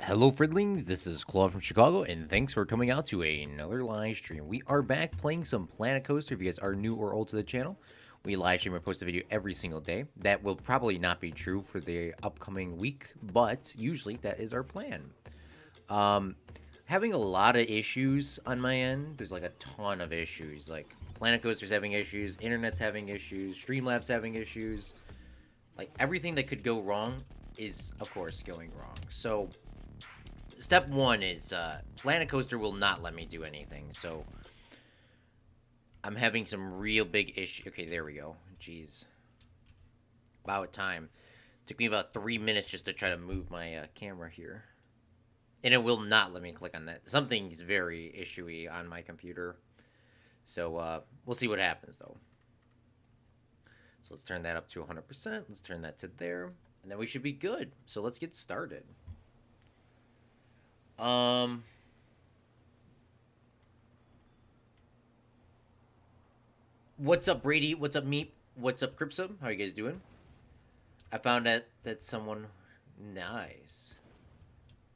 Hello, Fridlings. This is Claude from Chicago, and thanks for coming out to another live stream. We are back playing some Planet Coaster. If you guys are new or old to the channel, we live stream and post a video every single day. That will probably not be true for the upcoming week, but usually that is our plan. Having a lot of issues on my end. There's like a ton of issues. Like Planet Coaster's having issues, Internet's having issues, Streamlabs having issues. Like everything that could go wrong is, of course, going wrong. So step one is Planet Coaster will not let me do anything. So I'm having some real big issue. Okay, there we go. Jeez. About time. Took me about 3 minutes just to try to move my camera here. And it will not let me click on that. Something's very issuey on my computer. So we'll see what happens, though. So let's turn that up to 100%. Let's turn that to there. And then we should be good. So let's get started. What's up, Brady? What's up, Meep? What's up, Cripsum? How are you guys doing? I found out that someone... Nice.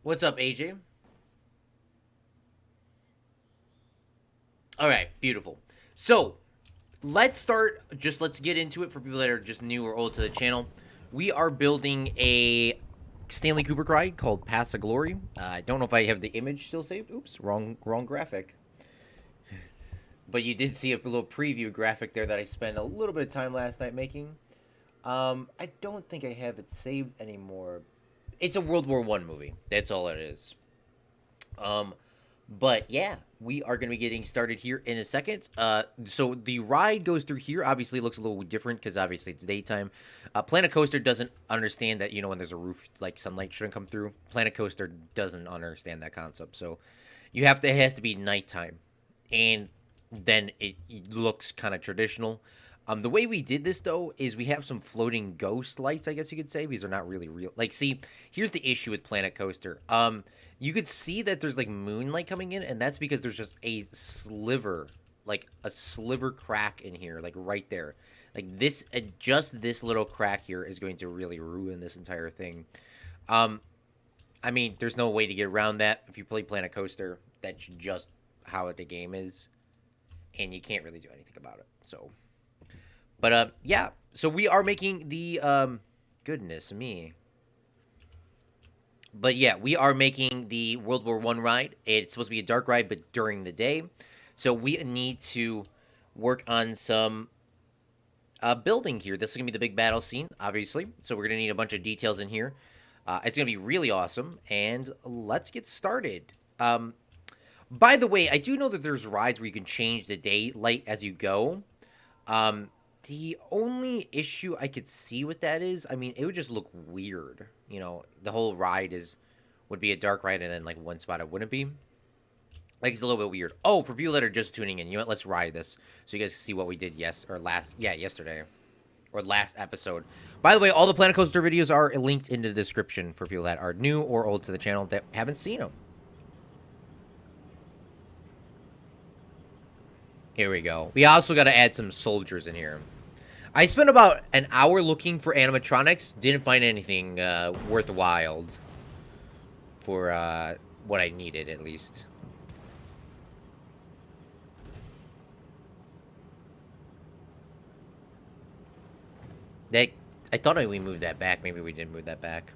What's up, AJ? Alright, beautiful. So, let's start, let's get into it for people that are just new or old to the channel. We are building a Stanley Kubrick ride called Paths of Glory. I don't know if I have the image still saved. Oops, wrong graphic. But you did see a little preview graphic there that I spent a little bit of time last night making. I don't think I have it saved anymore. It's a World War I movie. That's all it is. But yeah, we are going to be getting started here in a second. So the ride goes through here. Obviously, it looks a little different because obviously it's daytime. Planet Coaster doesn't understand that, when there's a roof, like sunlight shouldn't come through. Planet Coaster doesn't understand that concept. So it has to be nighttime. And then it looks kind of traditional. The way we did this, though, is we have some floating ghost lights, I guess you could say, because they're not really real. Like, see, here's the issue with Planet Coaster. You could see that there's, like, moonlight coming in, and that's because there's just a sliver, like, a sliver crack in here, like, right there. Like, this, just this little crack here is going to really ruin this entire thing. I mean, there's no way to get around that. If you play Planet Coaster, that's just how the game is, and you can't really do anything about it, so... But, yeah, so we are making the, goodness me. But, yeah, we are making the World War I ride. It's supposed to be a dark ride, but during the day. So we need to work on some building here. This is going to be the big battle scene, obviously. So we're going to need a bunch of details in here. It's going to be really awesome. And let's get started. By the way, I do know that there's rides where you can change the daylight as you go. The only issue I could see with that is, I mean, it would just look weird. The whole ride would be a dark ride, and then, like, one spot it wouldn't be. Like, it's a little bit weird. Oh, for people that are just tuning in, let's ride this so you guys can see what we did yesterday. Or last episode. By the way, all the Planet Coaster videos are linked in the description for people that are new or old to the channel that haven't seen them. Here we go. We also got to add some soldiers in here. I spent about an hour looking for animatronics. Didn't find anything worthwhile for what I needed, at least. I thought we moved that back. Maybe we didn't move that back.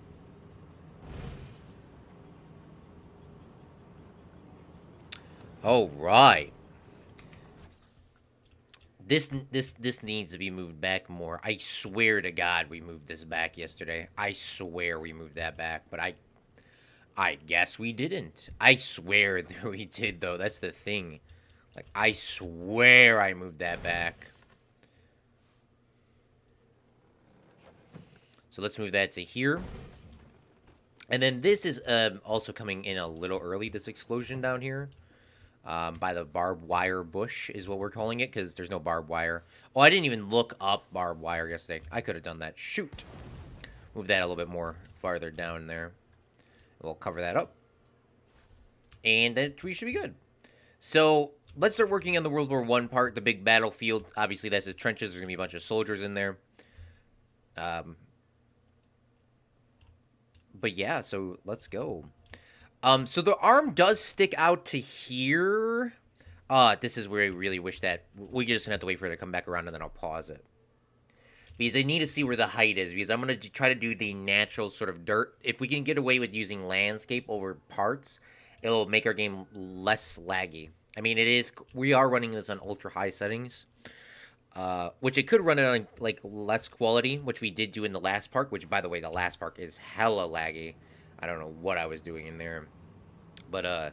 Oh, right. This needs to be moved back more. I swear to God we moved this back yesterday. I swear we moved that back, but I guess we didn't. I swear that we did, though. That's the thing. Like, I swear I moved that back. So let's move that to here. And then this is also coming in a little early, this explosion down here. By the barbed wire bush is what we're calling it, because there's no barbed wire. Oh, I didn't even look up barbed wire yesterday. I could have done that. Shoot. Move that a little bit more farther down there. We'll cover that up. And then we should be good. So, let's start working on the World War I part, the big battlefield. Obviously, that's the trenches. There's going to be a bunch of soldiers in there. But yeah, so let's go. So the arm does stick out to here. This is where I really wish that we're just gonna have to wait for it to come back around and then I'll pause it. Because I need to see where the height is, because I'm gonna try to do the natural sort of dirt. If we can get away with using landscape over parts, it'll make our game less laggy. I mean, we are running this on ultra high settings, which it could run it on like less quality, which we did do in the last park. Which, by the way, the last park is hella laggy. I don't know what I was doing in there, but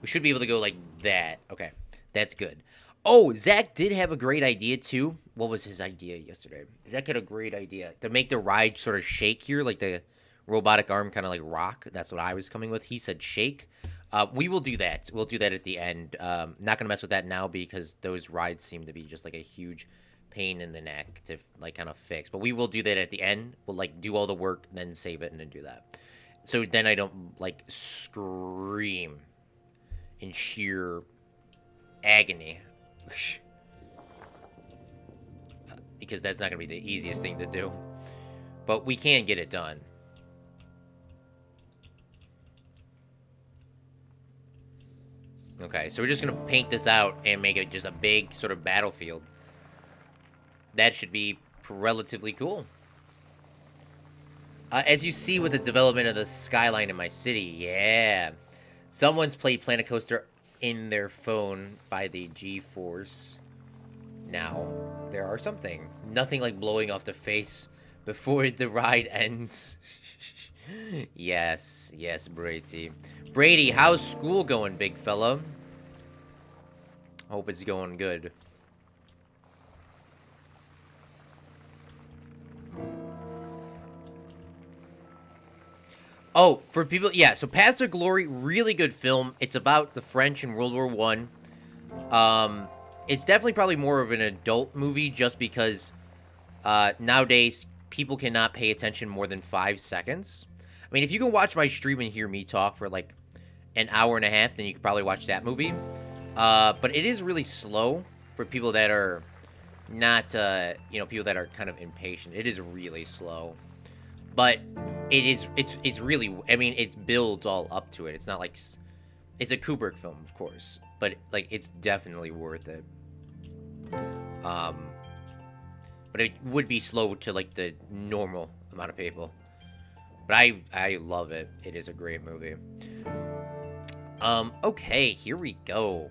we should be able to go like that. Okay, that's good. Oh, Zach did have a great idea too. What was his idea yesterday? Zach had a great idea to make the ride sort of shake here, like the robotic arm kind of like rock. That's what I was coming with. He said shake. We will do that. We'll do that at the end. Not gonna mess with that now because those rides seem to be just like a huge pain in the neck to like kind of fix. But we will do that at the end. We'll like do all the work, then save it, and then do that. So then I don't like scream in sheer agony. Because that's not going to be the easiest thing to do. But we can get it done. Okay, so we're just going to paint this out and make it just a big sort of battlefield. That should be relatively cool. As you see with the development of the skyline in my city, yeah. Someone's played Planet Coaster in their phone by the G-Force. Now, there are something. Nothing like blowing off the face before the ride ends. Yes, Brady. Brady, how's school going, big fella? Hope it's going good. Oh, for people, yeah, so Paths of Glory, really good film. It's about the French in World War One. It's definitely probably more of an adult movie just because nowadays people cannot pay attention more than 5 seconds. I mean, if you can watch my stream and hear me talk for like an hour and a half, then you could probably watch that movie. But it is really slow for people that are not, people that are kind of impatient. It is really slow. But it's really, I mean, it builds all up to it. It's not like, it's a Kubrick film, of course, but like, it's definitely worth it. But it would be slow to like the normal amount of people. But I love it. It is a great movie. Okay, here we go.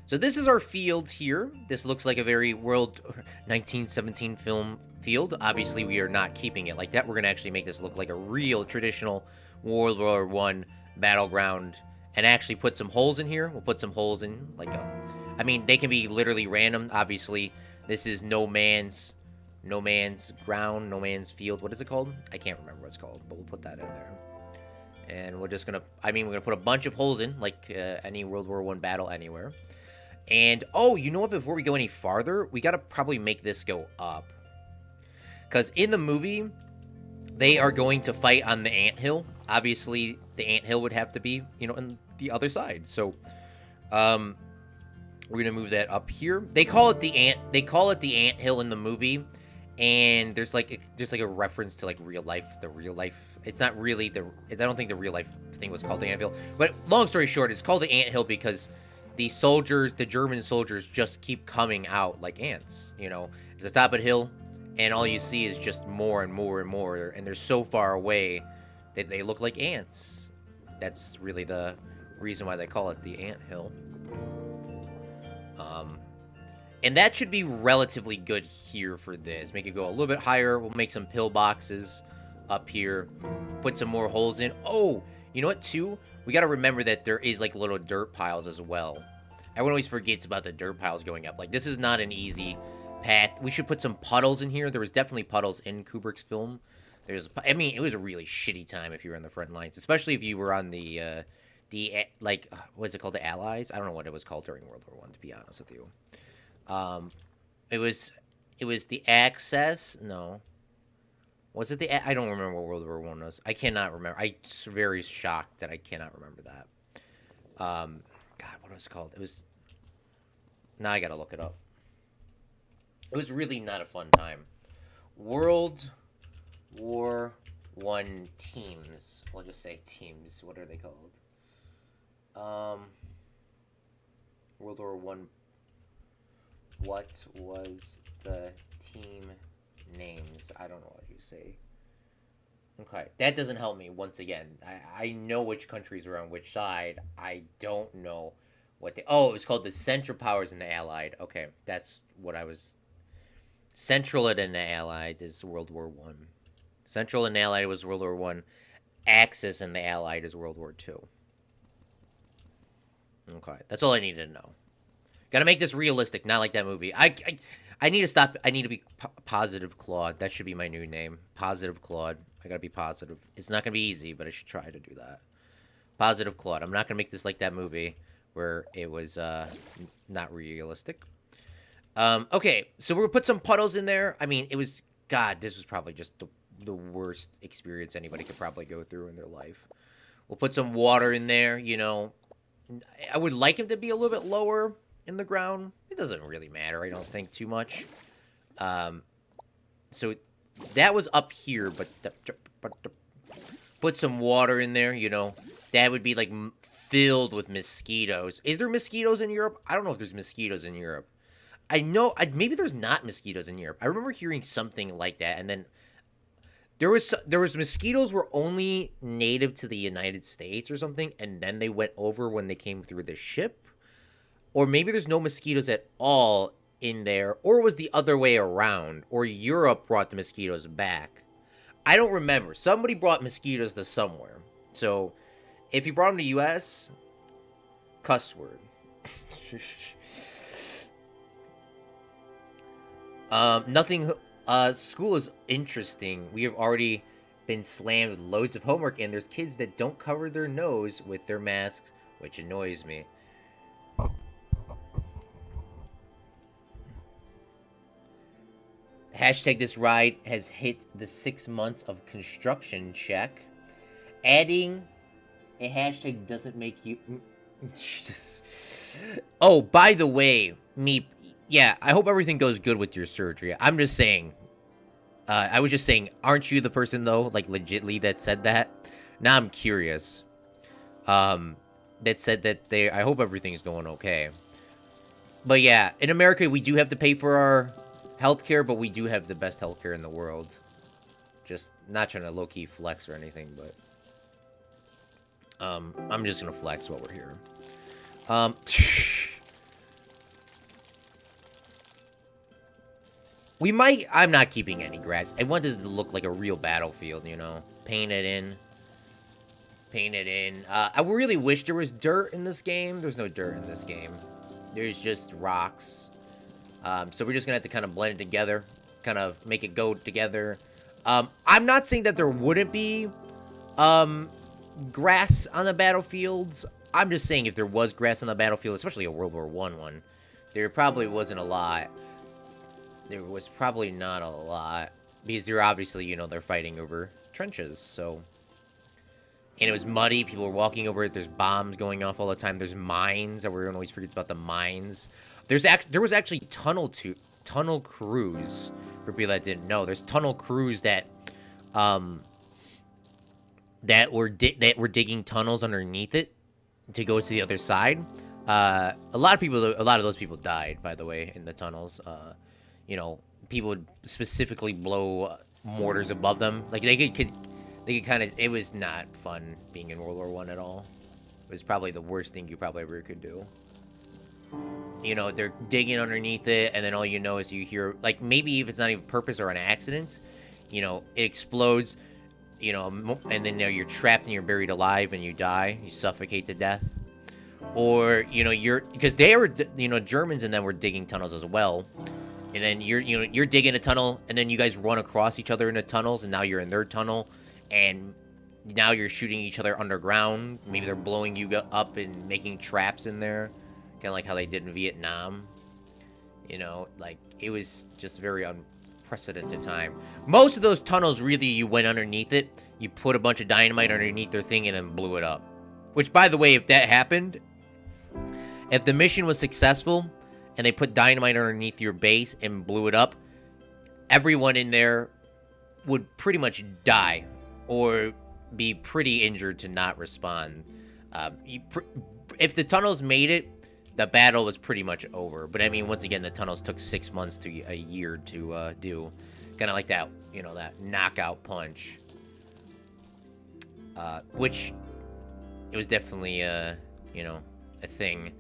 So this is our field here. This looks like a very World 1917 film field. Obviously, we are not keeping it like that. We're going to actually make this look like a real traditional World War I battleground and actually put some holes in here. We'll put some holes in like I mean, they can be literally random. Obviously, this is no man's ground, no man's field. What is it called? I can't remember what it's called, but we'll put that in there. And we're just going to, we're going to put a bunch of holes in like any World War I battle anywhere. And, oh, you know what? Before we go any farther, we got to probably make this go up. Because in the movie, they are going to fight on the anthill. Obviously, the anthill would have to be, on the other side. So, we're going to move that up here. They call it the anthill in the movie. And there's like a reference to like real life. The real life. It's not really I don't think the real life thing was called the anthill. But long story short, it's called the anthill because the German soldiers just keep coming out like ants, It's the top of the hill, and all you see is just more and more and more, and they're so far away that they look like ants. That's really the reason why they call it the ant hill. And that should be relatively good here for this. Make it go a little bit higher. We'll make some pillboxes up here. Put some more holes in. Oh, you know what, too? We got to remember that there is, like, little dirt piles as well. Everyone always forgets about the dirt piles going up. Like, this is not an easy path. We should put some puddles in here. There was definitely puddles in Kubrick's film. It was a really shitty time if you were on the front lines. Especially if you were on the what is it called? The Allies? I don't know what it was called during World War I, to be honest with you. It was the Axis. No. Was it I don't remember what World War I was. I cannot remember. I'm very shocked that I cannot remember that. God, what was it called? It was... Now I gotta look it up. It was really not a fun time. World War I teams. We'll just say teams. What are they called? Um, World War One. What was the team names? I don't know what you say. Okay, that doesn't help me once again. I know which countries were on which side. I don't know what they. Oh, it was called the Central Powers and the Allied. Okay, that's what I was. Central and the Allied is World War One. Central and Allied was World War One. Axis and the Allied is World War Two. Okay, that's all I needed to know. Gotta make this realistic, not like that movie. I need to stop. I need to be positive Claude. That should be my new name. Positive Claude. I gotta be positive. It's not gonna be easy, but I should try to do that. Positive Claude. I'm not gonna make this like that movie where it was not realistic. Okay, so we're gonna put some puddles in there. I mean, it was God. This was probably just the worst experience anybody could probably go through in their life. We'll put some water in there. You know, I would like him to be a little bit lower in the ground. It doesn't really matter. I don't think too much. So that was up here, but put some water in there. You know, that would be like filled with mosquitoes. Is there mosquitoes in Europe? I don't know if there's mosquitoes in Europe. I know maybe there's not mosquitoes in Europe. I remember hearing something like that, and then there was mosquitoes were only native to the United States or something, and then they went over when they came through the ship. Or maybe there's no mosquitoes at all in there, or it was the other way around, or Europe brought the mosquitoes back. I don't remember. Somebody brought mosquitoes to somewhere. So, if you brought them to U.S., cuss word. Nothing. School is interesting. We have already been slammed with loads of homework, and there's kids that don't cover their nose with their masks, which annoys me. Hashtag this ride has hit the 6 months of construction check. Adding a hashtag doesn't make you... Oh, by the way, yeah, I hope everything goes good with your surgery. I'm just saying. I was just saying, aren't you the person, though, like, legitly that said that? Now I'm curious. That said that I hope everything's going okay. But yeah, in America, we do have to pay for our healthcare, but we do have the best healthcare in the world. Just not trying to low-key flex or anything, but I'm just gonna flex while we're here. We might. I'm not keeping any grass. I want this to look like a real battlefield, you know. Paint it in. I really wish there was dirt in this game. There's no dirt in this game. There's just rocks. So we're just gonna have to kind of blend it together, kind of make it go together. I'm not saying that there wouldn't be grass on the battlefields. I'm just saying if there was grass on the battlefield, especially a World War one, there probably wasn't a lot. There was probably not a lot because they're obviously, you know, they're fighting over trenches. So, and it was muddy. People were walking over it. There's bombs going off all the time. There's mines. Everyone always forgets about the mines. There was actually tunnel crews for people that didn't know. There's tunnel crews that were digging tunnels underneath it to go to the other side. A lot of those people died, by the way, in the tunnels. You know, people would specifically blow mortars above them. Like they could kind of. It was not fun being in World War One at all. It was probably the worst thing you probably ever could do. You know, they're digging underneath it, and then all you know is you hear, like, maybe if it's not even purpose or an accident, you know, it explodes, you know, and then, you know, you're trapped and you're buried alive and you die, you suffocate to death. Or, you know, because they were, you know, Germans and them were digging tunnels as well. And then you're digging a tunnel, and then you guys run across each other in the tunnels, and now you're in their tunnel, and now you're shooting each other underground. Maybe they're blowing you up and making traps in there. Kind of like how they did in Vietnam. You know, like, it was just very unprecedented time. Most of those tunnels, really, you went underneath it. You put a bunch of dynamite underneath their thing and then blew it up. Which, by the way, if that happened, if the mission was successful and they put dynamite underneath your base and blew it up, everyone in there would pretty much die or be pretty injured to not respond. if the tunnels made it, the battle was pretty much over. But I mean, once again, the tunnels took 6 months to a year to do. Kind of like that, you know, that knockout punch. Which, it was definitely, you know, a thing.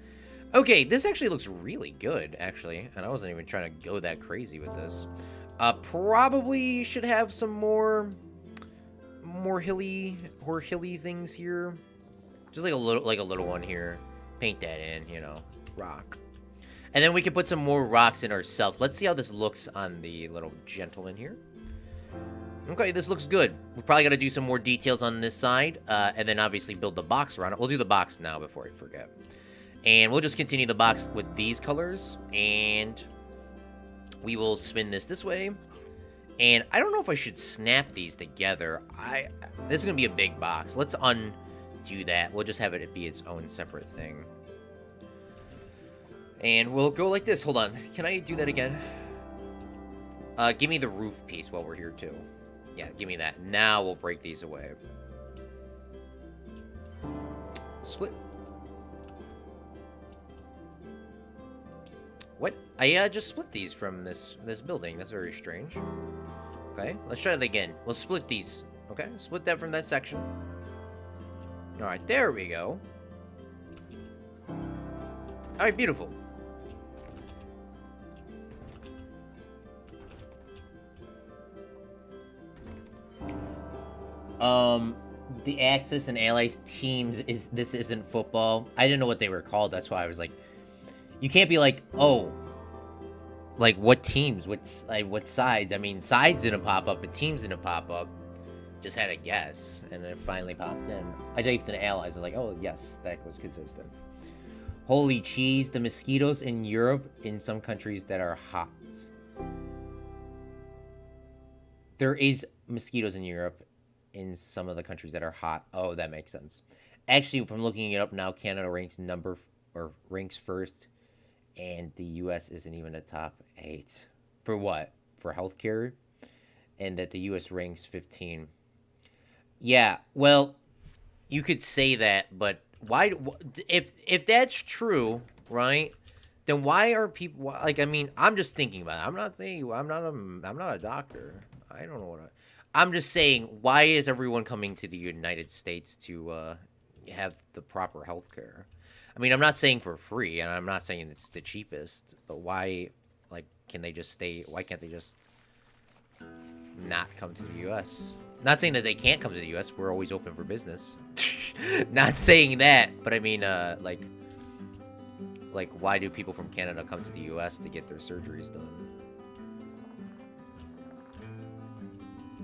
Okay, this actually looks really good, actually. And I wasn't even trying to go that crazy with this. Probably should have some more hilly things here. Just like a little one here. Paint that in, you know, rock. And then we can put some more rocks in ourselves. Let's see how this looks on the little gentleman here. Okay, this looks good. We probably got to do some more details on this side, and then obviously build the box around it. We'll do the box now before I forget. And we'll just continue the box with these colors, and we will spin this way. And I don't know if I should snap these together. This is going to be a big box. Let's undo that. We'll just have it be its own separate thing. And we'll go like this. Hold on. Can I do that again? Give me the roof piece while we're here, too. Yeah, give me that. Now we'll break these away. Split. What? I just split these from this building. That's very strange. Okay, let's try that again. We'll split these. Okay, split that from that section. Alright, there we go. Alright, beautiful. The Axis and Allies teams this isn't football. I didn't know what they were called. That's why I was like, you can't be like, oh, like what teams, what sides? I mean, sides didn't pop up, but teams didn't pop up. Just had a guess, and it finally popped in. I typed in Allies. I was like, oh yes, that was consistent. Holy cheese! The mosquitoes in Europe, in some countries that are hot. There is mosquitoes in Europe. In some of the countries that are hot. Oh, that makes sense. Actually, if I'm looking it up now, Canada ranks first, and the U.S. isn't even the top 8. For what? For healthcare, and that the U.S. ranks 15. Yeah, well, you could say that, but why? If that's true, right? Then why are people like? I mean, I'm just thinking about it. I'm not a doctor. I don't know what. I'm just saying, why is everyone coming to the United States to have the proper health care? I mean, I'm not saying for free, and I'm not saying it's the cheapest, but why, like, can they just stay? Why can't they just not come to the U.S.? Not saying that they can't come to the U.S. We're always open for business. Not saying that, but I mean, like, why do people from Canada come to the U.S. to get their surgeries done?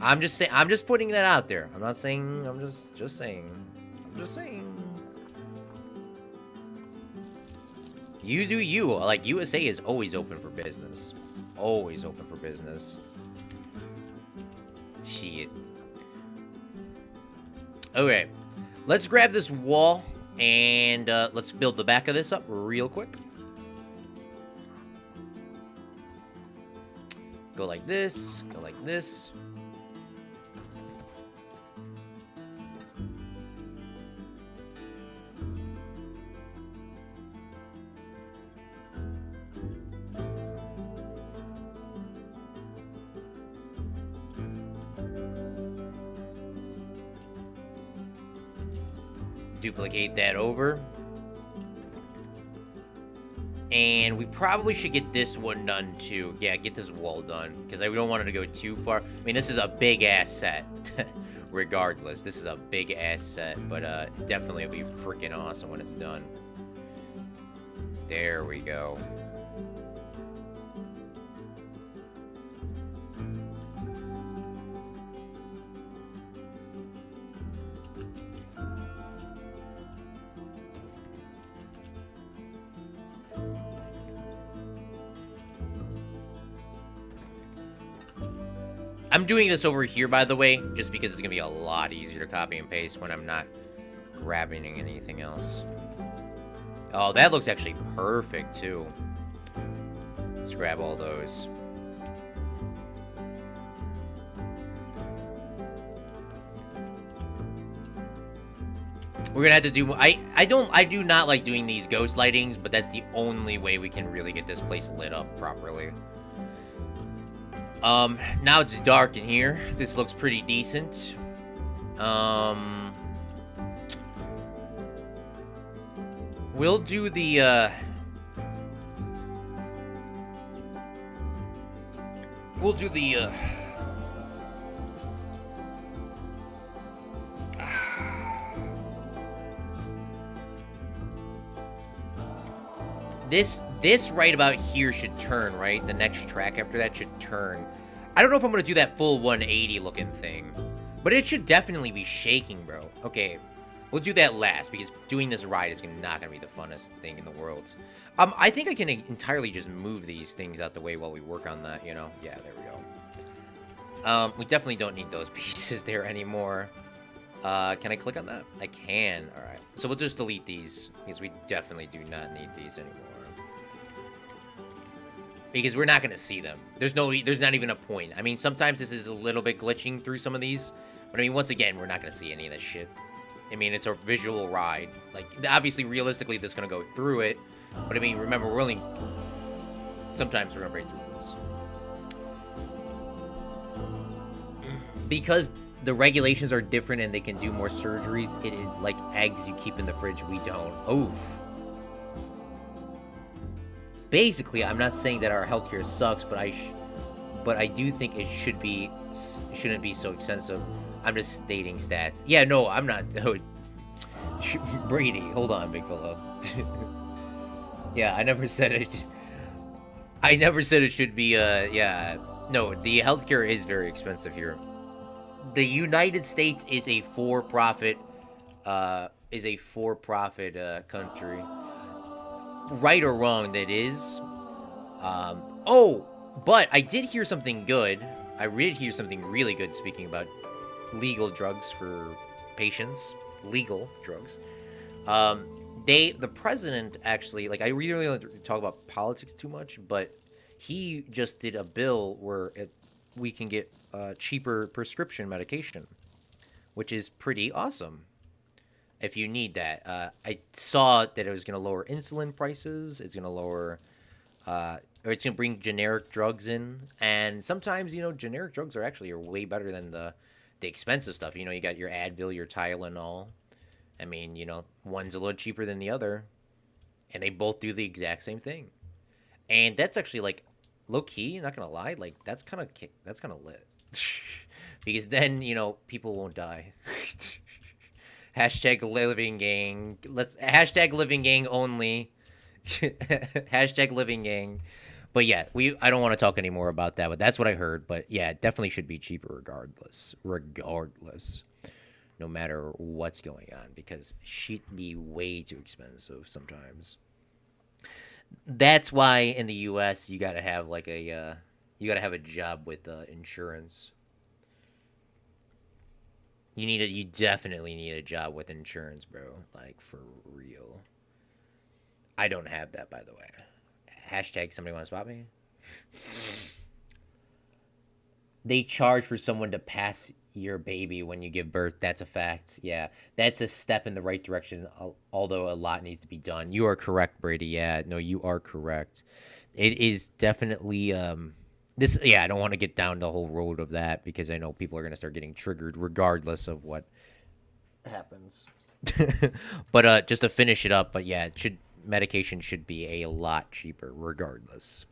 I'm just saying. I'm just putting that out there. I'm not saying. I'm just saying. I'm just saying. You do you. Like, USA is always open for business. Always open for business. Shit. Okay. Let's grab this wall and let's build the back of this up real quick. Go like this. Go like this. Duplicate that over. And we probably should get this one done too. Yeah, get this wall done. Because I don't want it to go too far. I mean, this is a big-ass set. Regardless, this is a big-ass set. But definitely it'll be freaking awesome when it's done. There we go. I'm doing this over here, by the way, just because it's going to be a lot easier to copy and paste when I'm not grabbing anything else. Oh, that looks actually perfect, too. Let's grab all those. We're gonna have to do. I do not like doing these ghost lightings, but that's the only way we can really get this place lit up properly. Now it's dark in here. This looks pretty decent. We'll do the, This right about here should turn, right? The next track after that should turn. I don't know if I'm gonna do that full 180 looking thing, but it should definitely be shaking, bro. Okay, we'll do that last, because doing this ride is not gonna be the funnest thing in the world. I think I can entirely just move these things out the way while we work on that, you know? Yeah, there we go. We definitely don't need those pieces there anymore. Can I click on that? I can. All right. So we'll just delete these, because we definitely do not need these anymore. Because we're not going to see them. There's not even a point. I mean, sometimes this is a little bit glitching through some of these. But I mean, once again, we're not going to see any of this shit. I mean, it's a visual ride. Like, obviously, realistically, this is going to go through it. But I mean, remember, we're only... Sometimes we're going to break through this. Because the regulations are different and they can do more surgeries, it is like eggs you keep in the fridge. We don't. Oof. Basically, I'm not saying that our healthcare sucks, but I do think it shouldn't be so extensive. I'm just stating stats. Yeah, no, I'm not. No. Brady, hold on, big fella. Yeah, I never said it. I never said it should be. Yeah, no, the healthcare is very expensive here. The United States is a for-profit country. Right or wrong, that is. Oh, but I did hear something good. I did hear something really good, speaking about legal drugs for patients. Legal drugs. The president actually, like, I really don't talk about politics too much, but he just did a bill where we can get cheaper prescription medication, which is pretty awesome. If you need that, I saw that it was going to lower insulin prices. It's going to lower, or it's going to bring generic drugs in. And sometimes, you know, generic drugs are way better than the expensive stuff. You know, you got your Advil, your Tylenol. I mean, you know, one's a little cheaper than the other, and they both do the exact same thing. And that's actually, like, low key. Not gonna lie, like, that's kind of lit. Because then, you know, people won't die. Hashtag living gang. Hashtag living gang only. Hashtag living gang. But yeah, I don't want to talk anymore about that, but that's what I heard. But yeah, it definitely should be cheaper regardless. No matter what's going on, because shit be way too expensive sometimes. That's why in the U.S. you gotta have like a job with insurance. You definitely need a job with insurance, bro. Like, for real. I don't have that, by the way. Hashtag somebody want to spot me? They charge for someone to pass your baby when you give birth. That's a fact. Yeah, that's a step in the right direction, although a lot needs to be done. You are correct, Brady. Yeah, no, you are correct. It is definitely... I don't want to get down the whole road of that, because I know people are going to start getting triggered regardless of what happens. But just to finish it up, but yeah, medication should be a lot cheaper regardless.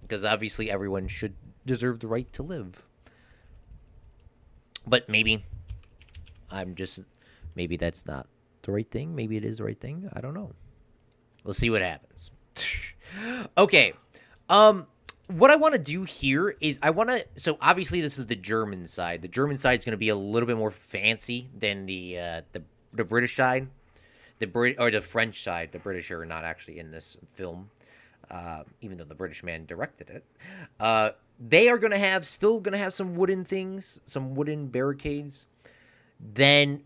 Because obviously everyone should deserve the right to live. But maybe maybe that's not the right thing. Maybe it is the right thing. I don't know. We'll see what happens. Okay. What I want to do here is so obviously this is the German side. The German side is going to be a little bit more fancy than the British side. The French side. The British are not actually in this film, even though the British man directed it. They are still going to have some wooden things, some wooden barricades. Then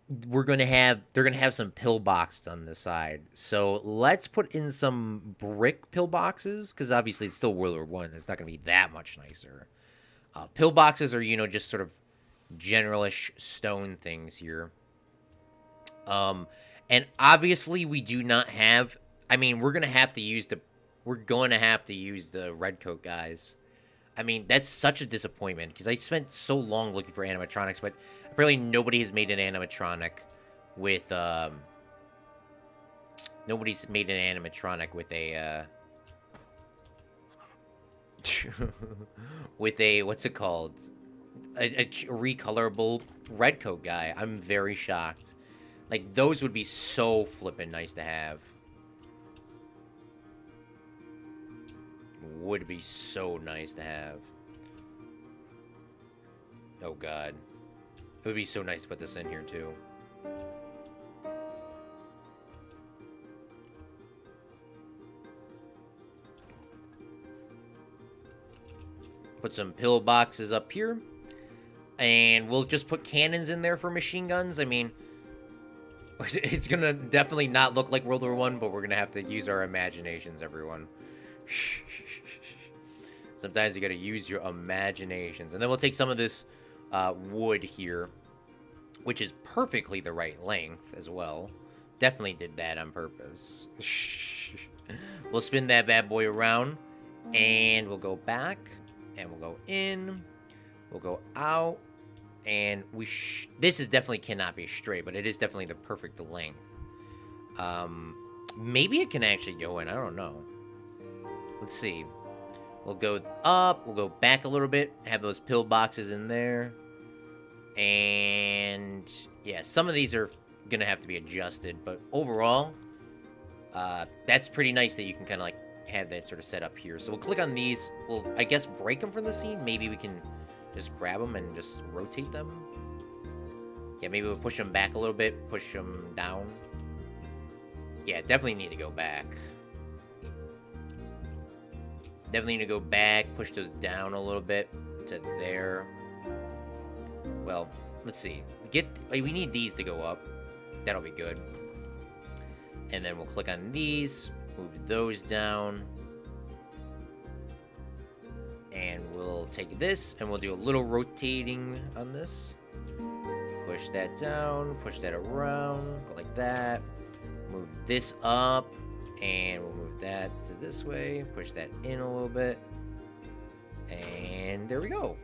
they're going to have some pillboxes on the side. So let's put in some brick pillboxes, because obviously it's still World War I. It's not going to be that much nicer. Pillboxes are, just sort of generalish stone things here. Um, and obviously we do not have. I mean, we're going to have to use the red coat guys. I mean, that's such a disappointment because I spent so long looking for animatronics, but apparently nobody has made an animatronic with nobody's made an animatronic with a with a what's it called? A recolorable red coat guy. I'm very shocked. Like those would be so flippin' nice to have. Would be so nice to have. Oh god. It would be so nice to put this in here too. Put some pillboxes up here. And we'll just put cannons in there for machine guns. I mean, it's gonna definitely not look like World War One, but we're gonna have to use our imaginations, everyone. Sometimes you gotta use your imaginations. And then we'll take some of this wood here, which is perfectly the right length as well. Definitely did that on purpose. We'll spin that bad boy around, and we'll go back, and we'll go in, we'll go out, and this is definitely cannot be straight, but it is definitely the perfect length. Maybe it can actually go in, I don't know. Let's see. We'll go up, we'll go back a little bit, have those pillboxes in there. And yeah, some of these are gonna have to be adjusted, but overall, that's pretty nice that you can kind of like have that sort of set up here. So we'll click on these, we'll, I guess, break them from the scene. Maybe we can just grab them and just rotate them. Yeah, maybe we'll push them back a little bit, push them down. Yeah, definitely need to go back. Definitely need to go back, push those down a little bit to there. Well, let's see. We need these to go up. That'll be good. And then we'll click on these, move those down. And we'll take this, and we'll do a little rotating on this. Push that down, push that around, go like that. Move this up, and we'll move that to this way. Push that in a little bit. And there we go.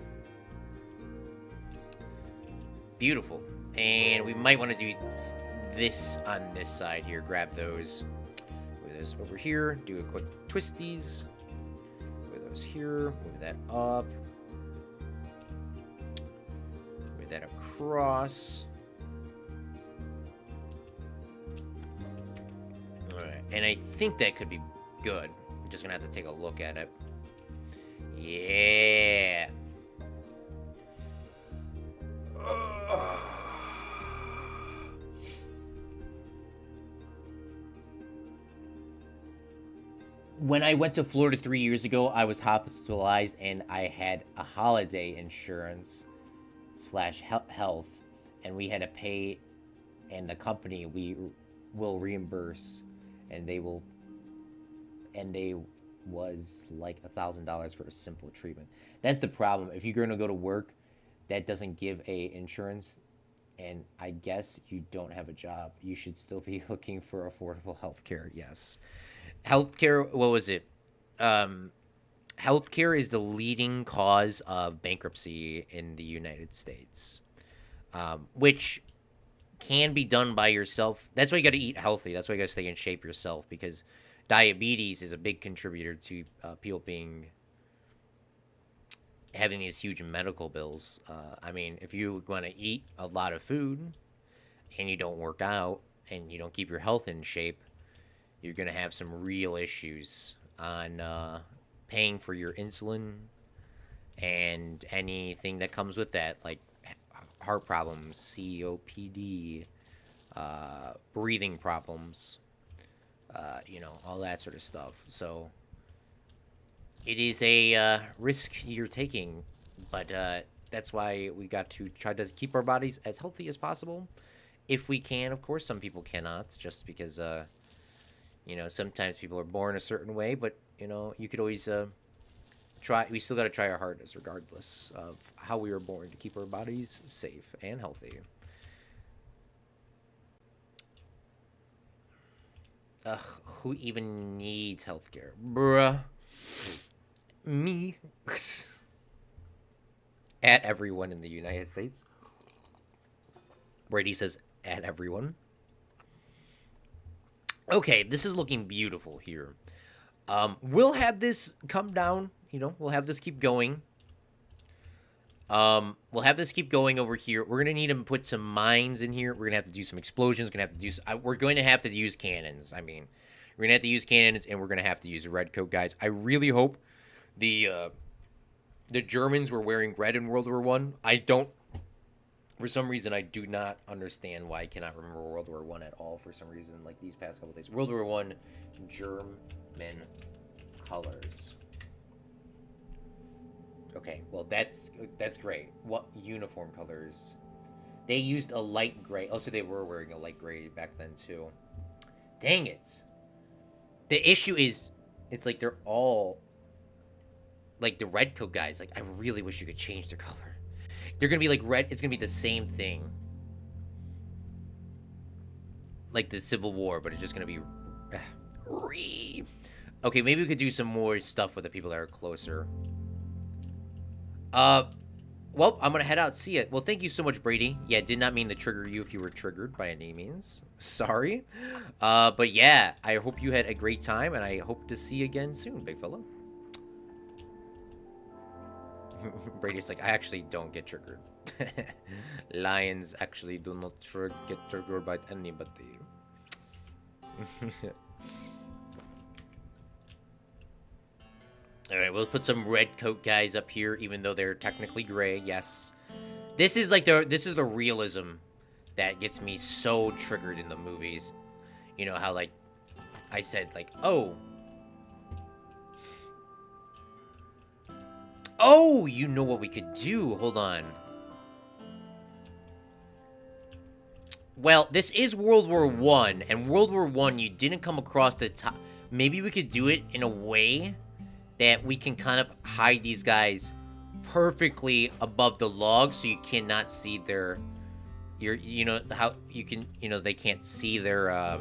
Beautiful. And we might want to do this on this side here. Grab those. Move this over here. Do a quick twisties. Move those here. Move that up. Move that across. Alright. And I think that could be good. I'm just going to have to take a look at it. Yeah. When I went to Florida 3 years ago, I was hospitalized and I had a holiday insurance / health, and we had to pay, and the company will reimburse, and they was like $1,000 for a simple treatment. That's the problem. If you're gonna go to work that doesn't give a insurance, and I guess you don't have a job, you should still be looking for affordable health care. Yes. Healthcare, what was it? Healthcare is the leading cause of bankruptcy in the United States, which can be done by yourself. That's why you got to eat healthy. That's why you got to stay in shape yourself, because diabetes is a big contributor to people having these huge medical bills. I mean, if you want to eat a lot of food and you don't work out and you don't keep your health in shape, you're going to have some real issues on paying for your insulin and anything that comes with that, like heart problems, COPD, breathing problems, all that sort of stuff. So it is a risk you're taking, but that's why we got to try to keep our bodies as healthy as possible. If we can, of course. Some people cannot, just because sometimes people are born a certain way, but you could always We still got to try our hardest, regardless of how we were born, to keep our bodies safe and healthy. Ugh, who even needs healthcare, bruh? Me. At everyone in the United States. Brady says, at everyone. Okay, this is looking beautiful here. We'll have this come down. You know, we'll have this keep going. We'll have this keep going over here. We're gonna need to put some mines in here. We're gonna have to do some explosions. We're going to have to use cannons. I mean, we're gonna have to use cannons, and we're gonna have to use redcoat guys. I really hope the Germans were wearing red in World War One. I don't. For some reason, I do not understand why I cannot remember World War One at all. For some reason, like these past couple days, World War One, German colors. Okay, well that's great. What uniform colors? They used a light gray. Oh, so they were wearing a light gray back then too. Dang it! The issue is, it's like they're all like the redcoat guys. Like I really wish you could change their color. They're gonna be like red. It's gonna be the same thing, like the Civil War, but it's just gonna be. Okay, maybe we could do some more stuff with the people that are closer. Well, I'm gonna head out. See it. Well, thank you so much, Brady. Yeah, did not mean to trigger you if you were triggered by any means. Sorry. But yeah, I hope you had a great time, and I hope to see you again soon, big fella. Brady's like, I actually don't get triggered. Lions actually do not get triggered by anybody. Alright, we'll put some red coat guys up here, even though they're technically gray, yes. This is the realism that gets me so triggered in the movies. You know how, like, I said, like, oh, you know what we could do? Hold on. Well, this is World War One, and World War One, you didn't come across the top. Maybe we could do it in a way that we can kind of hide these guys perfectly above the log, so you cannot see their, you know how you can, you know, they can't see their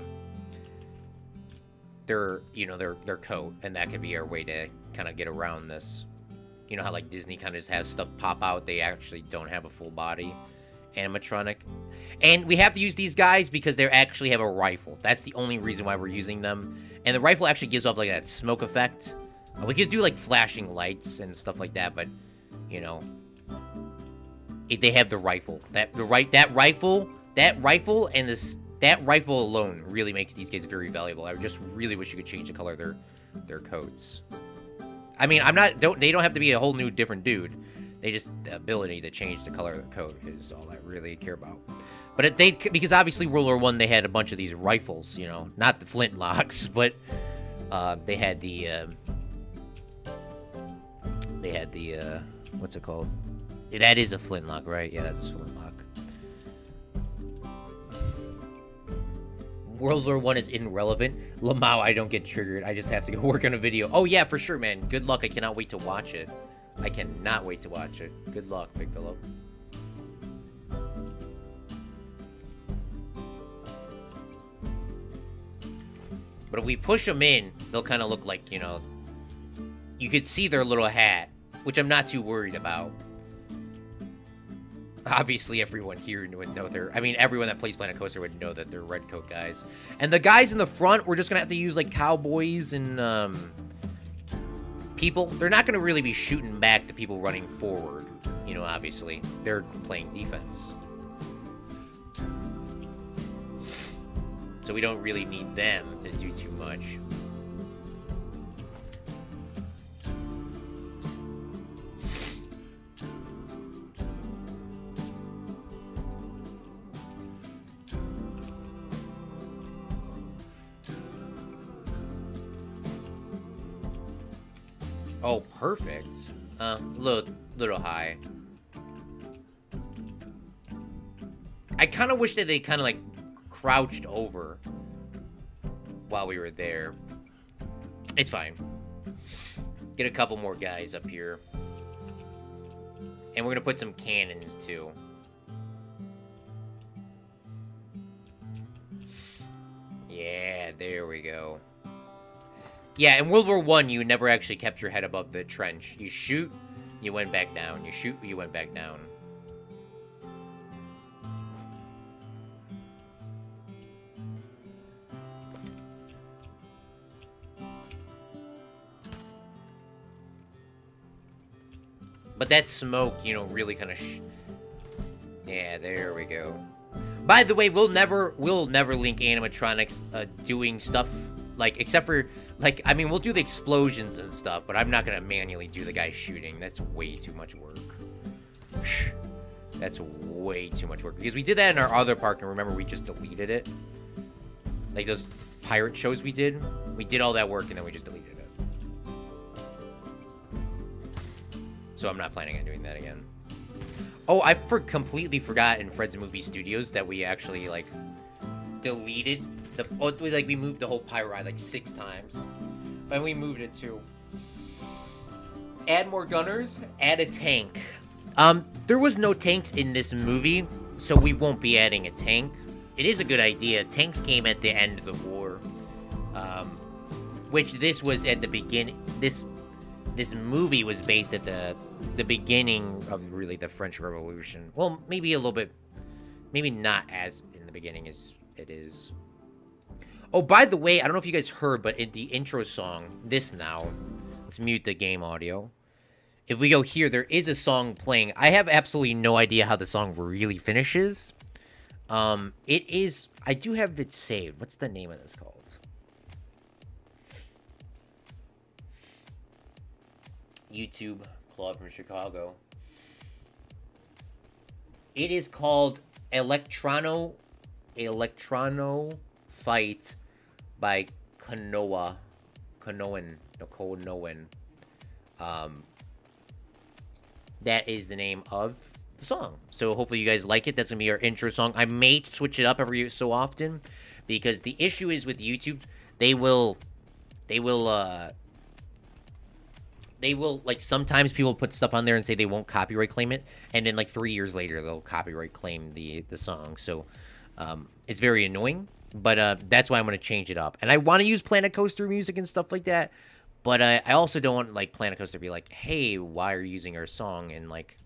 coat, and that could be our way to kind of get around this. You know how, like, Disney kind of just has stuff pop out. They actually don't have a full body animatronic. And we have to use these guys because they actually have a rifle. That's the only reason why we're using them. And the rifle actually gives off, like, that smoke effect. We could do, like, flashing lights and stuff like that, but, you know, they have the rifle. That rifle alone really makes these guys very valuable. I just really wish you could change the color of their coats. I mean, they don't have to be a whole new different dude. They just, the ability to change the color of the coat is all I really care about. But because obviously World War One, they had a bunch of these rifles, you know, not the flintlocks, but they had the what's it called? That is a flintlock, right? Yeah, that's a flintlock. World War One is irrelevant. Lamau, I don't get triggered. I just have to go work on a video. Oh, yeah, for sure, man. Good luck. I cannot wait to watch it. I cannot wait to watch it. Good luck, big fellow. But if we push them in, they'll kind of look like, you know, you could see their little hat, which I'm not too worried about. Obviously, everyone here would know everyone that plays Planet Coaster would know that they're redcoat guys. And the guys in the front, we're just going to have to use, like, cowboys and, people. They're not going to really be shooting back the people running forward. You know, obviously. They're playing defense. So we don't really need them to do too much. Oh, perfect. Little high. I kind of wish that they kind of, like, crouched over while we were there. It's fine. Get a couple more guys up here. And we're going to put some cannons, too. Yeah, there we go. Yeah, in World War One, you never actually kept your head above the trench. You shoot, you went back down. You shoot, you went back down. But that smoke, you know, really kind of... Yeah, there we go. By the way, we'll never link animatronics doing stuff, like, except for, like, I mean, we'll do the explosions and stuff, but I'm not going to manually do the guy shooting. That's way too much work. That's way too much work. Because we did that in our other park, and remember, we just deleted it. Like, those pirate shows we did all that work, and then we just deleted it. So I'm not planning on doing that again. Oh, I completely forgot in Fred's Movie Studios that we actually, like, deleted the... Oh, we moved the whole pirate ride, like, 6 times. But we moved it to... Add more gunners, add a tank. There was no tanks in this movie, so we won't be adding a tank. It is a good idea. Tanks came at the end of the war. Which this was at the beginning... This movie was based at the beginning of really the French Revolution. Well, maybe a little bit, maybe not as in the beginning as it is. Oh, by the way, I don't know if you guys heard, but in the intro song, let's mute the game audio. If we go here, there is a song playing. I have absolutely no idea how the song really finishes. It is, I do have it saved. What's the name of this called? YouTube, Claude from Chicago. It is called Electrono Fight by Konoan. That is the name of the song. So hopefully you guys like it. That's gonna be our intro song. I may switch it up every so often because the issue is with YouTube, they will like, sometimes people put stuff on there and say they won't copyright claim it, and then like 3 years later they'll copyright claim the song. So it's very annoying, but that's why I'm going to change it up. And I want to use Planet Coaster music and stuff like that, but I also don't want, like, Planet Coaster to be like, hey, why are you using our song and, like,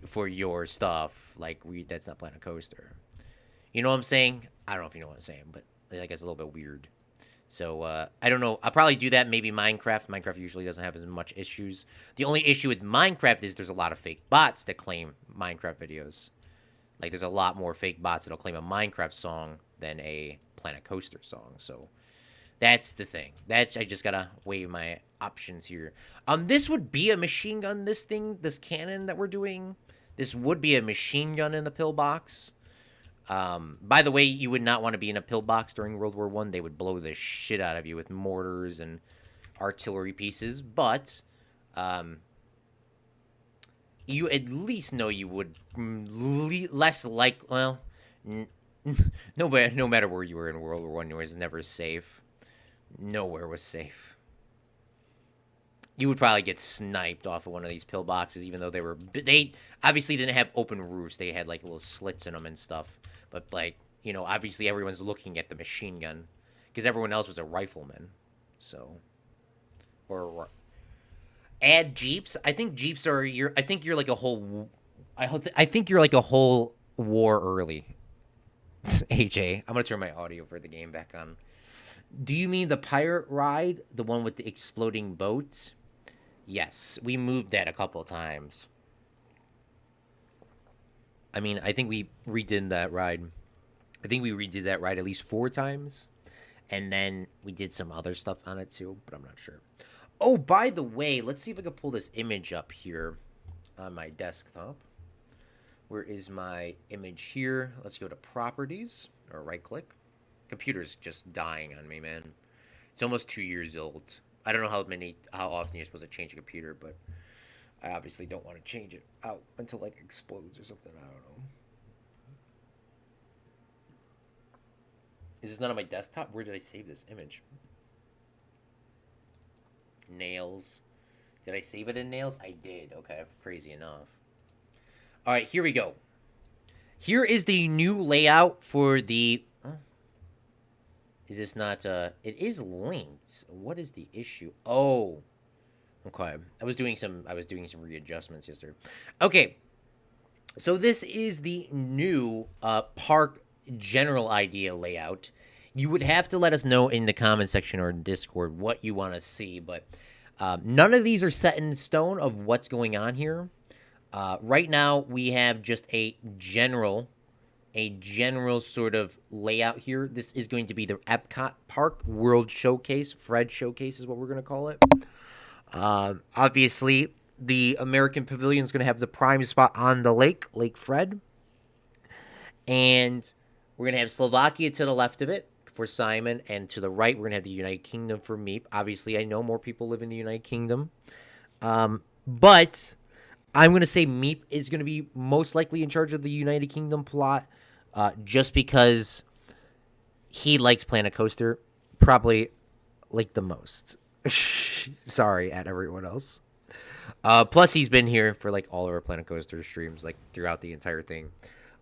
for your stuff? Like, that's not Planet Coaster. You know what I'm saying? I don't know if you know what I'm saying, but like, it's a little bit weird. So, I don't know. I'll probably do that. Maybe Minecraft. Minecraft usually doesn't have as much issues. The only issue with Minecraft is there's a lot of fake bots that claim Minecraft videos. Like, there's a lot more fake bots that'll claim a Minecraft song than a Planet Coaster song. So, that's the thing. I just gotta weigh my options here. This would be a machine gun, this cannon that we're doing. This would be a machine gun in the pillbox. By the way, you would not want to be in a pillbox during World War I. They would blow the shit out of you with mortars and artillery pieces. But you at least know you would less like, well, no matter where you were in World War I, it was never safe. Nowhere was safe. You would probably get sniped off of one of these pillboxes, even though they obviously didn't have open roofs. They had, like, little slits in them and stuff. But, like, you know, obviously everyone's looking at the machine gun because everyone else was a rifleman. So, or add jeeps. I think jeeps are I think you're like a whole. I think you're like a whole war early. AJ, I'm gonna turn my audio for the game back on. Do you mean the pirate ride, the one with the exploding boats? Yes, we moved that a couple times. I mean, I think we redid that ride. I think we redid that ride at least 4 times. And then we did some other stuff on it too, but I'm not sure. Oh, by the way, let's see if I can pull this image up here on my desktop. Where is my image here? Let's go to properties, or right click. Computer's just dying on me, man. It's almost 2 years old. I don't know how often you're supposed to change a computer, but I obviously don't want to change it out until, like, it explodes or something. I don't know. Is this not on my desktop? Where did I save this image? nails. Did I save it in nails? I did. Okay, crazy enough. All right, here we go. Here is the new layout for the... Is this not... It is linked. What is the issue? Oh. Okay. I was doing some readjustments yesterday. Okay. So this is the new park general idea layout. You would have to let us know in the comment section or in Discord what you want to see, but none of these are set in stone of what's going on here. Right now, we have just a general sort of layout here. This is going to be the Epcot Park World Showcase. Fred Showcase is what we're going to call it. Obviously, the American Pavilion is going to have the prime spot on the lake, Lake Fred. And we're going to have Slovakia to the left of it for Simon, and to the right, we're going to have the United Kingdom for Meep. Obviously, I know more people live in the United Kingdom. But I'm going to say Meep is going to be most likely in charge of the United Kingdom plot, just because he likes Planet Coaster, probably like the most. Sorry at everyone else. Plus, he's been here for like all of our Planet Coaster streams, like throughout the entire thing.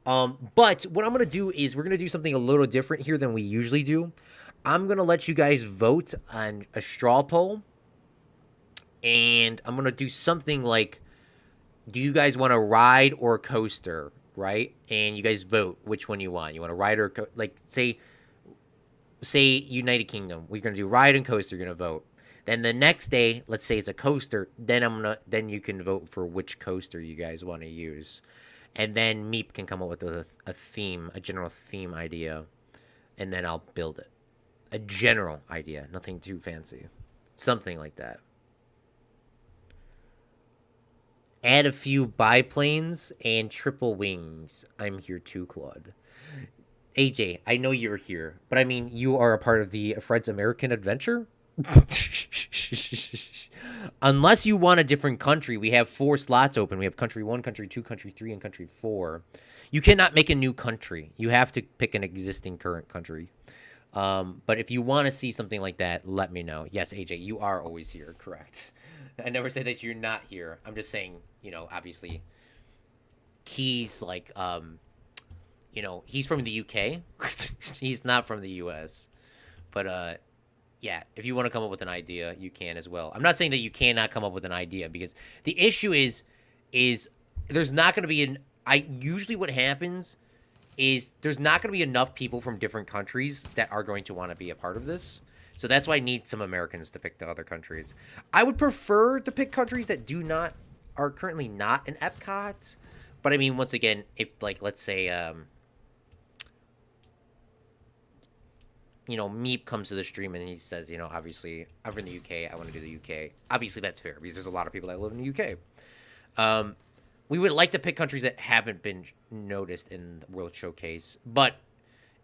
But what I'm going to do is we're going to do something a little different here than we usually do. I'm going to let you guys vote on a straw poll. And I'm going to do something like, do you guys want a ride or a coaster, right? And you guys vote which one you want. You want a ride or like say United Kingdom. We're going to do ride and coaster. You're going to vote. Then the next day, let's say it's a coaster. Then you can vote for which coaster you guys want to use. And then Meep can come up with a theme, a general theme idea. And then I'll build it. A general idea. Nothing too fancy. Something like that. Add a few biplanes and triple wings. I'm here too, Claude. AJ, I know you're here. But I mean, you are a part of the Fred's American Adventure? Unless you want a different country, we have 4 slots open. We have country 1, country 2, country 3, and country 4. You cannot make a new country. You have to pick an existing current country. But if you want to see something like that, let me know. Yes, AJ, you are always here. Correct. I never said that you're not here. I'm just saying, obviously, he's like, he's from the UK. He's not from the US. But, yeah, if you want to come up with an idea, you can as well. I'm not saying that you cannot come up with an idea, because the issue is there's not going to be usually what happens is there's not going to be enough people from different countries that are going to want to be a part of this. So that's why I need some Americans to pick the other countries. I would prefer to pick countries that are currently not in Epcot. But I mean, once again, if like, let's say, Meep comes to the stream and he says, obviously, I'm from the UK. I want to do the UK. Obviously, that's fair because there's a lot of people that live in the UK. We would like to pick countries that haven't been noticed in the World Showcase. But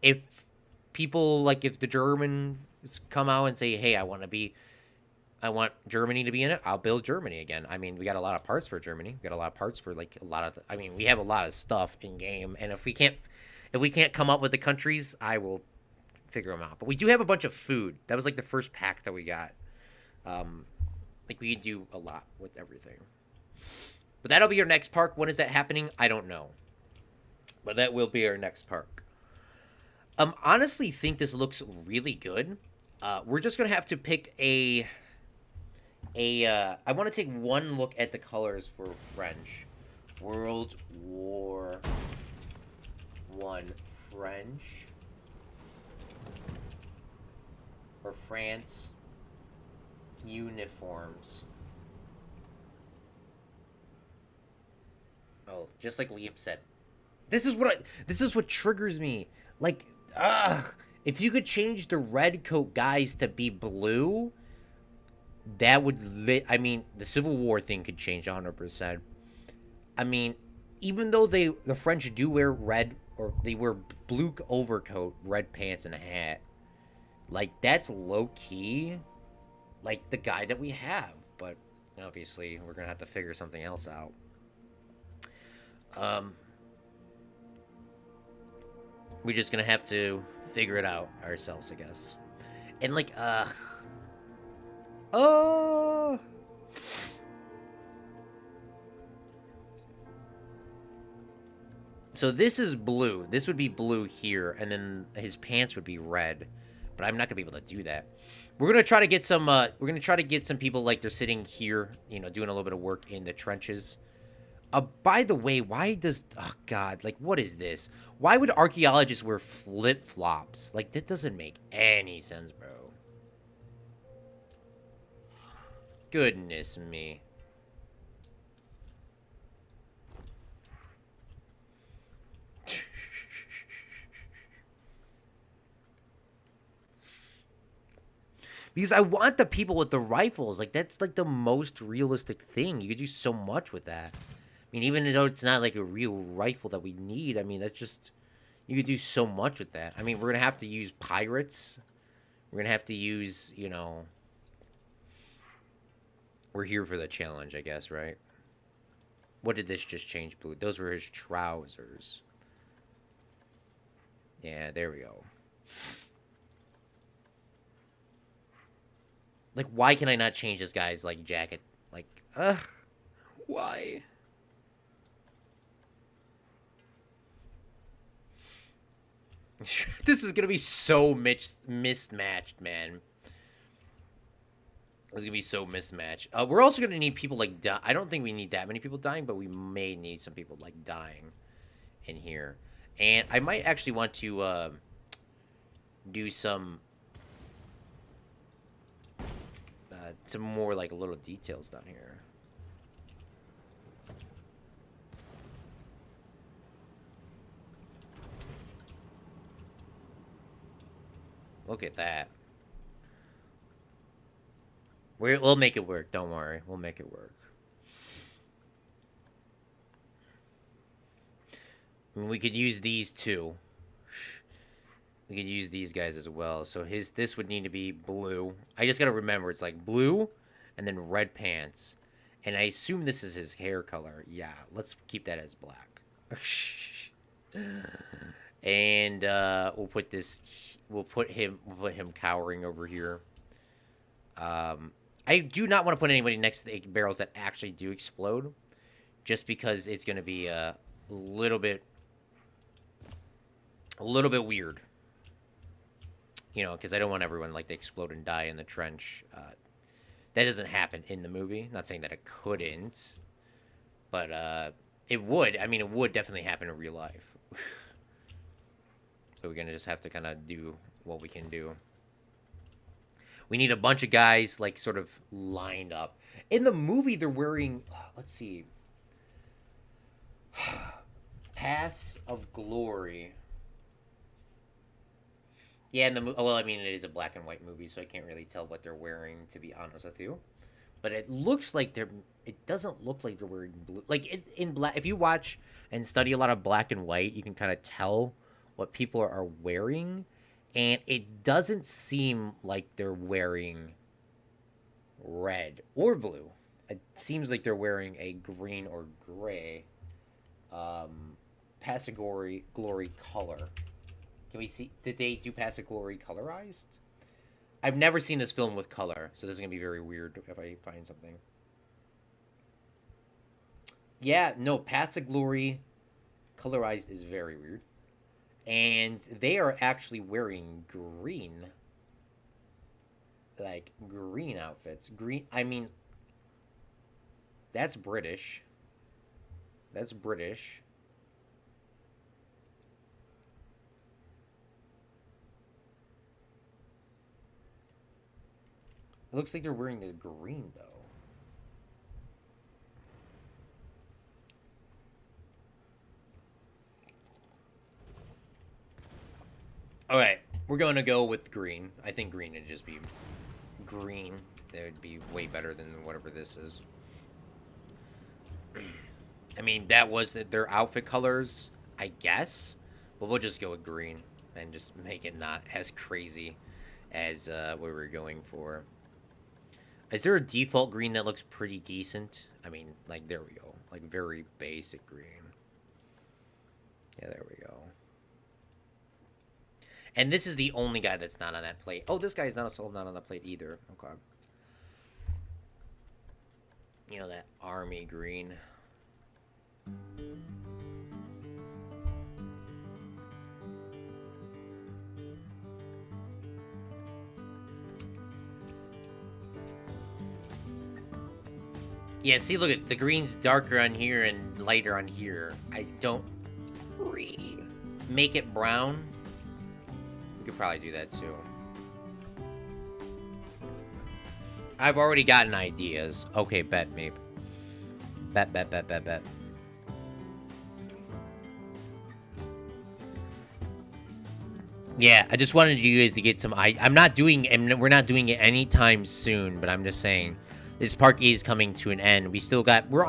if people, if the Germans come out and say, hey, I want Germany to be in it, I'll build Germany again. I mean, we got a lot of parts for Germany. We got a lot of parts for, we have a lot of stuff in-game. And if we can't come up with the countries, I will figure them out. But we do have a bunch of food. That was the first pack that we got. We can do a lot with everything. But that'll be our next park. When is that happening? I don't know. But that will be our next park. Honestly think this looks really good. We're just gonna have to pick I want to take one look at the colors for French. World War I French. Or France uniforms. Oh, just like Liam said. This is what triggers me. If you could change the red coat guys to be blue, that would the Civil War thing could change 100%. I mean, even though the French do wear red, or they wear blue overcoat, red pants, and a hat, that's low key, the guy that we have. But obviously, we're gonna have to figure something else out. We're just gonna have to figure it out ourselves, I guess. And Oh. So this is blue. This would be blue here, and then his pants would be red. But I'm not gonna be able to do that. We're gonna try to get some. We're gonna try to get some people like they're sitting here, you know, doing a little bit of work in the trenches. By the way, why does... Oh, God. Like, what is this? Why would archaeologists wear flip-flops? Like, that doesn't make any sense, bro. Goodness me. Because I want the people with the rifles. Like, that's, like, the most realistic thing. You could do so much with that. I mean, even though it's not, like, a real rifle that we need, I mean, that's just... You could do so much with that. I mean, we're going to have to use pirates. We're going to have to use, you know... We're here for the challenge, I guess, right? What did this just change, blue? Those were his trousers. Yeah, there we go. Like, why can I not change this guy's, like, jacket? Like, why? This is gonna be so mismatched, man. This is gonna be so mismatched. We're also gonna need people, like, I don't think we need that many people dying, but we may need some people, like, dying in here. And I might actually want to, do some more, like, little details down here. Look at that. We'll make it work. Don't worry. We'll make it work. I mean, we could use these too. We could use these guys as well. So this would need to be blue. I just gotta remember, it's like blue and then red pants. And I assume this is his hair color. Yeah, let's keep that as black. And we'll put him cowering over here. I do not want to put anybody next to the barrels that actually do explode, just because it's going to be a little bit weird. You know, because I don't want everyone, like, to explode and die in the trench. That doesn't happen in the movie. Not saying that it couldn't, but it would. I mean, it would definitely happen in real life. So we're going to just have to kind of do what we can do. We need a bunch of guys, like, sort of lined up. In the movie, they're wearing... Let's see. Pass of Glory. Yeah, well, I mean, it is a black and white movie, so I can't really tell what they're wearing, to be honest with you. But it looks like they're... It doesn't look like they're wearing blue. Like, in black... If you watch and study a lot of black and white, you can kind of tell what people are wearing. And it doesn't seem like they're wearing red or blue. It seems like they're wearing a green or gray Pass of Glory color. Can we see? Did they do Pass of Glory colorized? I've never seen this film with color, so this is going to be very weird if I find something. Yeah, no, Pass of Glory colorized is very weird. And they are actually wearing green. Like, green outfits. Green, I mean, that's British. That's British. It looks like they're wearing the green, though. Alright, we're going to go with green. I think green would just be green. It would be way better than whatever this is. I mean, that was their outfit colors, I guess. But we'll just go with green and just make it not as crazy as what we were going for. Is there a default green that looks pretty decent? I mean, like, there we go. Like, very basic green. Yeah, there we go. And this is the only guy that's not on that plate. Oh, this guy's not also not on the plate either. Okay. You know, that army green. Yeah, see, look at the green's darker on here and lighter on here. I don't make it brown. We could probably do that too. I've already gotten ideas. Okay, bet, maybe. Bet. Yeah, I just wanted you guys to get some. I'm not doing, and we're not doing it anytime soon. But I'm just saying, this park is coming to an end. We still got. We're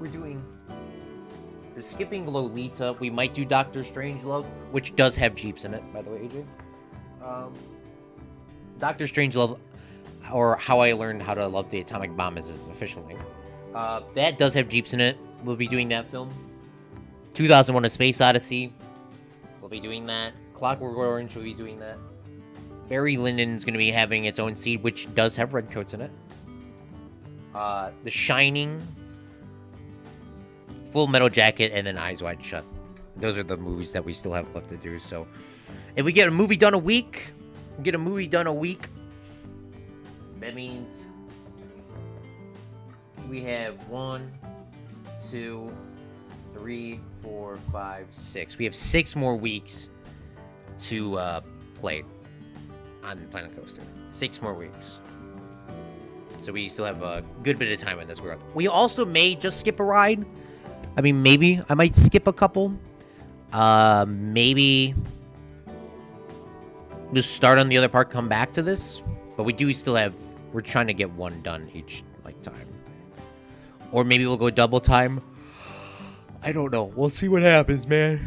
doing. We're skipping Lolita. We might do Doctor Strangelove, which does have Jeeps in it, by the way, AJ. Doctor Strangelove, or How I Learned How to Love the Atomic Bomb is his official name. That does have Jeeps in it. We'll be doing that film. 2001: A Space Odyssey. We'll be doing that. Clockwork Orange will be doing that. Barry Lyndon's going to be having its own seed, which does have red coats in it. The Shining, Full Metal Jacket, and then Eyes Wide Shut. Those are the movies that we still have left to do. So, if we get a movie done a week, that means we have 1, 2, 3, 4, 5, 6. We have 6 more weeks to play on Planet Coaster. 6 more weeks. So we still have a good bit of time in this world. We also may just skip a ride. I mean, maybe I might skip a couple. Maybe just start on the other part, come back to this. But we do still have, we're trying to get one done each time. Or maybe we'll go double time. I don't know. We'll see what happens, man.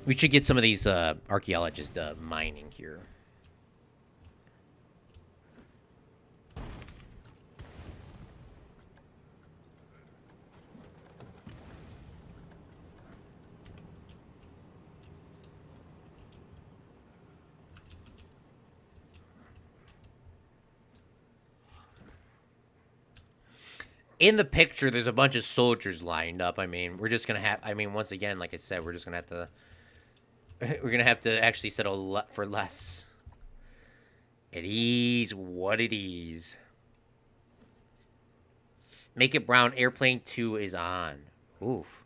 We should get some of these archaeologists mining here. In the picture, there's a bunch of soldiers lined up. I mean, we're just gonna have. I mean, once again, like I said, we're just gonna have to. We're gonna have to actually settle for less. It is what it is. Make it brown. Airplane 2 is on. Oof.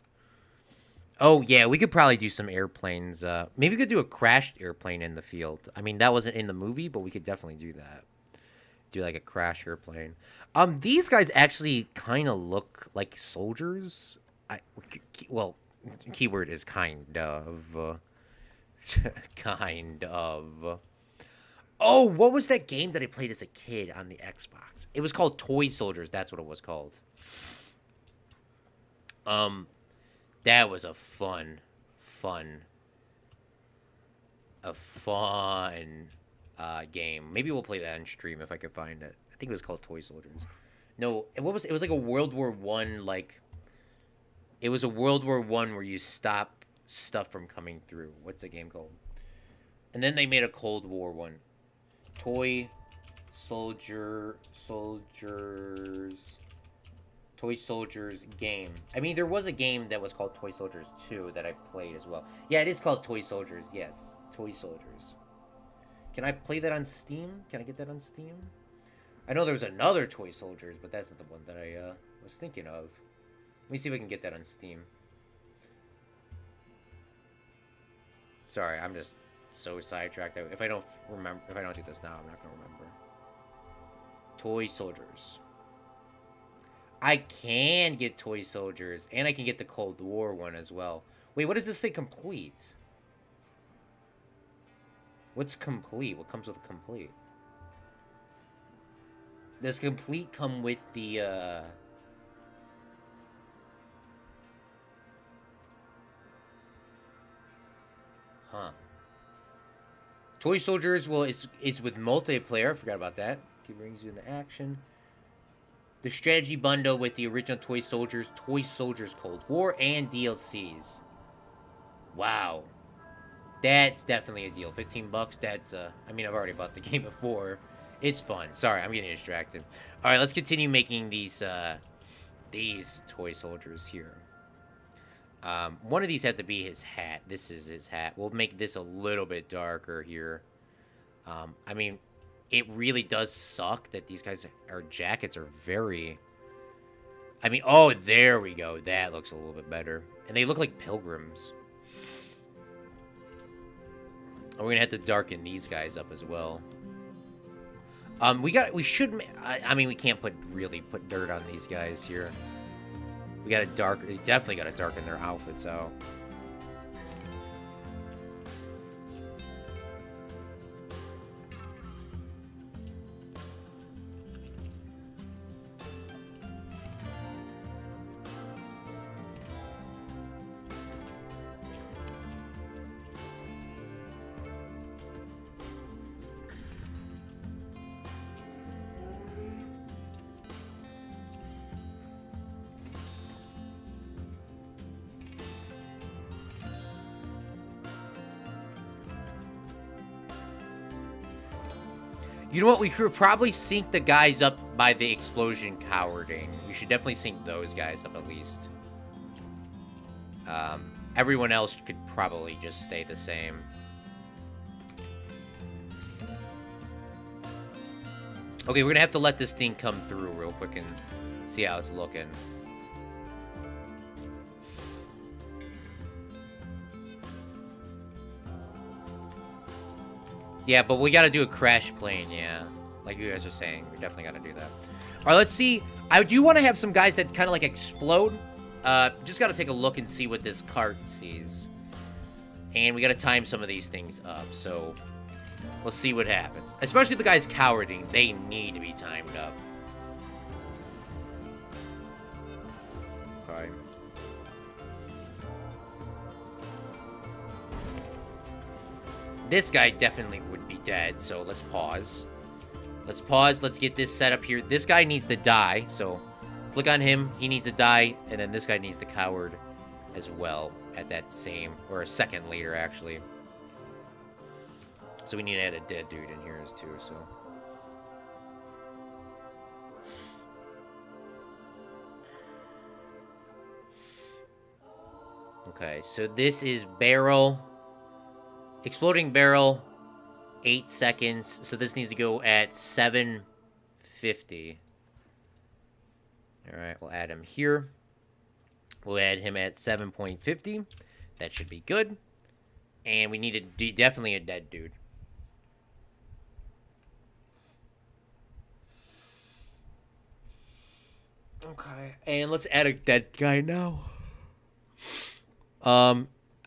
Oh yeah, we could probably do some airplanes. Maybe we could do a crashed airplane in the field. I mean, that wasn't in the movie, but we could definitely do that. Do like a crash airplane. These guys actually kind of look like soldiers. Well, keyword is kind of. Kind of. Oh, what was that game that I played as a kid on the Xbox? It was called Toy Soldiers. That's what it was called. That was a fun game. Maybe we'll play that on stream if I could find it. I think it was called Toy Soldiers. No, it was like a World War One, it was a World War One where you stop stuff from coming through. What's the game called? And then they made a Cold War one. Toy Soldiers game. I mean, there was a game that was called Toy Soldiers 2 that I played as well. Yeah, it is called Toy Soldiers. Yes, Toy Soldiers. Can I play that on Steam? Can I get that on Steam? I know there's another Toy Soldiers, but that's not the one that I was thinking of. Let me see if I can get that on Steam. Sorry, I'm just so sidetracked. If I don't do this now, I'm not gonna remember. Toy Soldiers. I can get Toy Soldiers, and I can get the Cold War one as well. Wait, what does this say? Complete. What's complete? What comes with complete? Does complete come with the, Huh. Toy Soldiers, well, it's with multiplayer. I forgot about that. It brings you into action. The strategy bundle with the original Toy Soldiers Cold War, and DLCs. Wow. That's definitely a deal. $15. That's, I mean, I've already bought the game before. It's fun. Sorry, I'm getting distracted. All right, let's continue making these toy soldiers here. One of these had to be his hat. This is his hat. We'll make this a little bit darker here. I mean, it really does suck that these guys, our jackets are very... I mean, oh, there we go. That looks a little bit better. And they look like pilgrims. We're gonna have to darken these guys up as well. We should, I mean, we can't really put dirt on these guys here. We definitely gotta darken their outfits out. You know what? We could probably sync the guys up by the explosion cowarding. We should definitely sync those guys up at least. Everyone else could probably just stay the same. Okay, we're gonna have to let this thing come through real quick and see how it's looking. Yeah, but we gotta do a crash plane, yeah. Like you guys are saying. We definitely gotta do that. Alright, let's see. I do want to have some guys that kind of like explode. Just gotta take a look and see what this cart sees. And we gotta time some of these things up, so... We'll see what happens. Especially the guys cowarding. They need to be timed up. Okay. This guy definitely would be dead, so let's pause. Let's pause. Let's get this set up here. This guy needs to die, so click on him. He needs to die, and then this guy needs to coward as well at that same, or a second later, actually. So we need to add a dead dude in here as too, so. Okay, so this is barrel. Exploding barrel, 8 seconds. So this needs to go at 750. All right, we'll add him here. We'll add him at 7.50. That should be good. And we need definitely a dead dude. Okay, and let's add a dead guy now.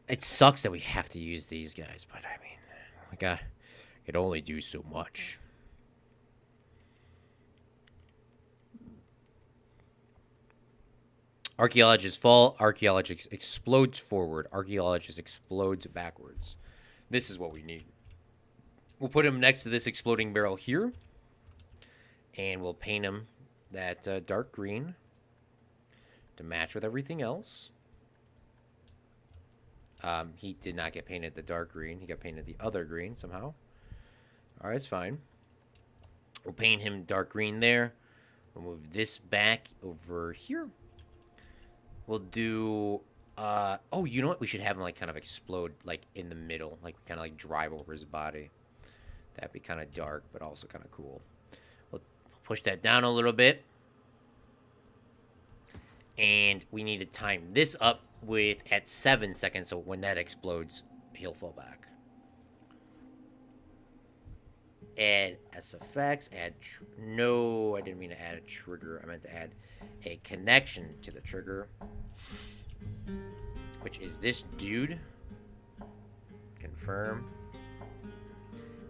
It sucks that we have to use these guys, but I mean, we can only do so much. Archaeologist fall, archaeologist explodes forward, archaeologist explodes backwards. This is what we need. We'll put him next to this exploding barrel here, and we'll paint him that dark green to match with everything else. He did not get painted the dark green. He got painted the other green somehow. All right, it's fine. We'll paint him dark green there. We'll move this back over here. We'll do... oh, you know what? We should have him, like, kind of explode, like, in the middle. Like, kind of, like, drive over his body. That'd be kind of dark, but also kind of cool. We'll push that down a little bit. And we need to time this up at 7 seconds, so when that explodes, he'll fall back. Add SFX, no, I didn't mean to add a trigger. I meant to add a connection to the trigger, which is this dude. Confirm.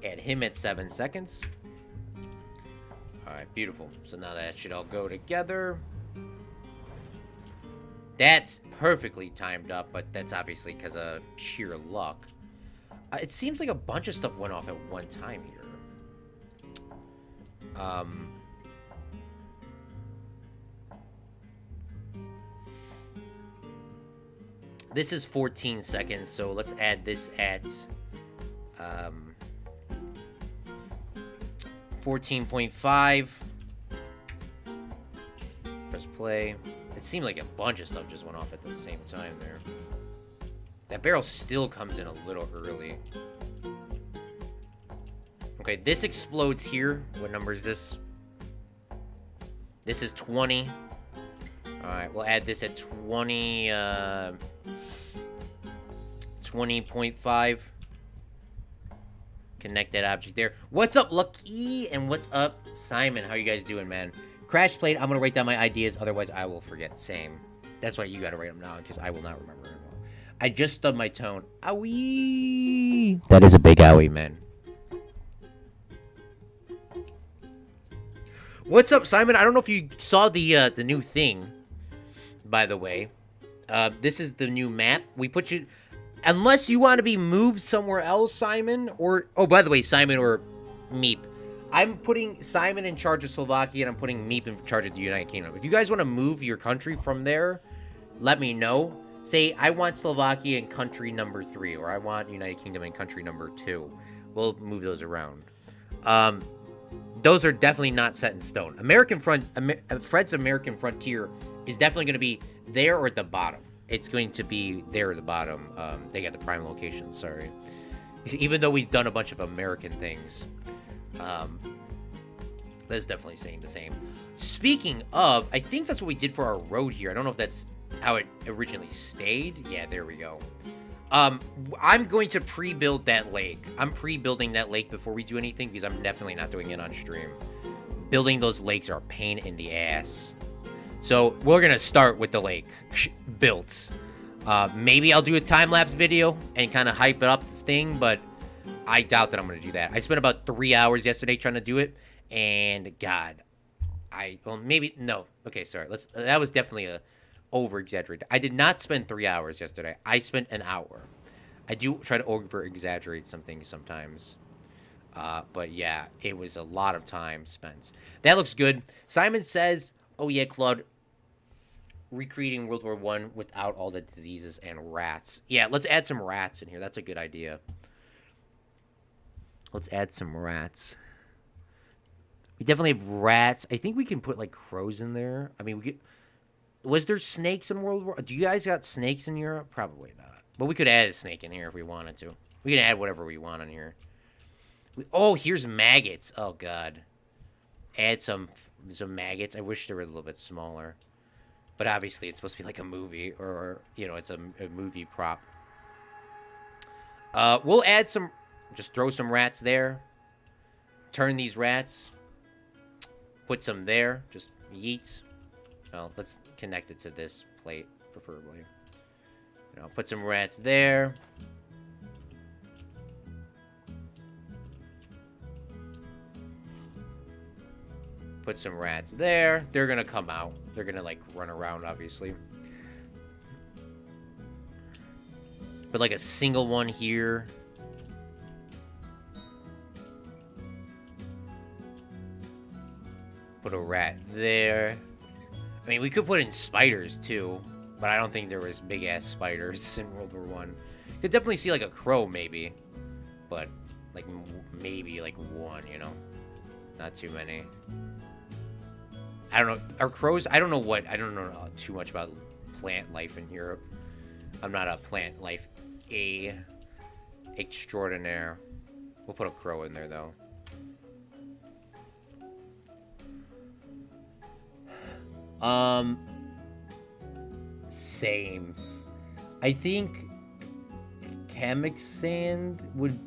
Add him at 7 seconds. Alright, beautiful. So now that should all go together. That's perfectly timed up, but that's obviously because of sheer luck. It seems like a bunch of stuff went off at one time here. This is 14 seconds, so let's add this at 14.5. Press play. It seemed like a bunch of stuff just went off at the same time there. That barrel still comes in a little early. Okay, this explodes here. What number is this? This is 20. Alright, we'll add this at 20, 20.5. Connect that object there. What's up, Lucky? And what's up, Simon? How you guys doing, man? Crash played. I'm going to write down my ideas, otherwise I will forget. Same. That's why you got to write them down, because I will not remember them all. I just stubbed my tone. Owie! That is a big owie, man. What's up, Simon? I don't know if you saw the new thing, by the way. This is the new map. We put you... Unless you want to be moved somewhere else, Simon, or... Oh, by the way, Simon or Meep. I'm putting Simon in charge of Slovakia, and I'm putting Meep in charge of the United Kingdom. If you guys want to move your country from there, let me know. Say, I want Slovakia in country number 3, or I want United Kingdom in country number 2. We'll move those around. Those are definitely not set in stone. Fred's American Frontier is definitely going to be there or at the bottom. It's going to be there at the bottom. They got the prime location, sorry. Even though we've done a bunch of American things. That's definitely saying the same. Speaking of, I think that's what we did for our road here. I don't know if that's how it originally stayed. Yeah, there we go. I'm going to pre-build that lake. I'm pre-building that lake before we do anything because I'm definitely not doing it on stream. Building those lakes are a pain in the ass. So we're going to start with the lake built. Maybe I'll do a time-lapse video and kind of hype it up the thing, but I doubt that I'm going to do that. I spent about 3 hours yesterday trying to do it, and God, well, maybe, no. Okay, sorry. That was definitely a over-exaggerated. I did not spend 3 hours yesterday. I spent an hour. I do try to over-exaggerate some things sometimes. But yeah, it was a lot of time spent. That looks good. Simon says, oh yeah, Claude, recreating World War I without all the diseases and rats. Yeah, let's add some rats in here. That's a good idea. Let's add some rats. We definitely have rats. I think we can put, like, crows in there. I mean, we could... Was there snakes in World War... Do you guys got snakes in Europe? Probably not. But we could add a snake in here if we wanted to. We can add whatever we want in here. Oh, here's maggots. Oh, God. Add some maggots. I wish they were a little bit smaller. But obviously, it's supposed to be like a movie. Or you know, it's a movie prop. We'll add some... Just throw some rats there. Turn these rats. Put some there. Just yeets. Well, let's connect it to this plate, preferably. You know, put some rats there. Put some rats there. They're gonna come out. They're gonna, like, run around, obviously. Put, like, a single one here. Put a rat there. I mean, we could put in spiders, too. But I don't think there was big-ass spiders in World War I. Could definitely see, like, a crow, maybe. But, like, maybe, like, one, you know? Not too many. I don't know. Are crows... I don't know too much about plant life in Europe. I'm not a plant life extraordinaire. We'll put a crow in there, though. Same. I think Kamek sand would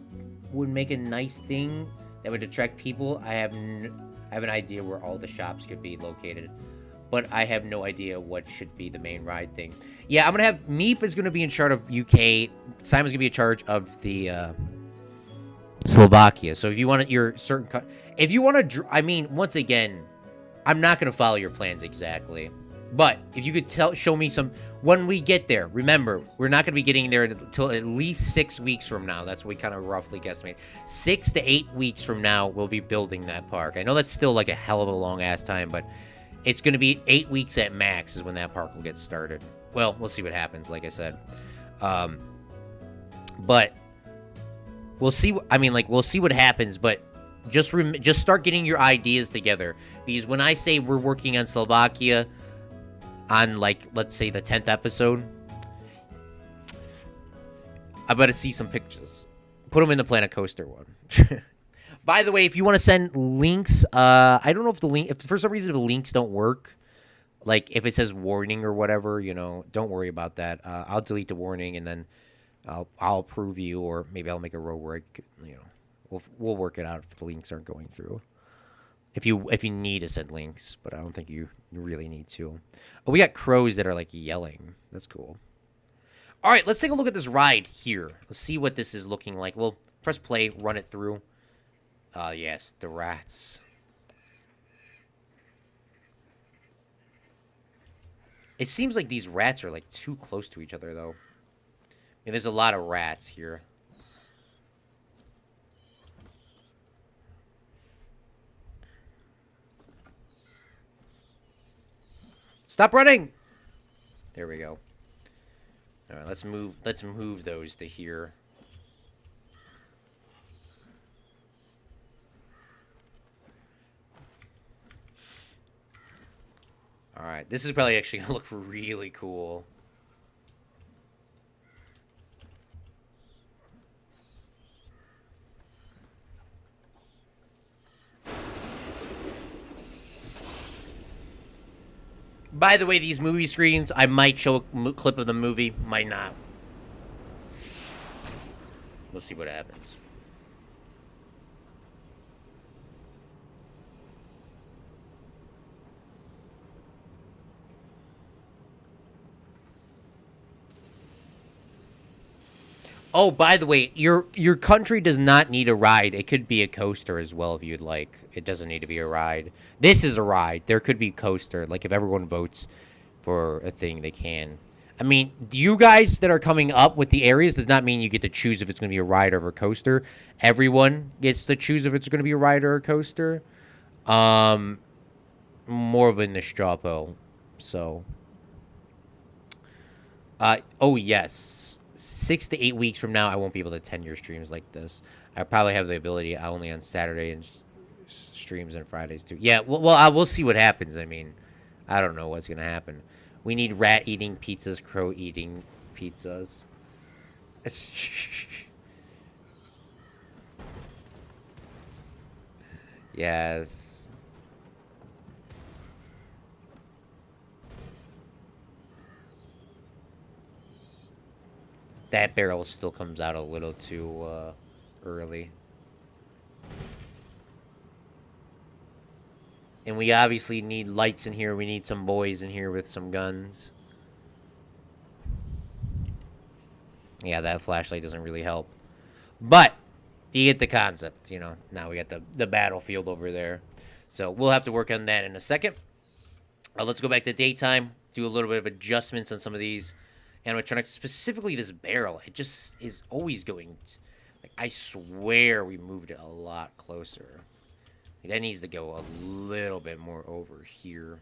make a nice thing that would attract people. I have an idea where all the shops could be located, but I have no idea what should be the main ride thing. Yeah, I'm gonna have Meep is gonna be in charge of UK. Simon's gonna be in charge of the Slovakia. So if you want your certain, if you want to, I mean, once again, I'm not going to follow your plans exactly. But if you could show me some... When we get there, remember, we're not going to be getting there until at least 6 weeks from now. That's what we kind of roughly guesstimate. 6 to 8 weeks from now, we'll be building that park. I know that's still like a hell of a long-ass time, but it's going to be 8 weeks at max is when that park will get started. Well, we'll see what happens, like I said. But we'll see... I mean, like, we'll see what happens, but Just start getting your ideas together. Because when I say we're working on Slovakia on, like, let's say the 10th episode, I better see some pictures. Put them in the Planet Coaster one. By the way, if you want to send links, I don't know if for some reason if the links don't work, like if it says warning or whatever, don't worry about that. I'll delete the warning and then I'll approve you, or maybe I'll make a row where we'll work it out if the links aren't going through. If you need to send links, but I don't think you really need to. Oh, we got crows that are like yelling. That's cool. All right, let's take a look at this ride here. Let's see what this is looking like. Well, press play, run it through. Yes, the rats. It seems like these rats are like too close to each other, though. There's a lot of rats here. Stop running! There we go. All right, let's move those to here. All right, this is probably actually gonna look really cool. By the way, these movie screens, I might show a clip of the movie, might not. We'll see what happens. Oh, by the way, your country does not need a ride. It could be a coaster as well if you'd like. It doesn't need to be a ride. This is a ride. There could be coaster. Like if everyone votes for a thing, they can. I mean, you guys that are coming up with the areas does not mean you get to choose if it's going to be a ride or a coaster. Everyone gets to choose if it's going to be a ride or a coaster. More of in the straw poll. So. Oh, yes. 6 to 8 weeks from now, I won't be able to attend your streams like this. I probably have the ability only on Saturday and streams and Fridays too. Yeah, well, we'll see what happens. I mean, I don't know what's gonna happen. We need rat eating pizzas, crow eating pizzas. Yes. That barrel still comes out a little too early. And we obviously need lights in here. We need some boys in here with some guns. Yeah, that flashlight doesn't really help. But you get the concept, Now we got the battlefield over there. So we'll have to work on that in a second. Let's go back to daytime. Do a little bit of adjustments on some of these animatronics, specifically this barrel. It just is always going. Like, I swear we moved it a lot closer. That needs to go a little bit more over here.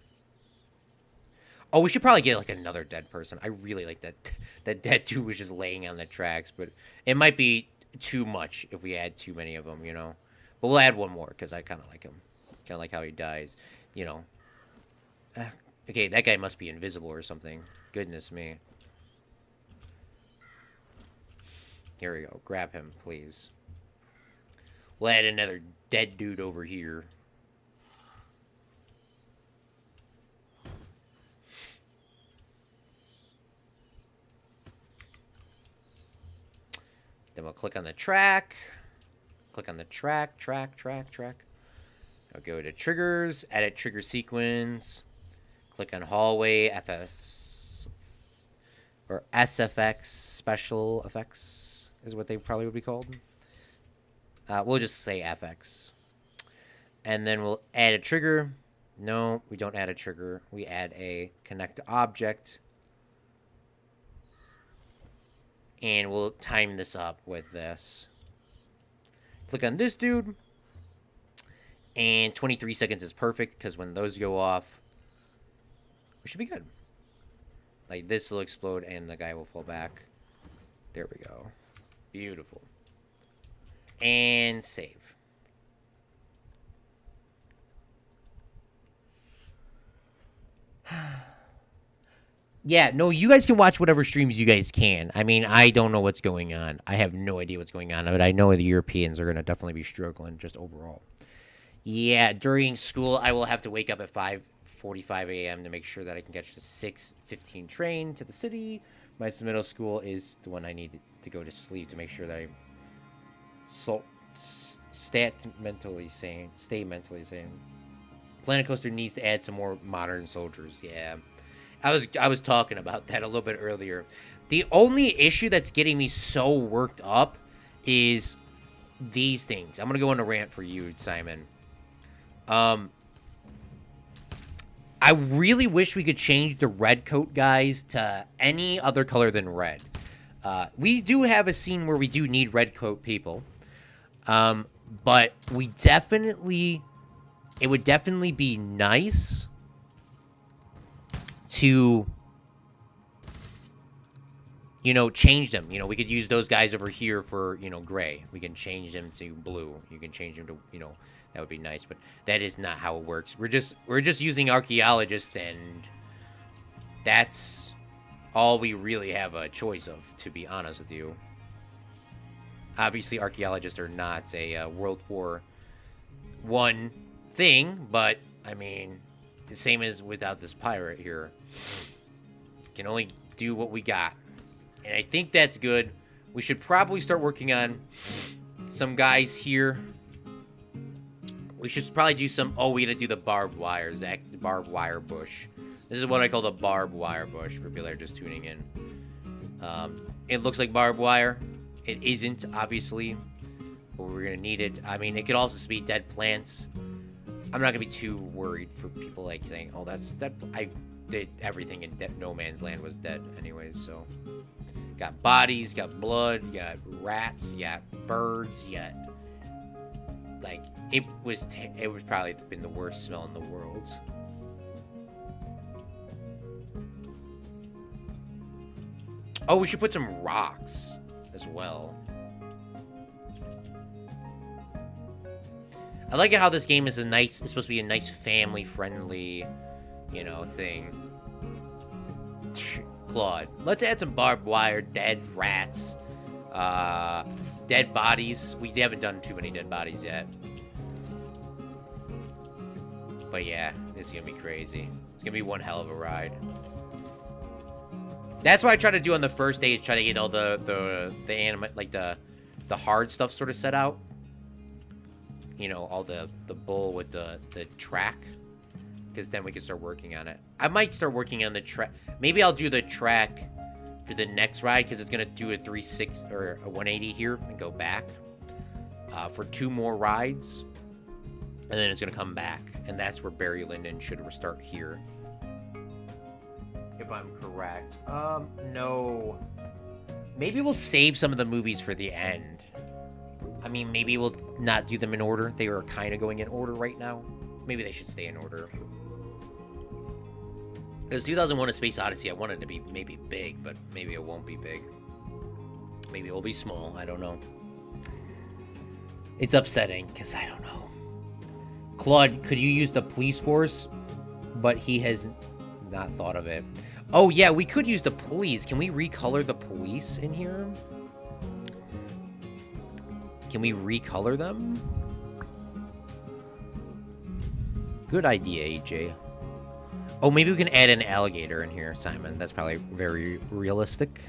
Oh, we should probably get like another dead person. I really like that. That dead dude was just laying on the tracks, but it might be too much if we add too many of them, But we'll add one more because I kind of like him. Kind of like how he dies, Okay, that guy must be invisible or something. Goodness me. Here we go. Grab him, please. We'll add another dead dude over here. Then we'll click on the track. Click on the track. I'll go to triggers, edit trigger sequence. Click on hallway, FS, or SFX, special effects is what they probably would be called. We'll just say FX. And then we'll add a trigger. No, we don't add a trigger. We add a connect object. And we'll time this up with this. Click on this dude. And 23 seconds is perfect because when those go off, we should be good. Like, this will explode and the guy will fall back. There we go. Beautiful. And save. Yeah, no, you guys can watch whatever streams you guys can. I mean, I don't know what's going on. I have no idea what's going on, but I know the Europeans are going to definitely be struggling just overall. Yeah, during school, I will have to wake up at 5:45 a.m. to make sure that I can catch the 6:15 train to the city. My middle school is the one I need to go to sleep to make sure that I stay mentally sane. Planet Coaster needs to add some more modern soldiers. Yeah. I was talking about that a little bit earlier. The only issue that's getting me so worked up is these things. I'm gonna go on a rant for you, Simon. I really wish we could change the red coat guys to any other color than red. We do have a scene where we do need red coat people. But we definitely... It would definitely be nice to, you know, change them. You know, we could use those guys over here for, you know, gray. We can change them to blue. You can change them to, you know, that would be nice. But that is not how it works. We're just using archaeologists, and that's all we really have a choice of, to be honest with you. Obviously, archaeologists are not a World War I thing, but, I mean, the same as without this pirate here. Can only do what we got. And I think that's good. We should probably start working on some guys here. We should probably do some... Oh, we gotta do the barbed wire, Zach. The barbed wire bush. This is what I call the barbed wire bush, for people that are just tuning in. It looks like barbed wire. It isn't, obviously. But we're gonna need it. I mean, it could also be dead plants. I'm not gonna be too worried for people like saying, "Oh, that's dead." I did everything in No Man's Land was dead, anyways. So, got bodies, got blood, you got rats, you got birds, you got like it was probably been the worst smell in the world. Oh, we should put some rocks as well. I like it how this game is it's supposed to be a nice family-friendly, you know, thing. Claude. Let's add some barbed wire, dead rats, dead bodies. We haven't done too many dead bodies yet. But yeah, this is gonna be crazy. It's gonna be one hell of a ride. That's what I try to do on the first day, is try to get all the anime, like the hard stuff sort of set out. You know, all the bull with the track, because then we can start working on it. I might start working on the track. Maybe I'll do the track for the next ride, because it's gonna do a 360 or a 180 here and go back for 2 more rides, and then it's gonna come back, and that's where Barry Lyndon should restart here, if I'm correct. No. Maybe we'll save some of the movies for the end. I mean, maybe we'll not do them in order. They are kind of going in order right now. Maybe they should stay in order. Because 2001: A Space Odyssey, I wanted to be maybe big, but maybe it won't be big. Maybe it will be small. I don't know. It's upsetting, because I don't know. Claude, could you use the police force? But he has not thought of it. Oh, yeah, we could use the police. Can we recolor the police in here? Can we recolor them? Good idea, AJ. Oh, maybe we can add an alligator in here, Simon. That's probably very realistic.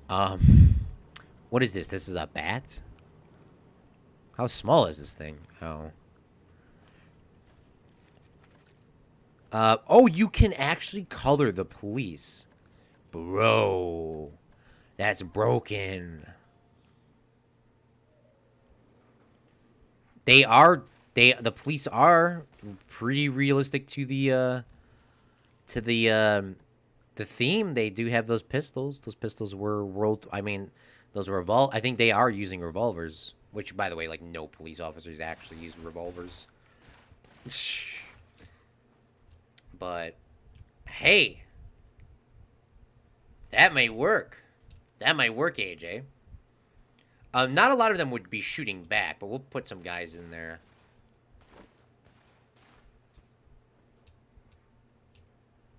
What is this? This is a bat? How small is this thing? Oh. Oh, you can actually color the police. Bro. That's broken. The police are pretty realistic to the theme. They do have those pistols. Those pistols were those were I think they are using revolvers, which, by the way, like, no police officers actually use revolvers. But hey, that may work. That might work, AJ. Not a lot of them would be shooting back, but we'll put some guys in there.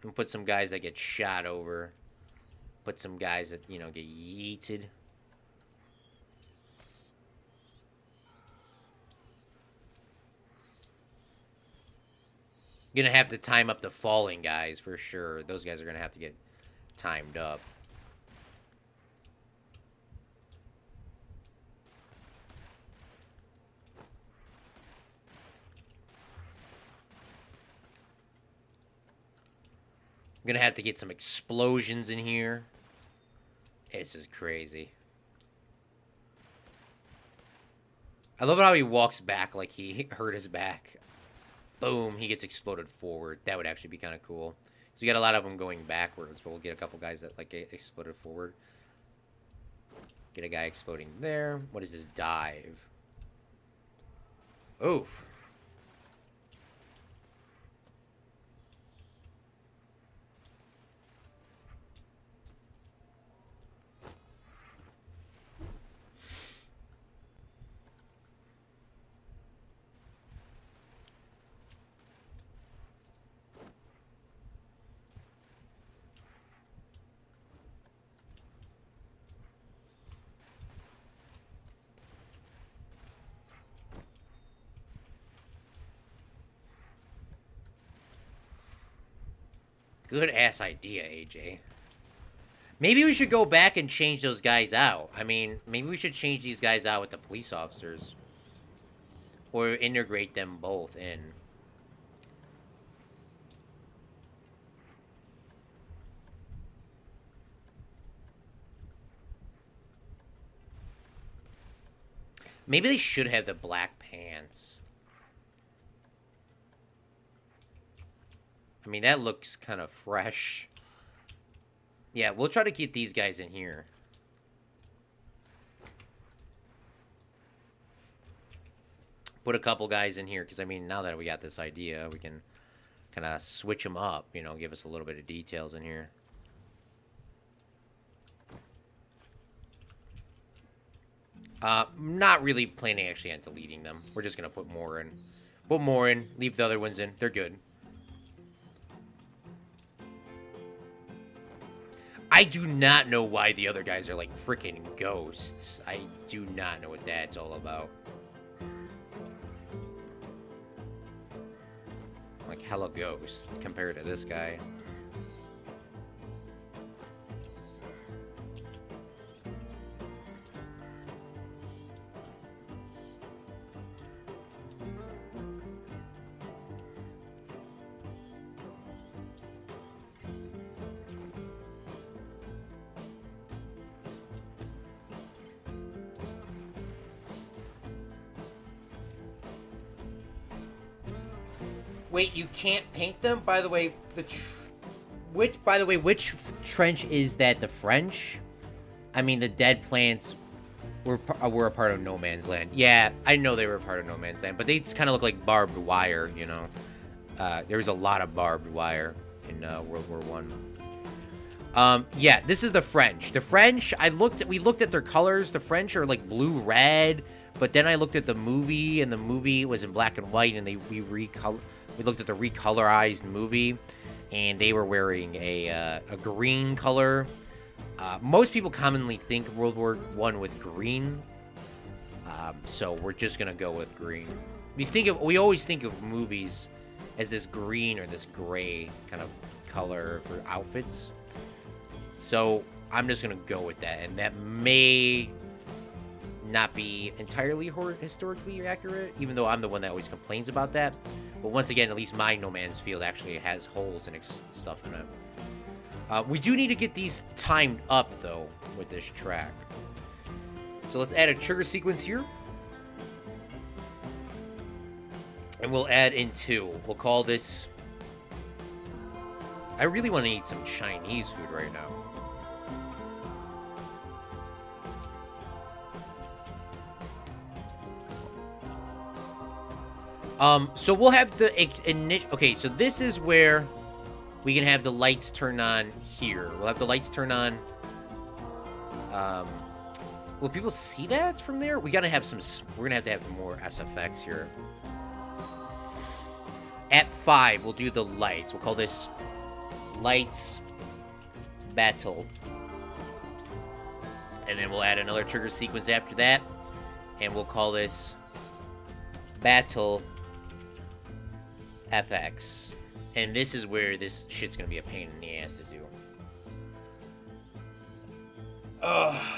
And put some guys that get shot over. Put some guys that, you know, get yeeted. Gonna have to time up the falling guys for sure. Those guys are gonna have to get timed up. I'm gonna have to get some explosions in here. This is crazy. I love how he walks back like he hurt his back. Boom, he gets exploded forward. That would actually be kind of cool. So you got a lot of them going backwards, but we'll get a couple guys that like get exploded forward. Get a guy exploding there. What is this dive? Oof. Good ass idea, AJ. Maybe we should go back and change those guys out. I mean, maybe we should change these guys out with the police officers. Or integrate them both in. Maybe they should have the black pants. I mean, that looks kind of fresh. Yeah, we'll try to keep these guys in here. Put a couple guys in here, because, I mean, now that we got this idea, we can kind of switch them up, you know, give us a little bit of details in here. Not really planning actually on deleting them. We're just going to put more in. Put more in, leave the other ones in. They're good. I do not know why the other guys are like freaking ghosts. I do not know what that's all about. Like hella ghosts compared to this guy. Wait, you can't paint them? By the way, which trench is that? The French? I mean, the dead plants were a part of No Man's Land. Yeah, I know they were a part of No Man's Land, but they kind of look like barbed wire, you know? There was a lot of barbed wire in World War I. Yeah, this is the French. The French, we looked at their colors. The French are like blue-red, but then I looked at the movie, and the movie was in black and white, and we looked at the recolorized movie, and they were wearing a green color. Most people commonly think of World War I with green, so we're just gonna go with green. We always think of movies as this green or this gray kind of color for outfits. So I'm just gonna go with that, and that may not be entirely historically accurate, even though I'm the one that always complains about that. But once again, at least my No Man's Field actually has holes and stuff in it. We do need to get these timed up, though, with this track. So let's add a trigger sequence here. And we'll add in 2. We'll call this... I really want to eat some Chinese food right now. So we'll have the okay, so this is where we can have the lights turn on here. We'll have the lights turn on. Will people see that from there? We're gonna have to have more SFX here. At 5, we'll do the lights. We'll call this lights, battle. And then we'll add another trigger sequence after that. And we'll call this Battle FX. And this is where this shit's gonna be a pain in the ass to do. Ugh.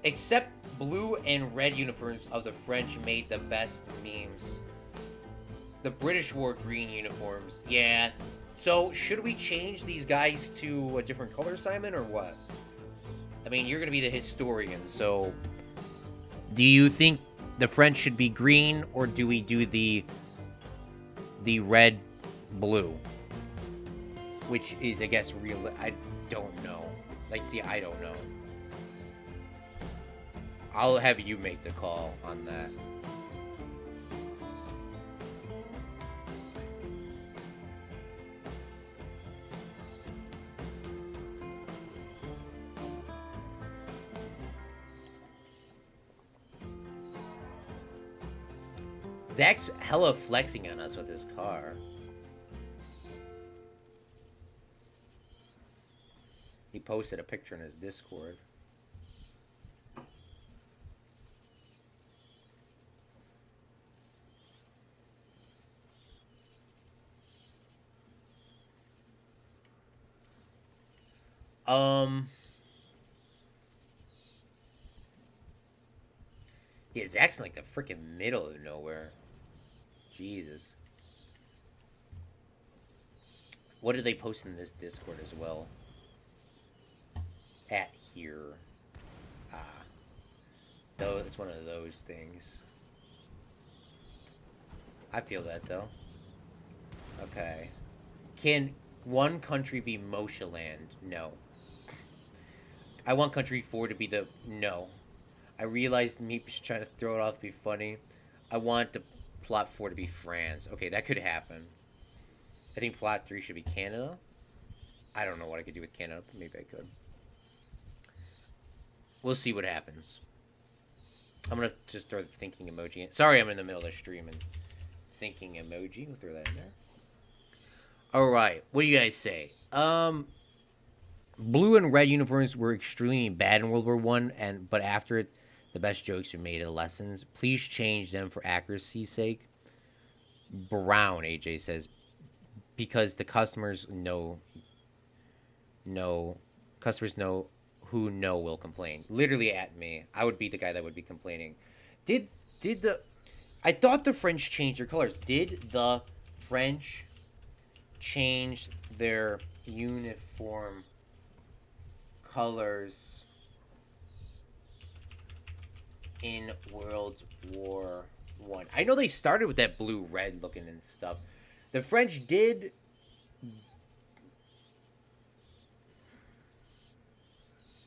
Except blue and red uniforms of the French made the best memes. The British wore green uniforms. Yeah. So, should we change these guys to a different color, Simon, or what? I mean, you're going to be the historian, so... Do you think the French should be green, or do we do the red-blue? Which is, I guess, real... I don't know. Like, see, I don't know. I'll have you make the call on that. Zach's hella flexing on us with his car. He posted a picture in his Discord. Yeah, Zach's in like the freaking middle of nowhere. Jesus. What did they post in this Discord as well? At here. Though it's one of those things. I feel that though. Okay. Can one country be Moshe Land? No. I want country 4 to be the... No. I realized Meep's trying to throw it off to be funny. I want the plot 4 to be France. Okay, that could happen. I think plot 3 should be Canada. I don't know what I could do with Canada, but maybe I could. We'll see what happens. I'm going to just throw the thinking emoji in. Sorry, I'm in the middle of the stream and thinking emoji. We'll throw that in there. Alright, what do you guys say? Blue and red uniforms were extremely bad in World War I, but after it, the best jokes were made of the lessons. Please change them for accuracy's sake. Brown, AJ says, because the customers know who will complain. Literally at me. I would be the guy that would be complaining. I thought the French changed their colors. Did the French change their uniform colors in World War I? I know they started with that blue-red looking and stuff. The French did...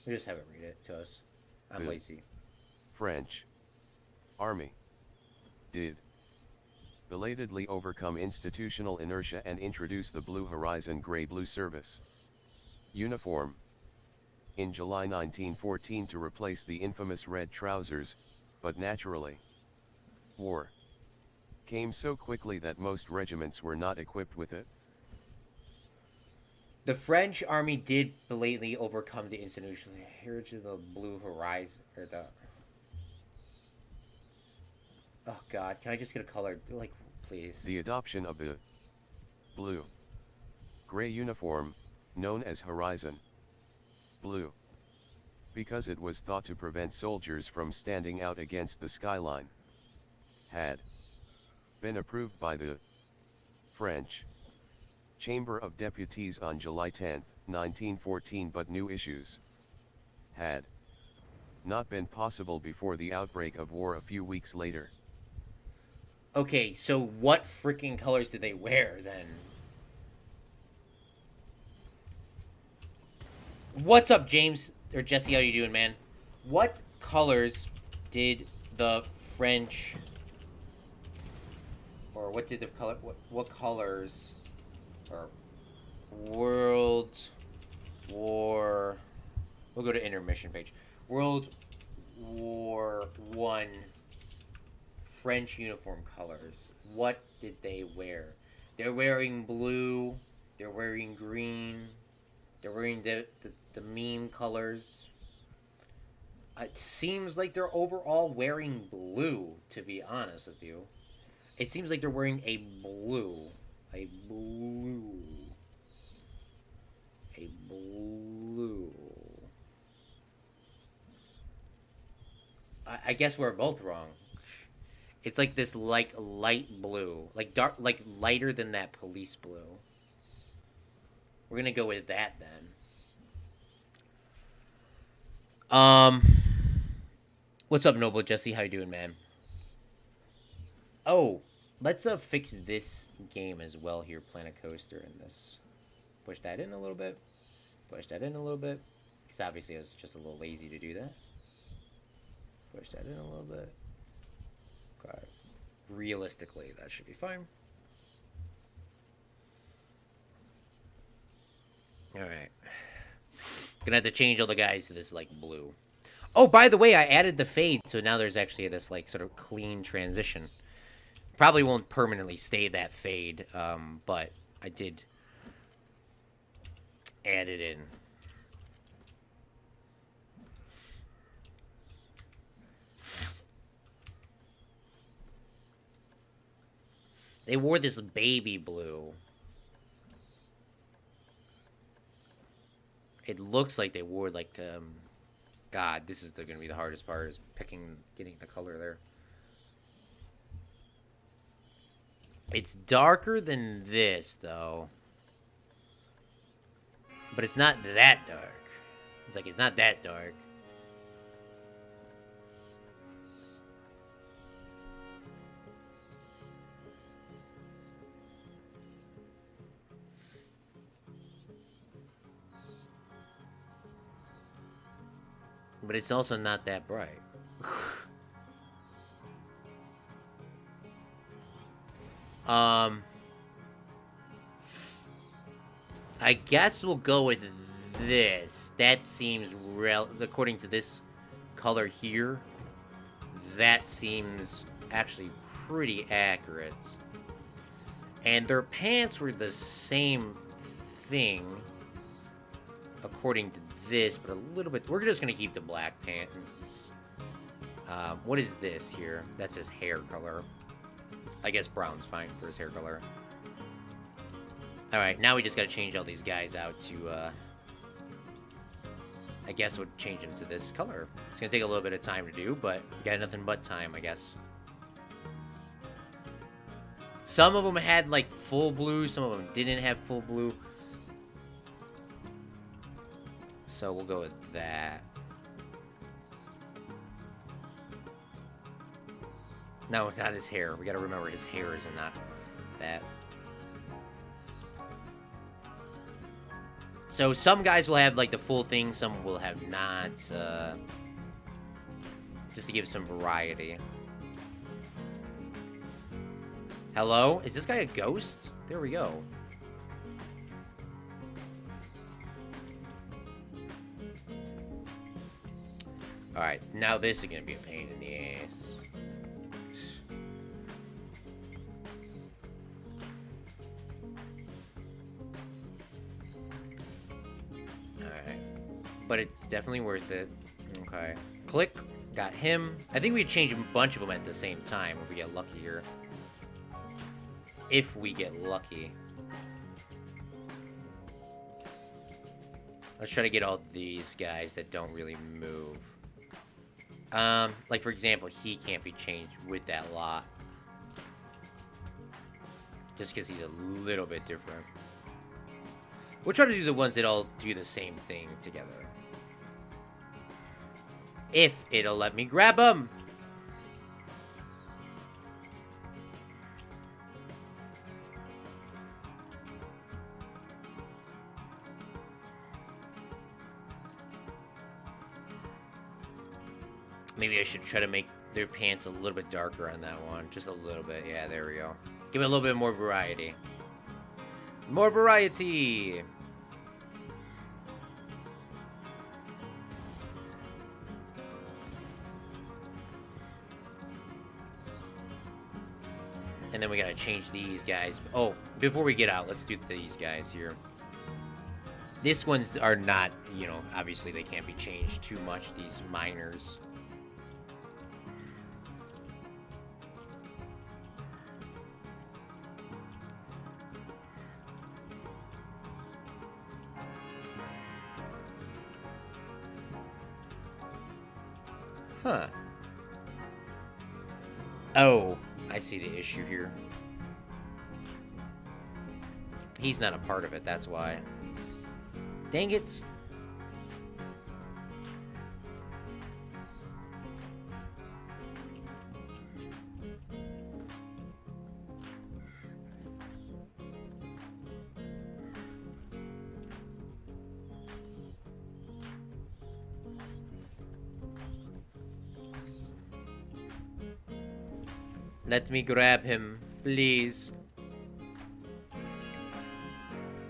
We'll just have it read it to us. I'm lazy. French Army did belatedly overcome institutional inertia and introduce the Blue Horizon Gray-Blue service uniform in July 1914 to replace the infamous red trousers, but naturally, war came so quickly that most regiments were not equipped with it. The French army did belatedly overcome the institutional heritage of the Blue Horizon, or the... Oh God, can I just get a color? Like, please. The adoption of the blue gray uniform, known as Horizon Blue, because it was thought to prevent soldiers from standing out against the skyline, had been approved by the French Chamber of Deputies on July 10, 1914, but new issues had not been possible before the outbreak of war a few weeks later. Okay, so what freaking colors did they wear then? What's up, James or Jesse? How you doing, man? What colors did the French, or what did the color? What colors? Or World War. We'll go to intermission page. World War I French uniform colors. What did they wear? They're wearing blue. They're wearing green. They're wearing the meme colors. It seems like they're overall wearing blue, to be honest with you. It seems like they're wearing a blue. A blue. A blue. I guess we're both wrong. It's like this like light blue. Like dark like lighter than that police blue. We're gonna go with that then. What's up, Noble Jesse? How you doing, man? Oh, let's fix this game as well here, Planet Coaster, and this. Push that in a little bit. Push that in a little bit. Because obviously I was just a little lazy to do that. Push that in a little bit. Okay. Realistically, that should be fine. Alright. Gonna have to change all the guys to this, like, blue. Oh, by the way, I added the fade, so now there's actually this, like, sort of clean transition. Probably won't permanently stay that fade, but I did add it in. They wore this baby blue. It looks like they wore, like, God, this is going to be the hardest part, is getting the color there. It's darker than this, though. But it's not that dark. It's not that dark. But it's also not that bright. I guess we'll go with this. That seems according to this color here, that seems actually pretty accurate. And their pants were the same thing, according to this, but a little bit. We're just gonna keep the black pants. What is this here? That's his hair color. I guess brown's fine for his hair color. Alright, now we just gotta change all these guys out to, I guess we'll change them to this color. It's gonna take a little bit of time to do, but we got nothing but time, I guess. Some of them had, like, full blue. Some of them didn't have full blue. So we'll go with that. No, not his hair. We gotta remember his hair is not that. So some guys will have, like, the full thing. Some will have not. Just to give some variety. Hello? Is this guy a ghost? There we go. Alright, now this is gonna be a pain in the ass. Alright. But it's definitely worth it. Okay. Click. Got him. I think we change a bunch of them at the same time if we get lucky here. If we get lucky. Let's try to get all these guys that don't really move. Like, for example, he can't be changed with that lot. Just because he's a little bit different. We'll try to do the ones that all do the same thing together. If it'll let me grab them. Maybe I should try to make their pants a little bit darker on that one. Just a little bit. Yeah, there we go. Give it a little bit more variety. More variety! And then we gotta change these guys. Oh, before we get out, let's do these guys here. These ones are not, you know, obviously they can't be changed too much, these miners. Huh. Oh, I see the issue here. He's not a part of it, that's why. Dang it. Let me grab him, please.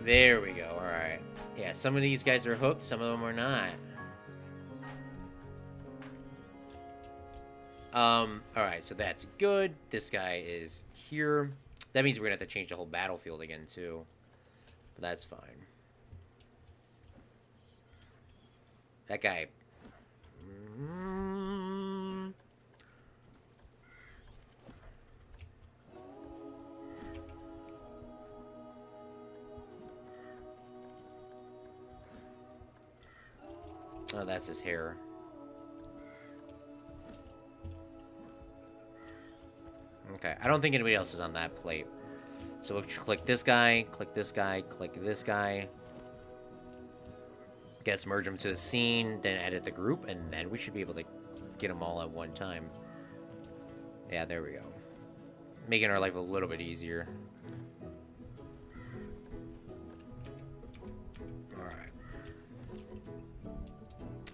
There we go, alright. Yeah, some of these guys are hooked, some of them are not. Alright, so that's good. This guy is here. That means we're gonna have to change the whole battlefield again, too. But that's fine. That guy... Oh, that's his hair. Okay, I don't think anybody else is on that plate. So we'll click this guy, click this guy, click this guy. Let's merge them to the scene, then edit the group, and then we should be able to get them all at one time. Yeah, there we go. Making our life a little bit easier.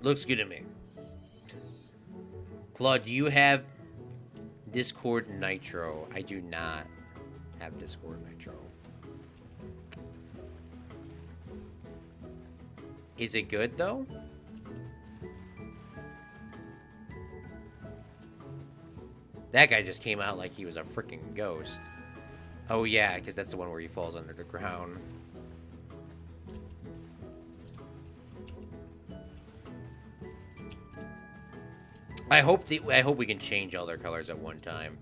Looks good to me. Claude, do you have Discord Nitro? I do not have Discord Nitro. Is it good, though? That guy just came out like he was a freaking ghost. Oh, yeah, because that's the one where he falls under the ground. I hope we can change all their colors at one time.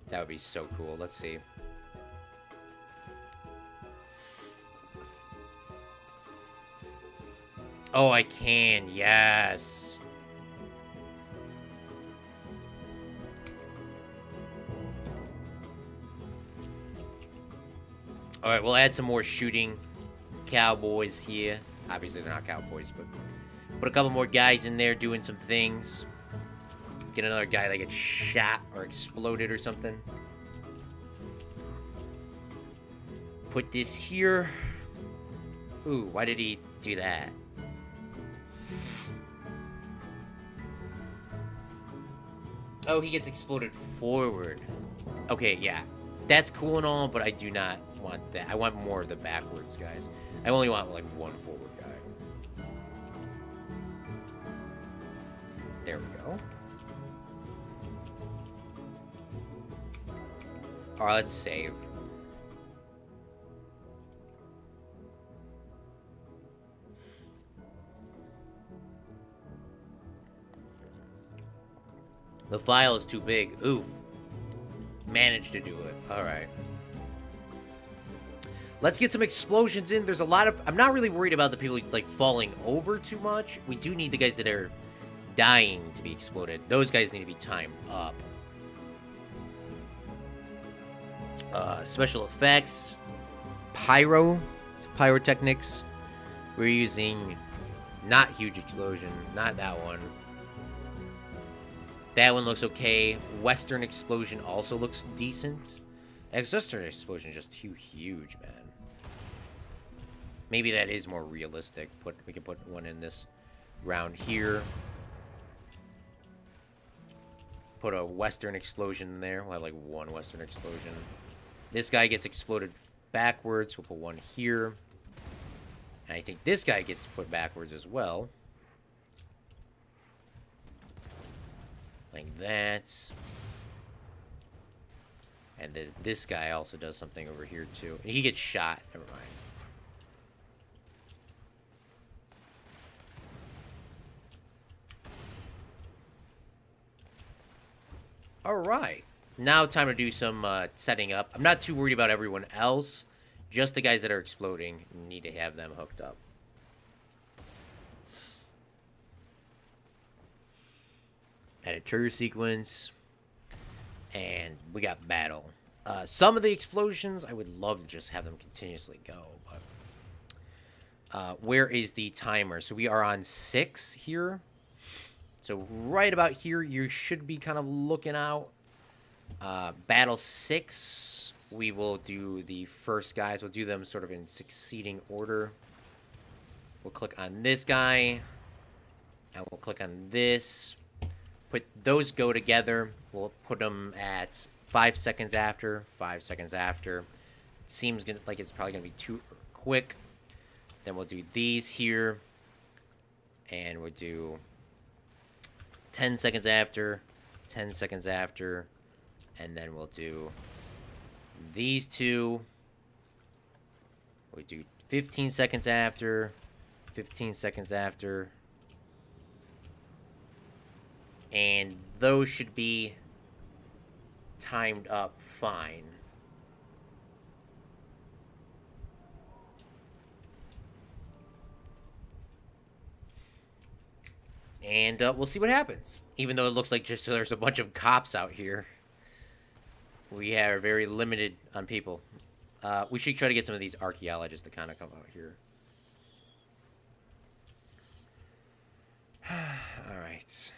That would be so cool. Let's see. Oh, I can. Yes. All right, we'll add some more shooting cowboys here. Obviously, they're not cowboys, but put a couple more guys in there doing some things. Get another guy that gets shot or exploded or something. Put this here. Ooh, why did he do that? Oh, he gets exploded forward. Okay, yeah. That's cool and all, but I do not want that. I want more of the backwards guys. I only want, like, one forward guy. There we go. Alright, let's save. The file is too big. Oof. Managed to do it. Alright. Let's get some explosions in. There's a lot of... I'm not really worried about the people, like, falling over too much. We do need the guys that are dying to be exploded. Those guys need to be timed up. Special effects. Pyrotechnics. We're using not huge explosion. Not that one. That one looks okay. Western explosion also looks decent. Western explosion is just too huge, man. Maybe that is more realistic. We can put one in this round here. Put a Western explosion in there. We'll have like one Western explosion. This guy gets exploded backwards. We'll put one here. And I think this guy gets put backwards as well. Like that. And this guy also does something over here, too. And he gets shot. Never mind. Alright. Now time to do some setting up. I'm not too worried about everyone else. Just the guys that are exploding. Need to have them hooked up. Edit trigger sequence. And we got battle. Some of the explosions, I would love to just have them continuously go. But where is the timer? So we are on 6 here. So right about here, you should be kind of looking out. Battle 6, we will do the first guys. We'll do them sort of in succeeding order. We'll click on this guy. And we'll click on this. Put those go together. We'll put them at 5 seconds after, 5 seconds after. Seems like it's probably going to be too quick. Then we'll do these here. And we'll do 10 seconds after, 10 seconds after. And then we'll do these two. We'll do 15 seconds after, 15 seconds after. And those should be timed up fine. And we'll see what happens. Even though it looks like just there's a bunch of cops out here. We are very limited on people. We should try to get some of these archaeologists to kind of come out here. All right.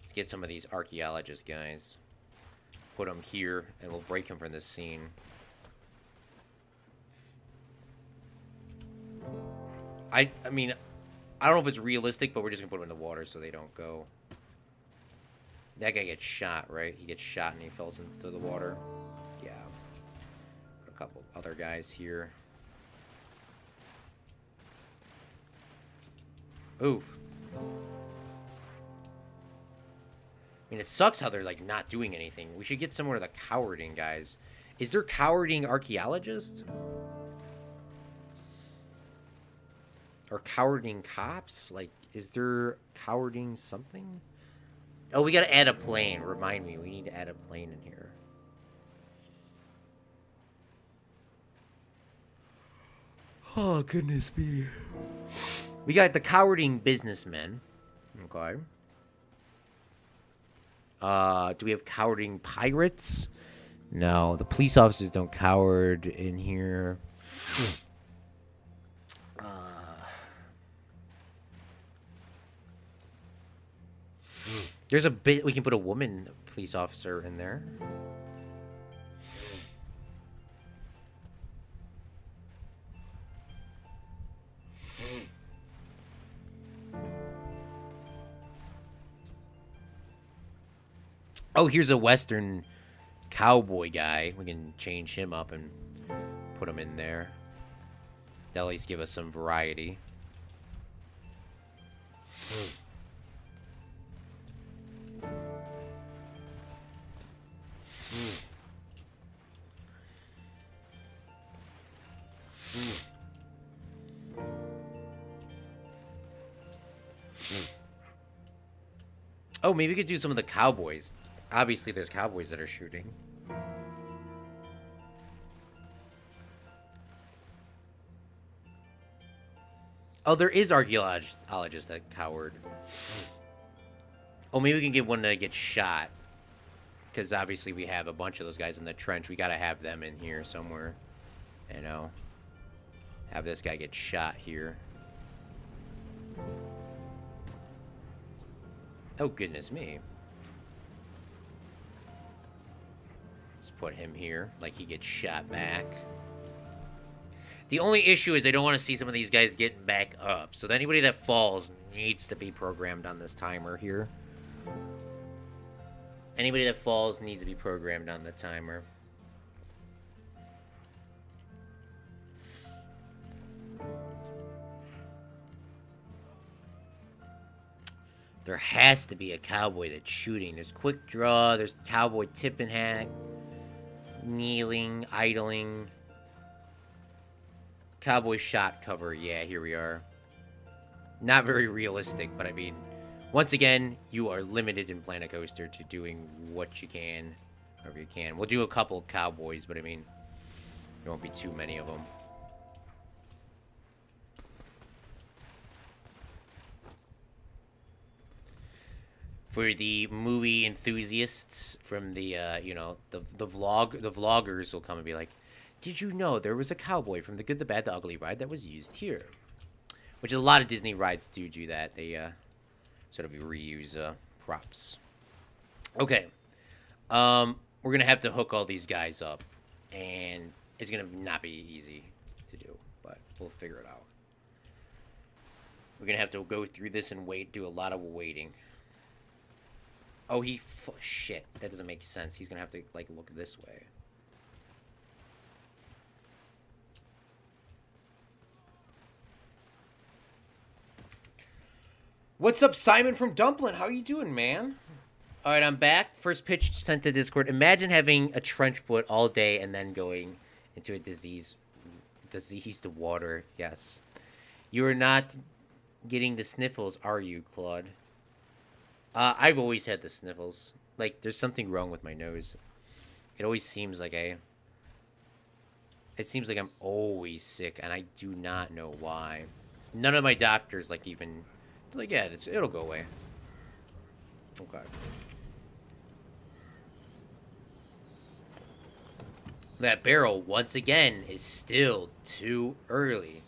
Let's get some of these archaeologist guys. Put them here, and we'll break them from this scene. I mean, I don't know if it's realistic, but we're just going to put them in the water so they don't go. That guy gets shot, right? He gets shot and he falls into the water. Yeah. Put a couple other guys here. Oof. I mean, it sucks how they're, like, not doing anything. We should get somewhere to the cowarding guys. Is there cowarding archaeologists? Or cowarding cops? Like, is there cowarding something? Oh, we gotta add a plane. Remind me, we need to add a plane in here. Oh, goodness me. We got the cowarding businessmen. Okay. Do we have cowarding pirates? No, the police officers don't coward in here. There's a bit we can put a woman police officer in there. Oh, here's a Western cowboy guy. We can change him up and put him in there. That'll at least give us some variety. Oh, maybe we could do some of the cowboys. Obviously, there's cowboys that are shooting. Oh, there is archaeologists that coward. Oh, maybe we can get one that gets shot. Because obviously we have a bunch of those guys in the trench. We gotta have them in here somewhere. You know. Have this guy get shot here. Oh, goodness me. Let's put him here, like he gets shot back. The only issue is I don't want to see some of these guys getting back up. So anybody that falls needs to be programmed on this timer here. Anybody that falls needs to be programmed on the timer. There has to be a cowboy that's shooting. There's quick draw. There's cowboy tip and hack. Kneeling, idling. Cowboy shot cover. Yeah, here we are. Not very realistic, but I mean, once again, you are limited in Planet Coaster to doing what you can, wherever you can. We'll do a couple cowboys, but I mean, there won't be too many of them. For the movie enthusiasts from the, you know, the vloggers will come and be like, did you know there was a cowboy from The Good, the Bad, the Ugly ride that was used here? Which a lot of Disney rides do that. They sort of reuse props. Okay. We're going to have to hook all these guys up. And it's going to not be easy to do. But we'll figure it out. We're going to have to go through this and do a lot of waiting. Oh, shit. That doesn't make sense. He's going to have to, like, look this way. What's up, Simon from Dumpling? How you doing, man? All right, I'm back. First pitch sent to Discord. Imagine having a trench foot all day and then going into a diseased water. Yes. You are not getting the sniffles, are you, Claude? I've always had the sniffles. Like, there's something wrong with my nose. It always seems like it seems like I'm always sick, and I do not know why. None of my doctors, like, even... Like, yeah, it'll go away. Okay. That barrel, once again, is still too early.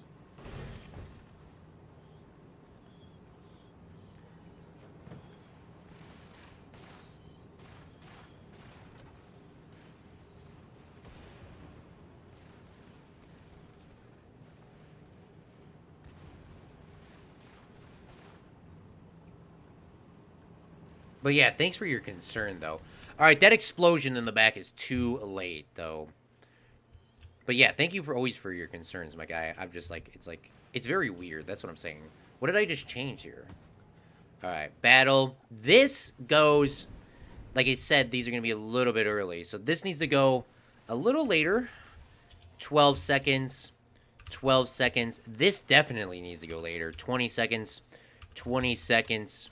But yeah, thanks for your concern, though. All right, that explosion in the back is too late, though. But yeah, thank you for your concerns, my guy. I'm just like, it's very weird. That's what I'm saying. What did I just change here? All right, battle. This goes, like I said, these are going to be a little bit early. So this needs to go a little later. 12 seconds. 12 seconds. This definitely needs to go later. 20 seconds. 20 seconds.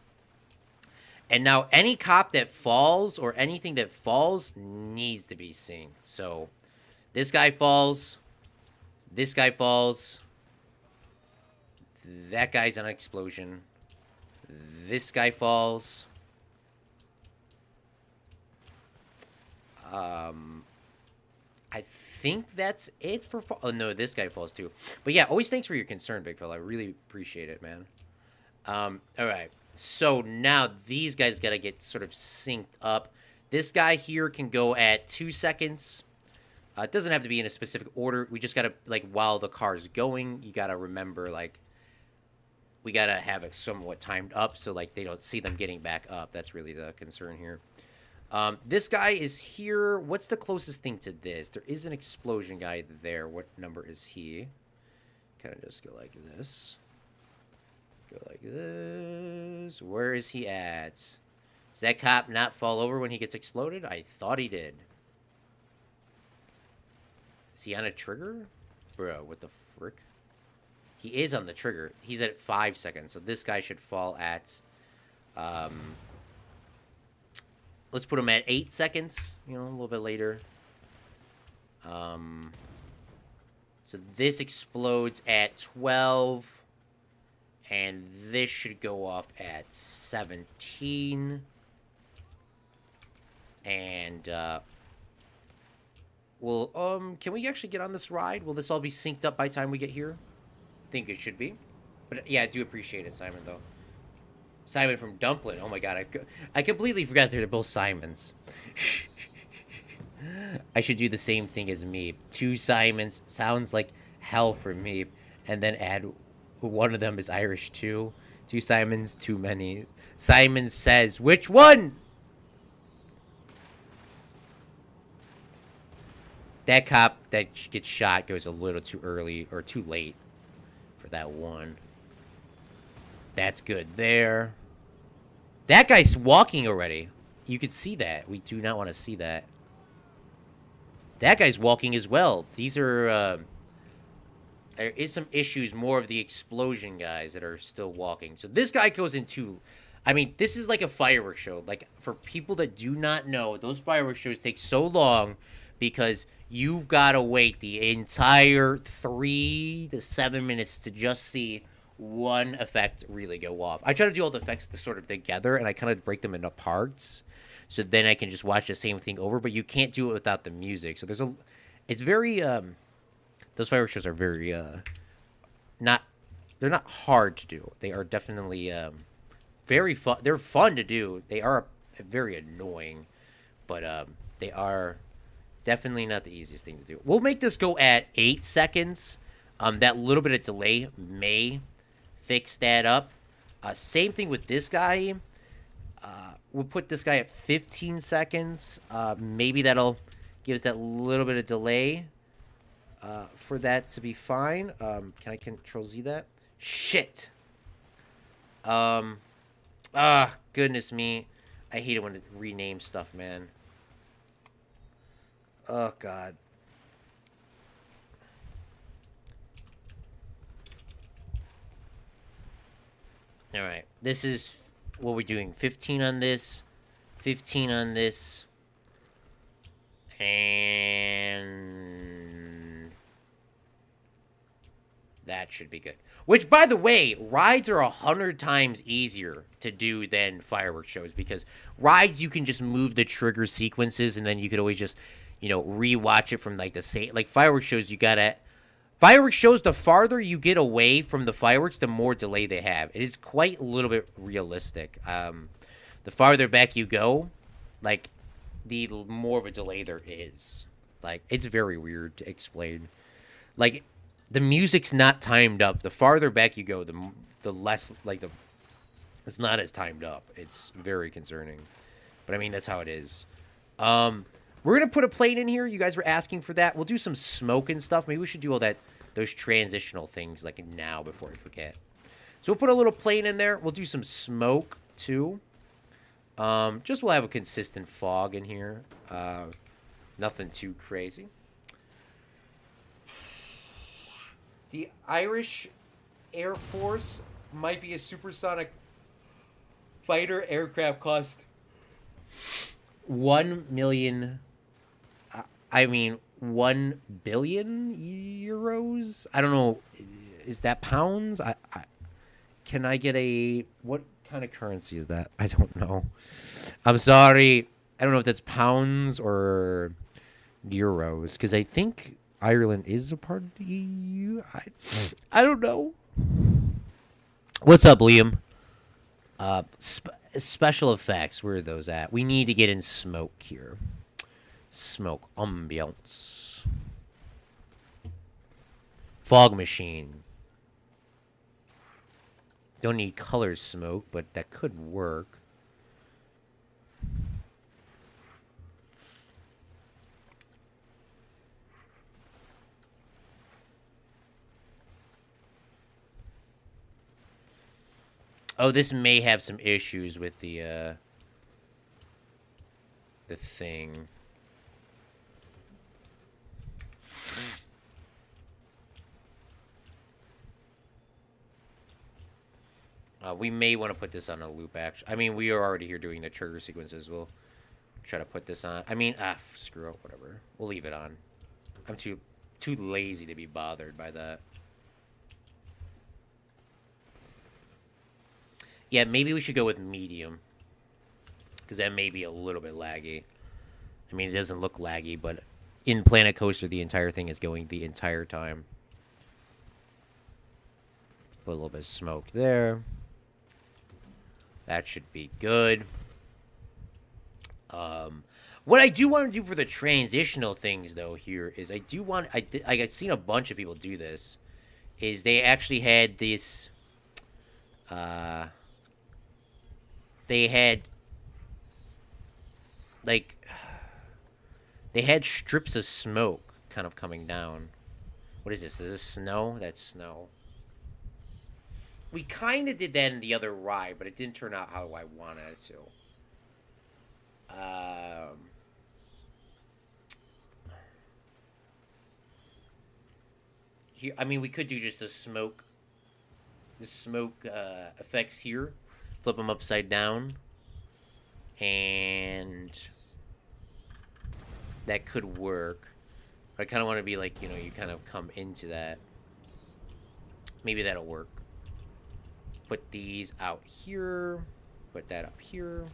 And now any cop that falls or anything that falls needs to be synced. So this guy falls. This guy falls. That guy's on an explosion. This guy falls. I think that's it for fall. Oh, no, this guy falls too. But yeah, always thanks for your concern, big fella. I really appreciate it, man. All right. So now these guys got to get sort of synced up. This guy here can go at 2 seconds. It doesn't have to be in a specific order. We just got to, like, while the car is going, you got to remember, like, we got to have it somewhat timed up so, like, they don't see them getting back up. That's really the concern here. This guy is here. What's the closest thing to this? There is an explosion guy there. What number is he? Kind of just go like this. Go like this. Where is he at? Does that cop not fall over when he gets exploded? I thought he did. Is he on a trigger? Bro, what the frick? He is on the trigger. He's at 5 seconds, so this guy should fall at... let's put him at 8 seconds, you know, a little bit later. So this explodes at 12... And this should go off at 17. And, can we actually get on this ride? Will this all be synced up by the time we get here? I think it should be. But, yeah, I do appreciate it, Simon, though. Simon from Dumpling. Oh, my God. I completely forgot they're both Simons. I should do the same thing as me. 2 Simons. Sounds like hell for me. And then add... One of them is Irish, too. 2 Simons, too many. Simon says, which one? That cop that gets shot goes a little too early or too late for that one. That's good there. That guy's walking already. You can see that. We do not want to see that. That guy's walking as well. These are, there is some issues, more of the explosion guys that are still walking. So this guy goes into, I mean, this is like a fireworks show. Like, for people that do not know, those fireworks shows take so long because you've got to wait the entire 3 to 7 minutes to just see one effect really go off. I try to do all the effects to sort of together, and I kind of break them into parts, so then I can just watch the same thing over. But you can't do it without the music. So there's a, it's very those fireworks shows are very not, they're not hard to do. They are definitely very fun. They're fun to do. They are very annoying, but they are definitely not the easiest thing to do. We'll make this go at 8 seconds. That little bit of delay may fix that up. Same thing with this guy. We'll put this guy at 15 seconds. Maybe that'll give us that little bit of delay for that to be fine. Can I Control Z that? Shit. Goodness me. I hate it when it renames stuff, man. Oh, God. All right. This is what we're doing. 15 on this. 15 on this. And that should be good. Which, by the way, rides are 100 times easier to do than fireworks shows, because rides, you can just move the trigger sequences, and then you could always just, you know, rewatch it from like the same. Like fireworks shows, you gotta. Fireworks shows, the farther you get away from the fireworks, the more delay they have. It is quite a little bit realistic. The farther back you go, like, the more of a delay there is. Like, it's very weird to explain. Like, the music's not timed up. The farther back you go, the less, like, it's not as timed up. It's very concerning. But, I mean, that's how it is. We're going to put a plane in here. You guys were asking for that. We'll do some smoke and stuff. Maybe we should do all that, those transitional things, like, now before I forget. So we'll put a little plane in there. We'll do some smoke, too. Just we'll have a consistent fog in here. Nothing too crazy. The Irish Air Force might be a supersonic fighter aircraft cost 1 million... I mean, 1 billion euros? I don't know. Is that pounds? Can I get a... What kind of currency is that? I don't know. I'm sorry. I don't know if that's pounds or euros, because I think Ireland is a part of the EU. I don't know. What's up, Liam? Special effects. Where are those at? We need to get in smoke here. Smoke. Ambiance. Fog machine. Don't need color smoke, but that could work. Oh, this may have some issues with the thing. We may want to put this on a loop, actually. I mean, we are already here doing the trigger sequences. We'll try to put this on. I mean, screw it, whatever. We'll leave it on. I'm too lazy to be bothered by that. Yeah, maybe we should go with medium, because that may be a little bit laggy. I mean, it doesn't look laggy, but in Planet Coaster, the entire thing is going the entire time. Put a little bit of smoke there. That should be good. What I do want to do for the transitional things, though, here is I do want... I've seen a bunch of people do this. Is they actually had this... They had... Like... They had strips of smoke kind of coming down. What is this? Is this snow? That's snow. We kind of did that in the other ride, but it didn't turn out how I wanted it to. Here, I mean, we could do just the smoke effects here. Flip them upside down, and that could work. But I kind of want to be like, you kind of come into that. Maybe that'll work. Put these out here. Put that up here.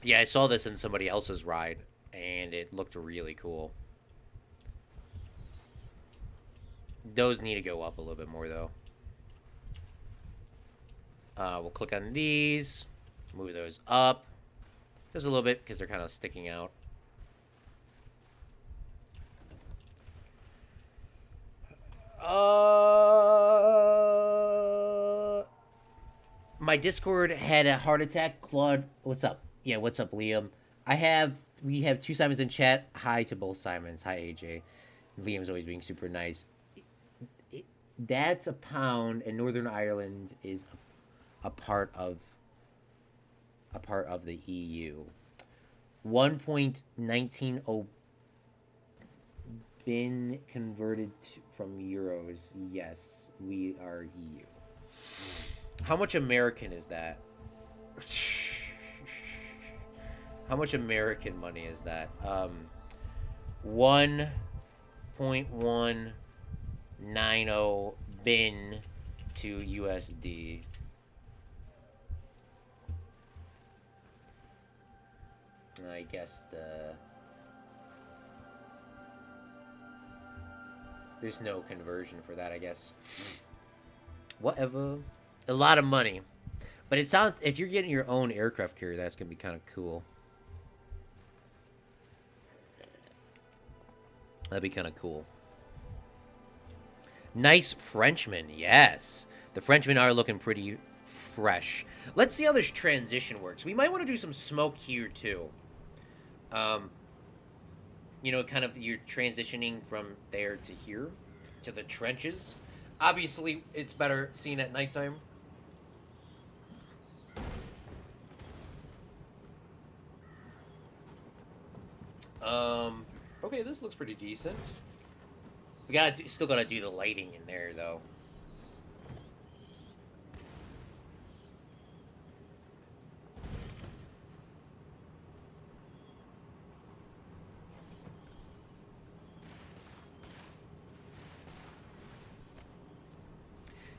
Yeah, I saw this in somebody else's ride, and it looked really cool. Those need to go up a little bit more, though. We'll click on these, move those up just a little bit because they're kind of sticking out. My Discord had a heart attack. Claude, what's up? Yeah, what's up, Liam? We have two Simons in chat. Hi to both Simons. Hi, AJ. Liam's always being super nice. That's a pound, and Northern Ireland is a part of the EU. 1.190 been converted from euros. Yes, we are EU. How much American is that? How much American money is that? 1.190 bin to USD. I guess there's no conversion for that, I guess. Whatever. A lot of money. But it sounds, if you're getting your own aircraft carrier, that's going to be kind of cool. That'd be kind of cool. Nice Frenchman, yes. The Frenchmen are looking pretty fresh. Let's see how this transition works. We might want to do some smoke here, too. Kind of you're transitioning from there to here, to the trenches. Obviously, it's better seen at nighttime. Okay, this looks pretty decent. We still gotta do the lighting in there, though.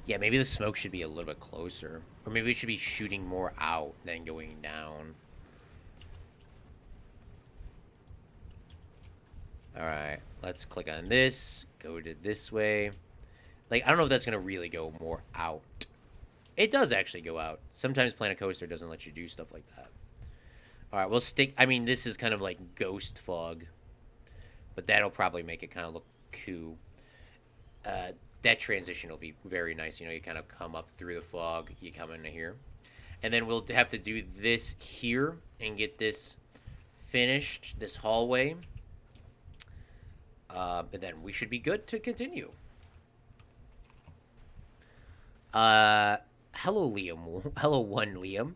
Yeah, maybe the smoke should be a little bit closer. Or maybe we should be shooting more out than going down. Alright, let's click on this. Go to this way. Like, I don't know if that's going to really go more out. It does actually go out. Sometimes Planet Coaster doesn't let you do stuff like that. Alright, we'll stick... I mean, this is kind of like ghost fog. But that'll probably make it kind of look cool. That transition will be very nice. You kind of come up through the fog. You come into here. And then we'll have to do this here and get this finished, this hallway. And then we should be good to continue. Hello, Liam. Hello, Liam.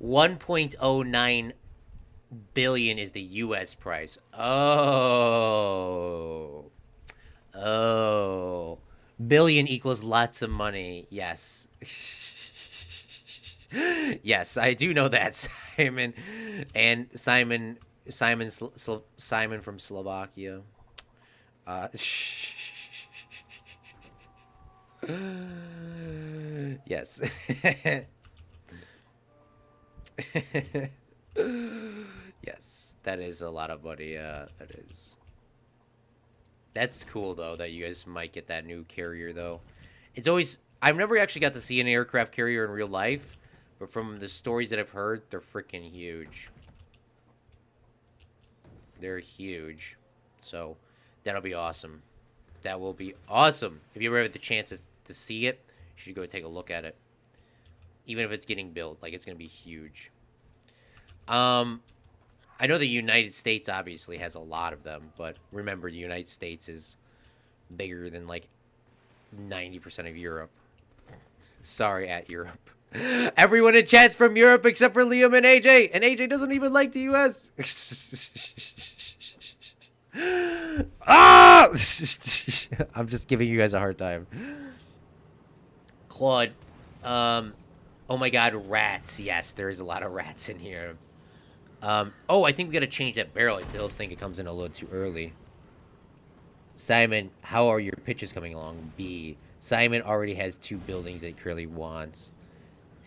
1.09 billion is the U.S. price. Oh. Billion equals lots of money. Yes. Yes, I do know that, Simon. And Simon from Slovakia. Yes. Yes, that is a lot of money. That is. That's cool, though, that you guys might get that new carrier, though. It's always... I've never actually got to see an aircraft carrier in real life, but from the stories that I've heard, they're freaking huge. They're huge. So that'll be awesome. That will be awesome. If you ever have the chance to see it, you should go take a look at it. Even if it's getting built, like it's gonna be huge. Um, I know the United States obviously has a lot of them, but remember, the United States is bigger than like 90% of Europe. Sorry, at Europe. Everyone in chat's from Europe except for Liam and AJ, and AJ doesn't even like the U.S. Ah! I'm just giving you guys a hard time. Claude, oh my God, rats. Yes, there is a lot of rats in here. Oh, I think we gotta change that barrel. I still think it comes in a little too early. Simon, how are your pitches coming along? B. Simon already has 2 buildings that he currently wants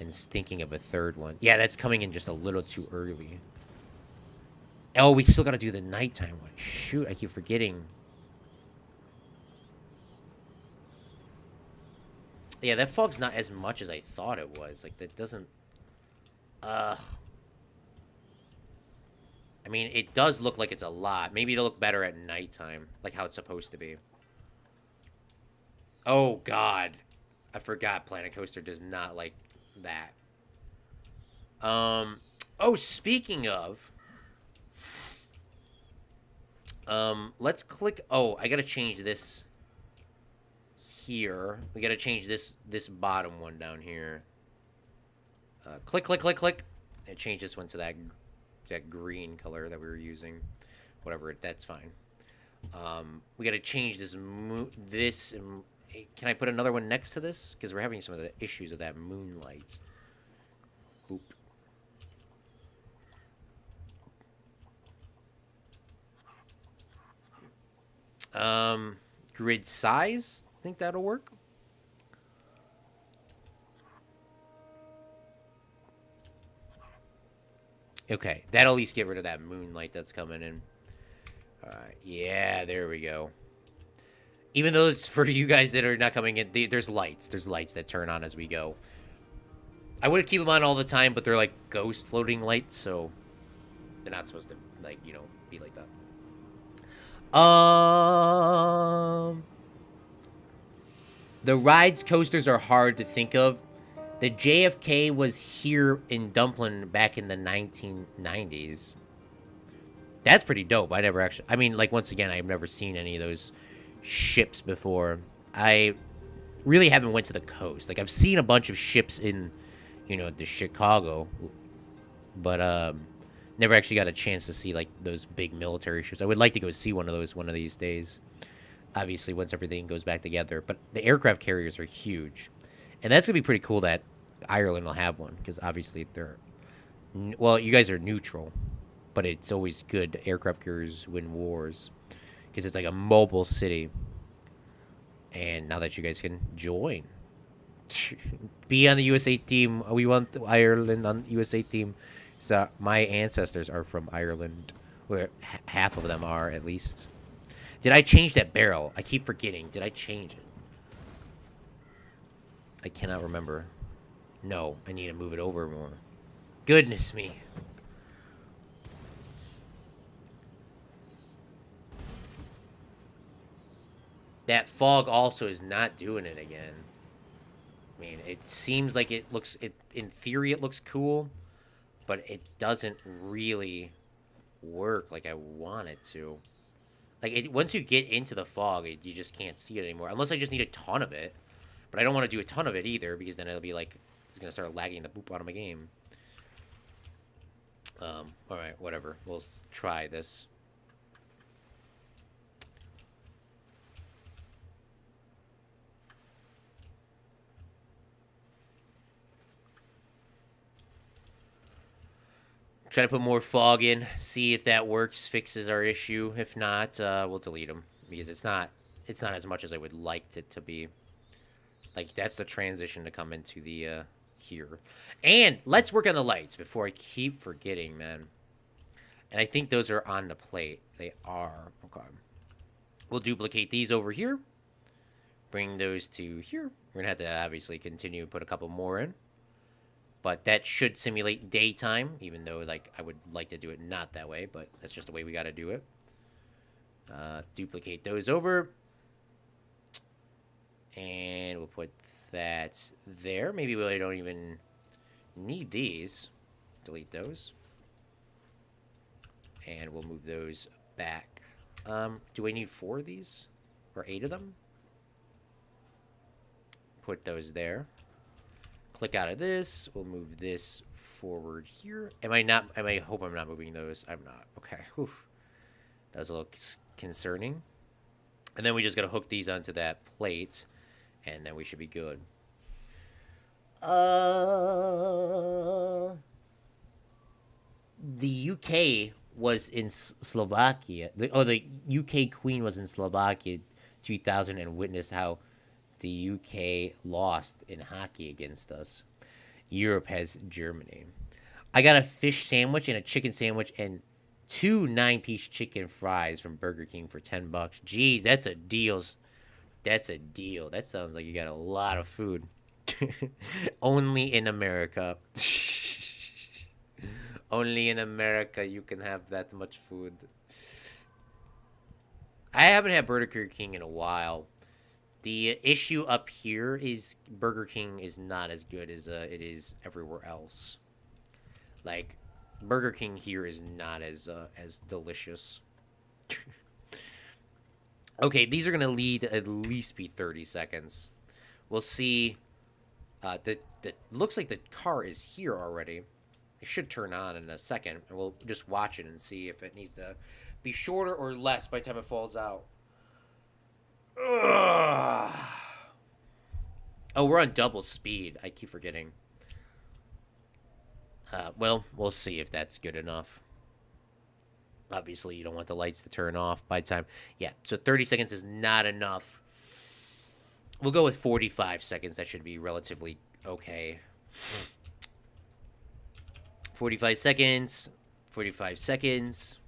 and is thinking of a 3rd one. Yeah, that's coming in just a little too early. Oh, we still gotta do the nighttime one. Shoot, I keep forgetting. Yeah, that fog's not as much as I thought it was. Like, that doesn't... Ugh. I mean, it does look like it's a lot. Maybe it'll look better at nighttime, like how it's supposed to be. Oh, God. I forgot Planet Coaster does not like that. Oh, speaking of... let's click... Oh, I gotta change this here. We gotta change this bottom one down here. Click, click, click, click. And change this one to that green color that we were using. Whatever, that's fine. We gotta change this can I put another one next to this? Because we're having some of the issues of that moonlight. Boop. Grid size? Think that'll work? Okay, that'll at least get rid of that moonlight that's coming in. Alright, yeah, there we go. Even though it's for you guys that are not coming in, there's lights. There's lights that turn on as we go. I would keep them on all the time, but they're like ghost floating lights, so they're not supposed to, like, you know, be like that. The rides coasters are hard to think of. The JFK was here in Dumplin back in the 1990s. That's pretty dope. I never actually... I mean, like, once again, I've never seen any of those ships before. I really haven't went to the coast. Like, I've seen a bunch of ships in, you know, the Chicago. But, never actually got a chance to see, like, those big military ships. I would like to go see one of those one of these days. Obviously, once everything goes back together. But the aircraft carriers are huge. And that's going to be pretty cool that Ireland will have one. Because, obviously, they're... Well, you guys are neutral. But it's always good. Aircraft carriers win wars. Because it's like a mobile city. And now that you guys can join. Be on the USA team. We want Ireland on the USA team. So my ancestors are from Ireland. Where half of them are, at least. Did I change that barrel? I keep forgetting. Did I change it? I cannot remember. No, I need to move it over more. Goodness me. That fog also is not doing it again. I mean, it seems like it looks... in theory, it looks cool. But it doesn't really work like I want it to. Like, once you get into the fog, you just can't see it anymore. Unless I just need a ton of it. But I don't want to do a ton of it either, because then it'll be like... It's going to start lagging the poop out of my game. Alright, whatever. We'll try this. Try to put more fog in, see if that works, fixes our issue. If not, we'll delete them because it's not as much as I would like it to be. Like, that's the transition to come into the here. And let's work on the lights before I keep forgetting, man. And I think those are on the plate. They are. Okay. We'll duplicate these over here. Bring those to here. We're gonna have to obviously continue to put a couple more in. But that should simulate daytime, even though like I would like to do it not that way, but that's just the way we got to do it. Duplicate those over. And we'll put that there. Maybe we don't even need these. Delete those. And we'll move those back. Do I need 4 of these? Or 8 of them? Put those there. Click out of this. We'll move this forward here. I hope I'm not moving those. I'm not. Okay. Oof. That was a little concerning. And then we just got to hook these onto that plate. And then we should be good. The UK was in Slovakia. The UK Queen was in Slovakia 2000 and witnessed how the UK lost in hockey against us. Europe has Germany. I got a fish sandwich and a chicken sandwich and 2 9-piece chicken fries from Burger King for $10. Jeez, that's a deal. That's a deal. That sounds like you got a lot of food. Only in America. Only in America you can have that much food. I haven't had Burger King in a while. The issue up here is Burger King is not as good as it is everywhere else. Like, Burger King here is not as delicious. Okay, these are going to lead at least be 30 seconds. We'll see. Looks like the car is here already. It should turn on in a second, and we'll just watch it and see if it needs to be shorter or less by the time it falls out. Ugh. Oh, we're on double speed. I keep forgetting. Well, we'll see if that's good enough. Obviously, you don't want the lights to turn off by the time. Yeah, so 30 seconds is not enough. We'll go with 45 seconds. That should be relatively okay. 45 seconds. 45 seconds.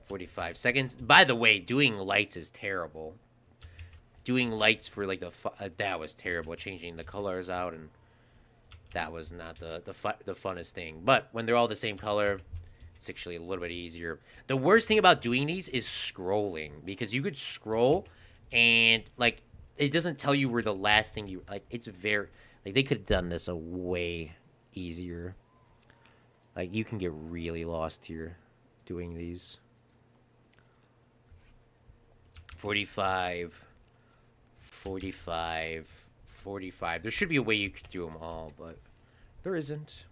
45 seconds. By the way, doing lights is terrible. Doing lights for like that was terrible. Changing the colors out, and that was not the funnest thing. But when they're all the same color, it's actually a little bit easier. The worst thing about doing these is scrolling, because you could scroll and like it doesn't tell you where the last thing you like. It's very like they could have done this a way easier. Like you can get really lost here doing these. 45, 45, 45. There should be a way you could do them all, but there isn't.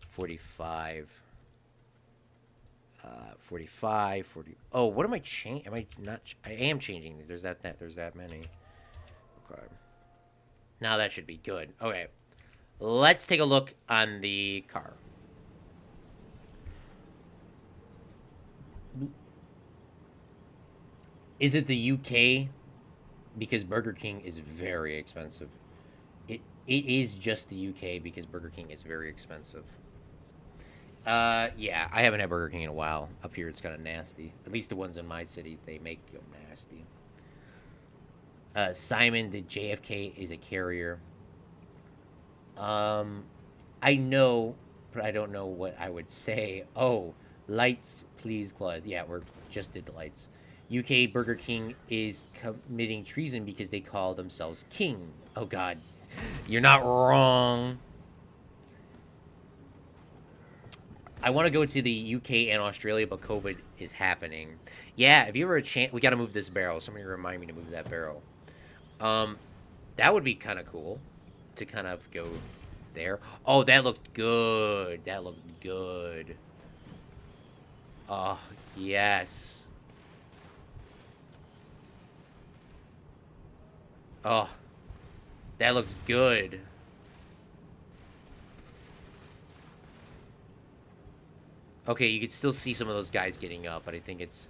45. 45, 40. Oh, what am I changing? Am I not? I am changing. There's that many. Okay. Now that should be good. Okay. Let's take a look on the car. Is it the UK? Because Burger King is very expensive. It is just the UK because Burger King is very expensive. Yeah, I haven't had Burger King in a while. Up here, it's kind of nasty. At least the ones in my city, they make them nasty. Simon, the JFK is a carrier. I know, but I don't know what I would say. Oh, lights, please, Claude. Yeah, we're just did the lights. UK Burger King is committing treason because they call themselves king. Oh, God. You're not wrong. I want to go to the UK and Australia, but COVID is happening. Yeah, if you ever a chance, we got to move this barrel. Somebody remind me to move that barrel. That would be kind of cool to kind of go there. Oh, that looked good. That looked good. Oh, yes. Oh, that looks good. Okay, you can still see some of those guys getting up, but I think it's...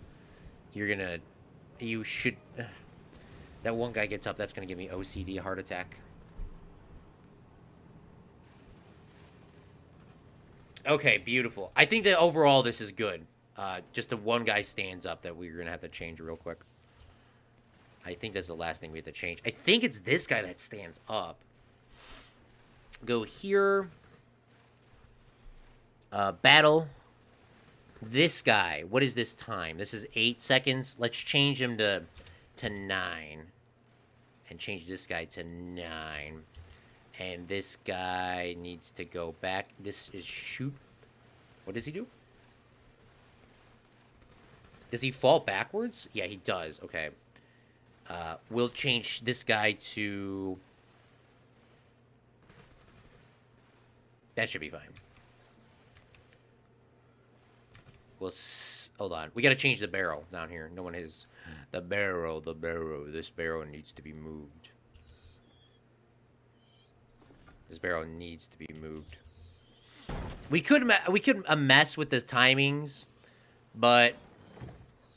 You should... That one guy gets up, that's going to give me OCD, heart attack. Okay, beautiful. I think that overall this is good. Just the one guy stands up that we're going to have to change real quick. I think that's the last thing we have to change. I think it's this guy that stands up. Go here. Battle. This guy. What is this time? This is 8 seconds. Let's change him to 9. And change this guy to 9. And this guy needs to go back. This is shoot. What does he do? Does he fall backwards? Yeah, he does. Okay. We'll change this guy to... That should be fine. We'll... Hold on. We got to change the barrel down here. No one has... The barrel. This barrel needs to be moved. This barrel needs to be moved. We could mess with the timings, but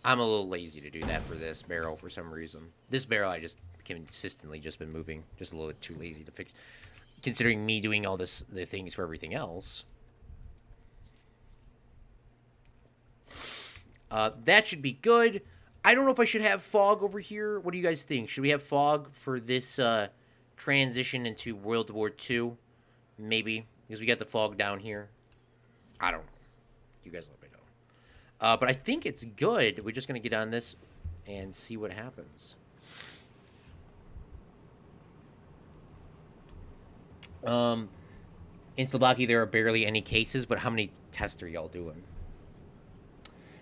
I'm a little lazy to do that for this barrel for some reason. This barrel I just consistently just been moving. Just a little bit too lazy to fix, considering me doing all the things for everything else. That should be good. I don't know if I should have fog over here. What do you guys think? Should we have fog for this transition into World War II? Maybe. Because we got the fog down here. I don't know. You guys let me know. But I think it's good. We're just going to get on this and see what happens. In Slovakia, there are barely any cases, but how many tests are y'all doing?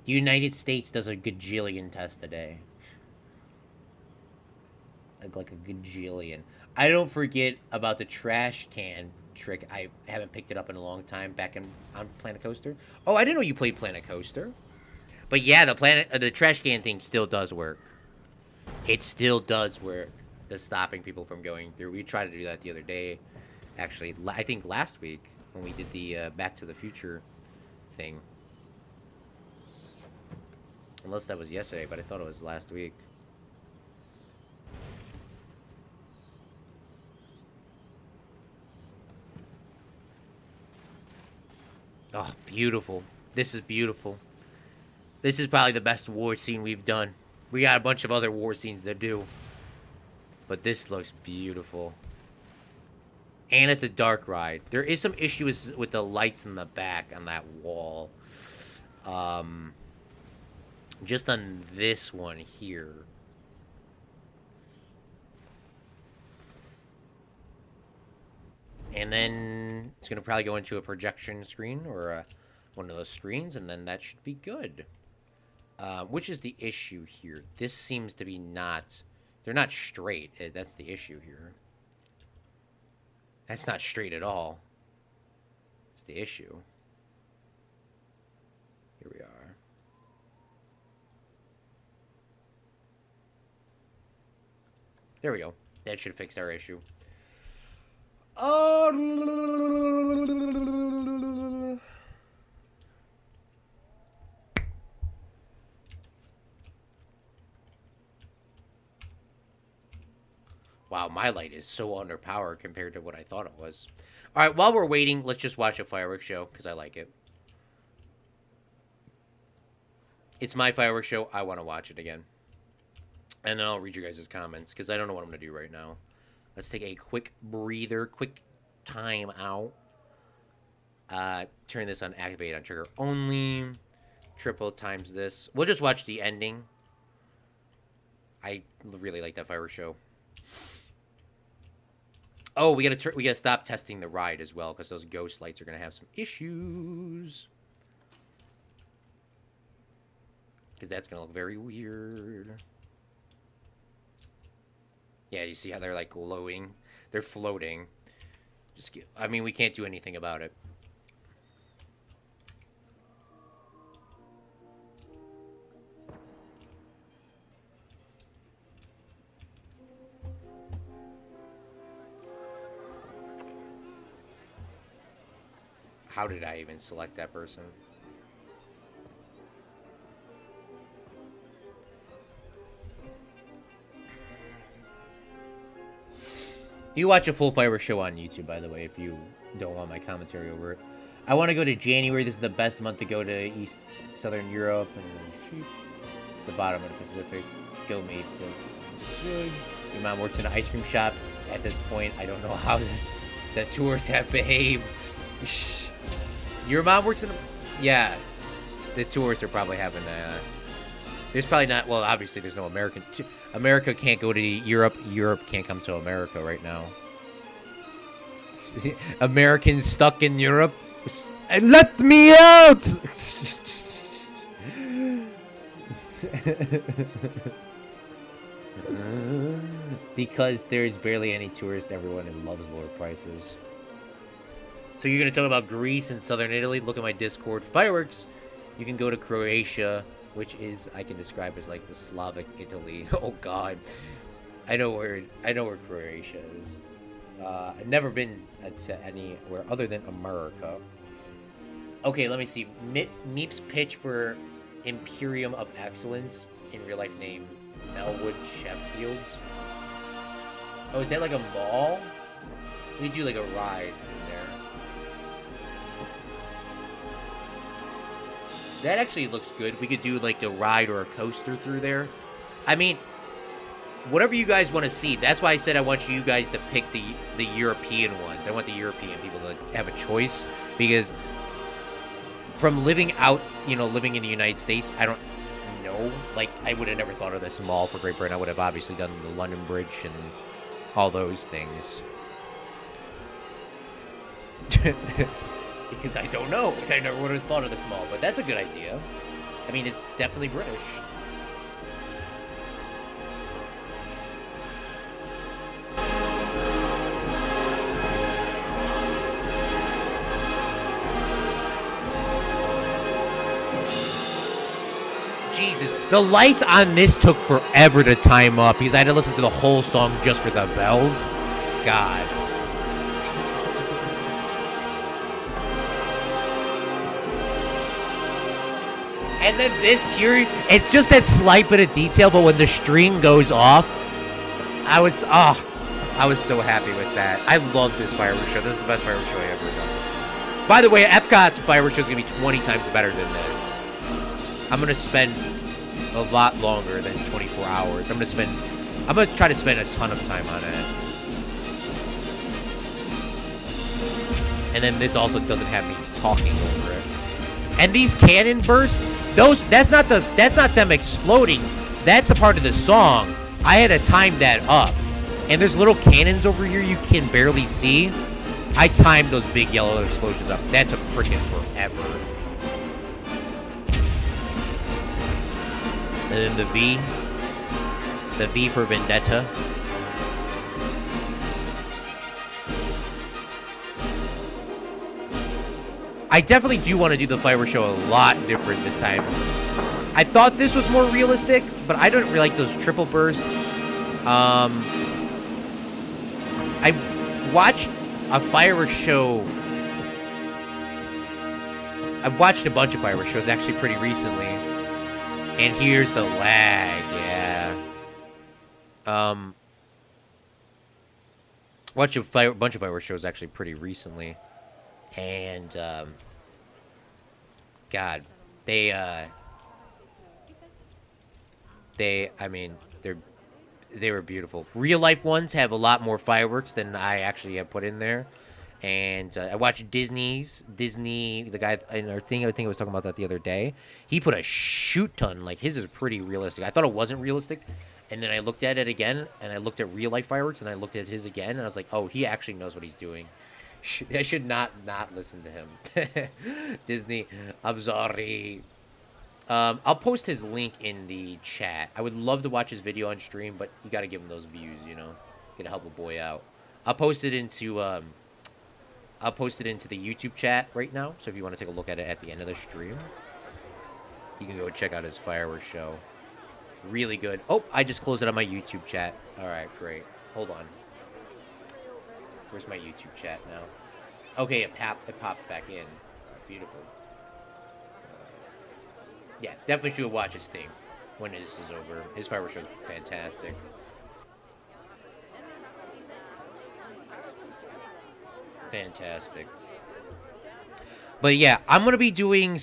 The United States does a gajillion tests a day. Like a gajillion. I don't forget about the trash can trick. I haven't picked it up in a long time back on Planet Coaster. Oh, I didn't know you played Planet Coaster. But yeah, the trash can thing still does work. It still does work. The stopping people from going through. We tried to do that the other day. Actually, I think last week when we did the Back to the Future thing. Unless that was yesterday, but I thought it was last week. Oh, beautiful. This is beautiful. This is probably the best war scene we've done. We got a bunch of other war scenes to do. But this looks beautiful. And it's a dark ride. There is some issues with the lights in the back on that wall. Just on this one here. And then it's going to probably go into a projection screen or one of those screens, and then that should be good. Which is the issue here? This seems to be not... They're not straight. That's the issue here. That's not straight at all. That's the issue. Here we are. There we go. That should fix our issue. Wow, my light is so underpowered compared to what I thought it was. All right, while we're waiting, let's just watch a fireworks show because I like it. It's my fireworks show. I want to watch it again. And then I'll read you guys' comments because I don't know what I'm going to do right now. Let's take a quick breather, quick time out. Turn this on activate on trigger only. Triple times this. We'll just watch the ending. I really like that fireworks show. Oh, we gotta stop testing the ride as well because those ghost lights are gonna have some issues. Because that's gonna look very weird. Yeah, you see how they're like glowing? They're floating. I mean, we can't do anything about it. How did I even select that person? You watch a full fireworks show on YouTube, by the way, if you don't want my commentary over it. I want to go to January. This is the best month to go to Southern Europe and the bottom of the Pacific. Go me. That's good. Your mom works in an ice cream shop. At this point, I don't know how The tourists have behaved. Your mom works in the... Yeah. The tourists are probably having a... There's probably not... Well, obviously there's no American... America can't go to Europe. Europe can't come to America right now. Americans stuck in Europe. Let me out! Because there's barely any tourists, everyone loves lower prices. So you're going to talk about Greece and southern Italy? Look at my Discord. Fireworks! You can go to Croatia, which is, I can describe as like the Slavic Italy. Oh god. I know where Croatia is. I've never been to anywhere other than America. Okay, let me see. Meep's pitch for Imperium of Excellence in real life name Melwood Sheffield. Oh, is that like a mall? We do like a ride in there. That actually looks good. We could do like a ride or a coaster through there. I mean, whatever you guys want to see. That's why I said I want you guys to pick the European ones. I want the European people to have a choice, because from living out, living in the United States, I don't know. Like, I would have never thought of this mall for Great Britain. I would have obviously done the London Bridge and all those things. Because I don't know. Because I never would have thought of this mall. But that's a good idea. I mean, it's definitely British. Jesus, the lights on this took forever to time up because I had to listen to the whole song just for the bells. God. And then this here, it's just that slight bit of detail, but when the string goes off, I was so happy with that. I love this fireworks show. This is the best fireworks show I ever done. By the way, Epcot's fireworks show is going to be 20 times better than this. I'm going to spend a lot longer than 24 hours. I'm going to try to spend a ton of time on it. And then this also doesn't have me talking over it. And these cannon bursts, that's not them exploding. That's a part of the song. I had to time that up. And there's little cannons over here you can barely see. I timed those big yellow explosions up. That took freaking forever. And then the V for Vendetta. I definitely do want to do the fireworks show a lot different this time. I thought this was more realistic, but I don't really like those triple bursts. I watched a fireworks show. I watched a bunch of fireworks shows actually pretty recently. And here's the lag, yeah. Watched a bunch of fireworks shows actually pretty recently. And, God, they were beautiful. Real life ones have a lot more fireworks than I actually have put in there. And I watched Disney, the guy in our thing, I think I was talking about that the other day. He put a shoot ton, like his is pretty realistic. I thought it wasn't realistic. And then I looked at it again, and I looked at real life fireworks, and I looked at his again, and I was like, oh, he actually knows what he's doing. I should not listen to him. Disney, I'm sorry. I'll post his link in the chat. I would love to watch his video on stream, but you got to give him those views, Gotta help a boy out. I'll post it into the YouTube chat right now. So if you want to take a look at it at the end of the stream, you can go check out his fireworks show. Really good. Oh, I just closed it on my YouTube chat. All right, great. Hold on. Where's my YouTube chat now? Okay, it popped back in. Beautiful. Yeah, definitely should watch his thing when this is over. His fireworks show is fantastic. Fantastic. But yeah, I will be doing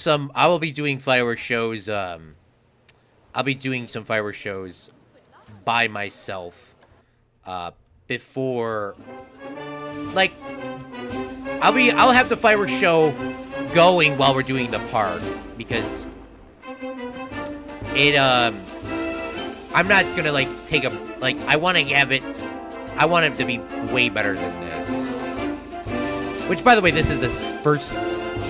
fireworks shows. I'll be doing some fireworks shows by myself. Before, like, I'll have the fireworks show going while we're doing the park because it I'm not gonna like take a like I want to have it. I want it to be way better than this. Which, by the way, this is the first,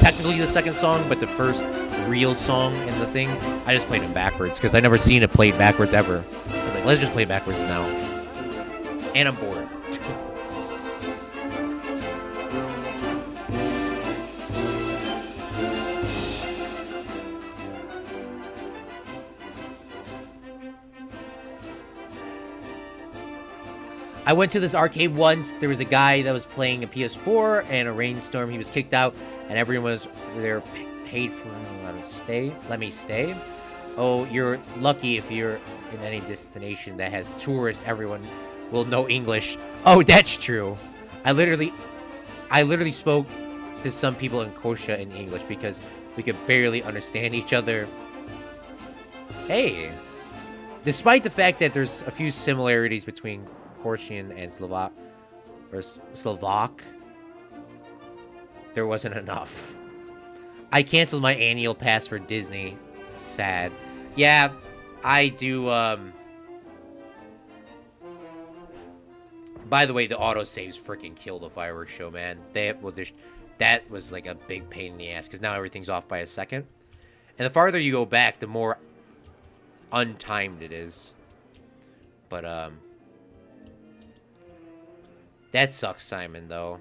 technically the second song, but the first real song in the thing. I just played it backwards because I never seen it played backwards ever. I was like, let's just play backwards now. And I'm bored. I went to this arcade once. There was a guy that was playing a PS4 and a rainstorm. He was kicked out, and everyone was there paid for let us stay. Let me stay. Oh, you're lucky if you're in any destination that has tourists. Everyone will know English. Oh, that's true. I literally spoke to some people in Kosha in English because we could barely understand each other. Hey, despite the fact that there's a few similarities between Croatian and Slovak, there wasn't enough. I canceled my annual pass for Disney. Sad. Yeah, I do. By the way, the autosaves freaking kill the fireworks show, man. That was like a big pain in the ass because now everything's off by a second. And the farther you go back, the more untimed it is. But that sucks, Simon, though.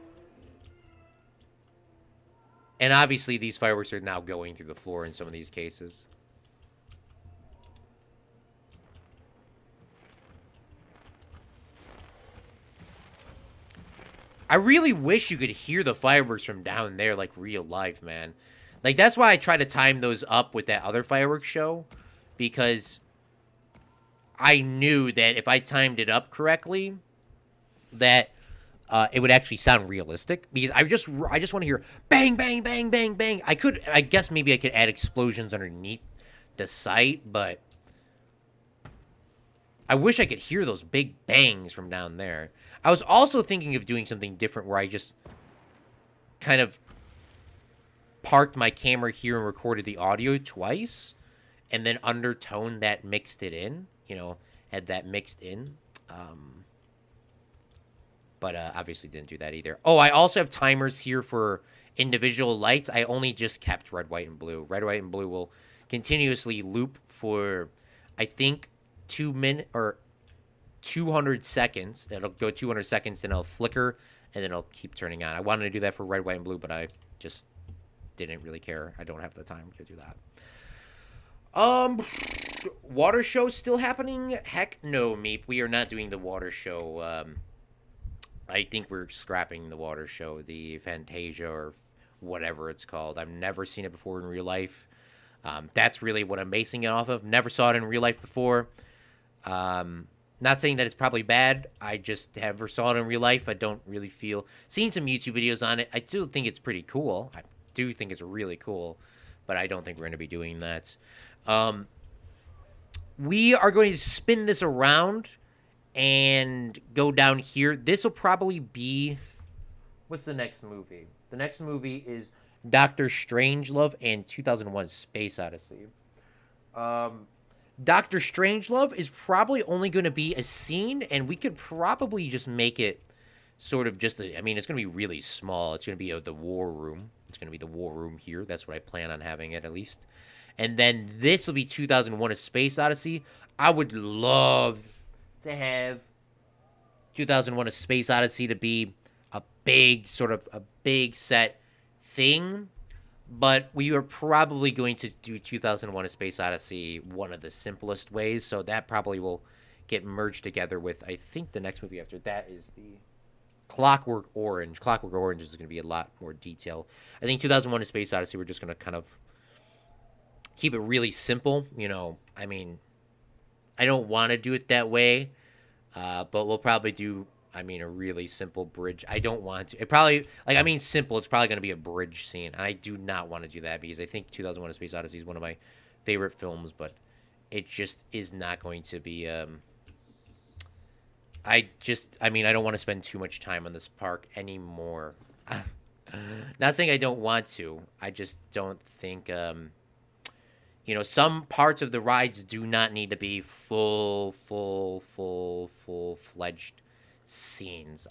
And obviously, these fireworks are now going through the floor in some of these cases. I really wish you could hear the fireworks from down there like real life, man. Like, that's why I try to time those up with that other fireworks show. Because I knew that if I timed it up correctly, that it would actually sound realistic. Because I just want to hear bang, bang, bang, bang, bang. I guess maybe I could add explosions underneath the site, but I wish I could hear those big bangs from down there. I was also thinking of doing something different where I just kind of parked my camera here and recorded the audio twice and then undertoned that, mixed it in, had that mixed in. But obviously didn't do that either. Oh, I also have timers here for individual lights. I only just kept red, white, and blue. Red, white, and blue will continuously loop for, I think, 2 minutes or 200 seconds. It'll go 200 seconds, and it'll flicker, and then it'll keep turning on. I wanted to do that for red, white, and blue, but I just didn't really care. I don't have the time to do that. Water show still happening? Heck no, Meep. We are not doing the water show. I think we're scrapping the water show, the Fantasia or whatever it's called. I've never seen it before in real life. That's really what I'm basing it off of. Never saw it in real life before. Not saying that it's probably bad. I just never saw it in real life. I don't really feel... Seen some YouTube videos on it. I do think it's pretty cool. I do think it's really cool. But I don't think we're going to be doing that. We are going to spin this around and go down here. This will probably be... What's the next movie? The next movie is Doctor Strangelove and 2001 Space Odyssey. Doctor Strangelove is probably only going to be a scene, and we could probably just make it sort of just... it's going to be really small. It's going to be the war room. It's going to be the war room here. That's what I plan on having it, at least. And then this will be 2001 A Space Odyssey. I would love to have 2001 A Space Odyssey to be a big set thing, but we are probably going to do 2001 A Space Odyssey one of the simplest ways, so that probably will get merged together with, I think the next movie after that is the Clockwork Orange. Clockwork Orange is going to be a lot more detail. I think 2001 A Space Odyssey, we're just going to kind of keep it really simple. I don't want to do it that way, but we'll probably do, a really simple bridge. I don't want to. It probably, simple, it's probably going to be a bridge scene. And I do not want to do that because I think 2001 A Space Odyssey is one of my favorite films, but it just is not going to be, I don't want to spend too much time on this park anymore. Not saying I don't want to. I just don't think, some parts of the rides do not need to be full-fledged scenes.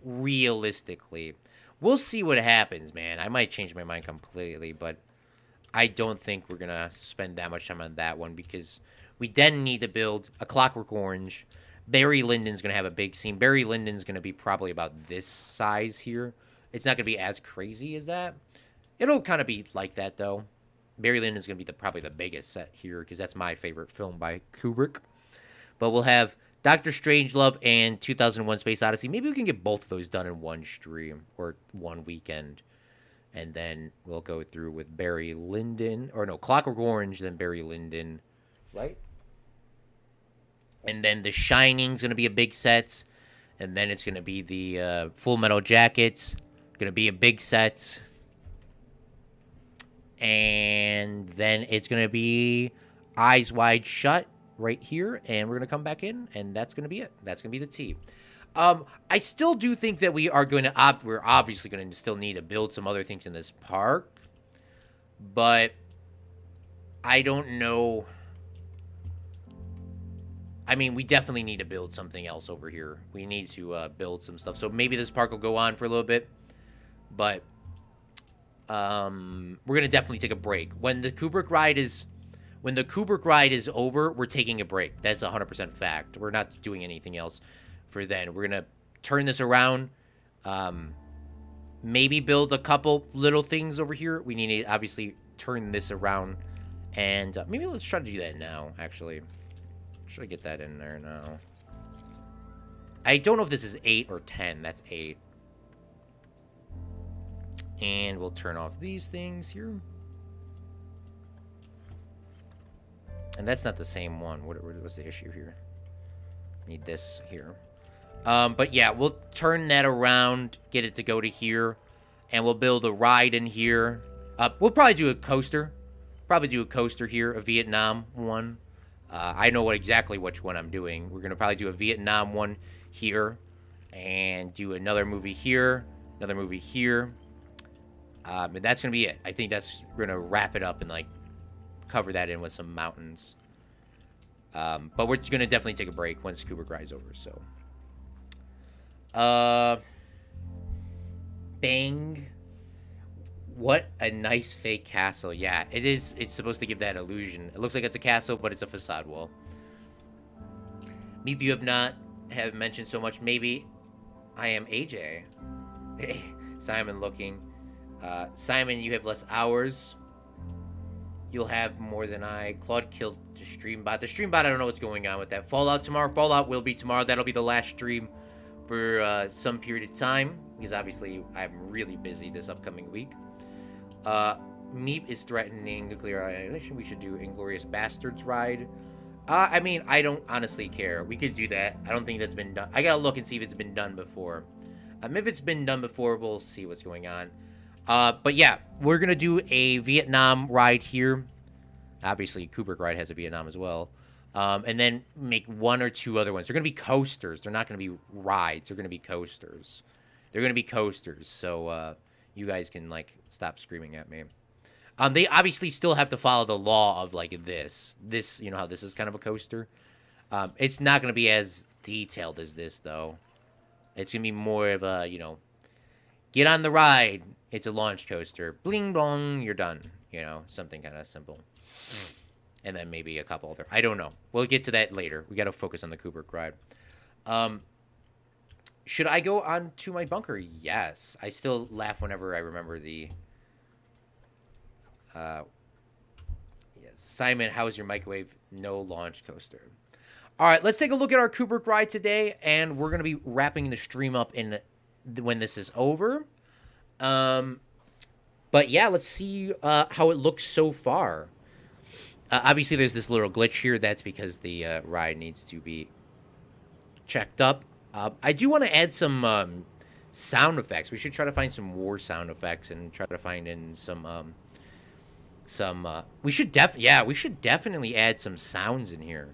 Realistically, we'll see what happens, man. I might change my mind completely, but I don't think we're gonna spend that much time on that one because we then need to build a Clockwork Orange. Barry Lyndon's gonna have a big scene. Barry Lyndon's gonna be probably about this size here. It's not gonna be as crazy as that. It'll kind of be like that though. Barry Lyndon's gonna be probably the biggest set here because that's my favorite film by Kubrick. But we'll have Doctor Strangelove and 2001: Space Odyssey. Maybe we can get both of those done in one stream or one weekend. And then we'll go through with Barry Lyndon. Or no, Clockwork Orange, then Barry Lyndon. Right? And then The Shining's going to be a big set. And then it's going to be the Full Metal Jackets. Going to be a big set. And then it's going to be Eyes Wide Shut right here. And we're going to come back in. And that's going to be it. That's going to be the tea. I still do think that we are going to, we're obviously going to still need to build some other things in this park, but I don't know. I mean, we definitely need to build something else over here. We need to build some stuff. So maybe this park will go on for a little bit, but we're going to definitely take a break. When the Kubrick ride is over, we're taking a break. That's 100% fact. We're not doing anything else for then. We're going to turn this around. Maybe build a couple little things over here. We need to obviously turn this around. And maybe let's try to do that now, actually. Should I get that in there now? I don't know if this is 8 or 10. That's 8. And we'll turn off these things here. And that's not the same one. What's the issue here? Need this here. But yeah, we'll turn that around, get it to go to here, and we'll build a ride in here. We'll probably do a coaster. Probably do a coaster here, a Vietnam one. I know exactly which one I'm doing. We're going to probably do a Vietnam one here, and do another movie here, another movie here. And that's going to be it. I think that's going to wrap it up and, like, cover that in with some mountains. But we're going to definitely take a break once Kubrick ride's over, so... Bang. What a nice fake castle. Yeah, it is. It's supposed to give that illusion. It looks like it's a castle, but it's a facade wall. Maybe you have mentioned so much. Maybe I am AJ. Simon looking. Simon, you have less hours. You'll have more than I. Claude killed the stream bot. The stream bot, I don't know what's going on with that. Fallout tomorrow. Fallout will be tomorrow. That'll be the last stream for some period of time, because obviously I'm really busy this upcoming week. Meep is threatening nuclear annihilation. We should do Inglourious Bastards ride. I mean, I don't honestly care. We could do that. I don't think that's been done. I gotta look and see if it's been done before. If it's been done before, we'll see what's going on. But yeah, we're gonna do a Vietnam ride here. Obviously, Kubrick ride has a Vietnam as well. And then make 1 or 2 other ones. They're going to be coasters. They're not going to be rides. They're going to be coasters. They're going to be coasters. So you guys can, like, stop screaming at me. They obviously still have to follow the law of, like, this. This, you know how this is kind of a coaster? It's not going to be as detailed as this, though. It's going to be more of a, get on the ride. It's a launch coaster. Bling, blong, you're done. Something kind of simple. And then maybe a couple other. I don't know. We'll get to that later. We got to focus on the Kubrick ride. Should I go on to my bunker? Yes. I still laugh whenever I remember the... yes. Simon, how's your microwave? No launch coaster. All right, let's take a look at our Kubrick ride today, and we're going to be wrapping the stream up when this is over. But yeah, let's see how it looks so far. Obviously, there's this little glitch here. That's because the ride needs to be checked up. I do want to add some sound effects. We should try to find some war sound effects and try to find in some. We should definitely add some sounds in here,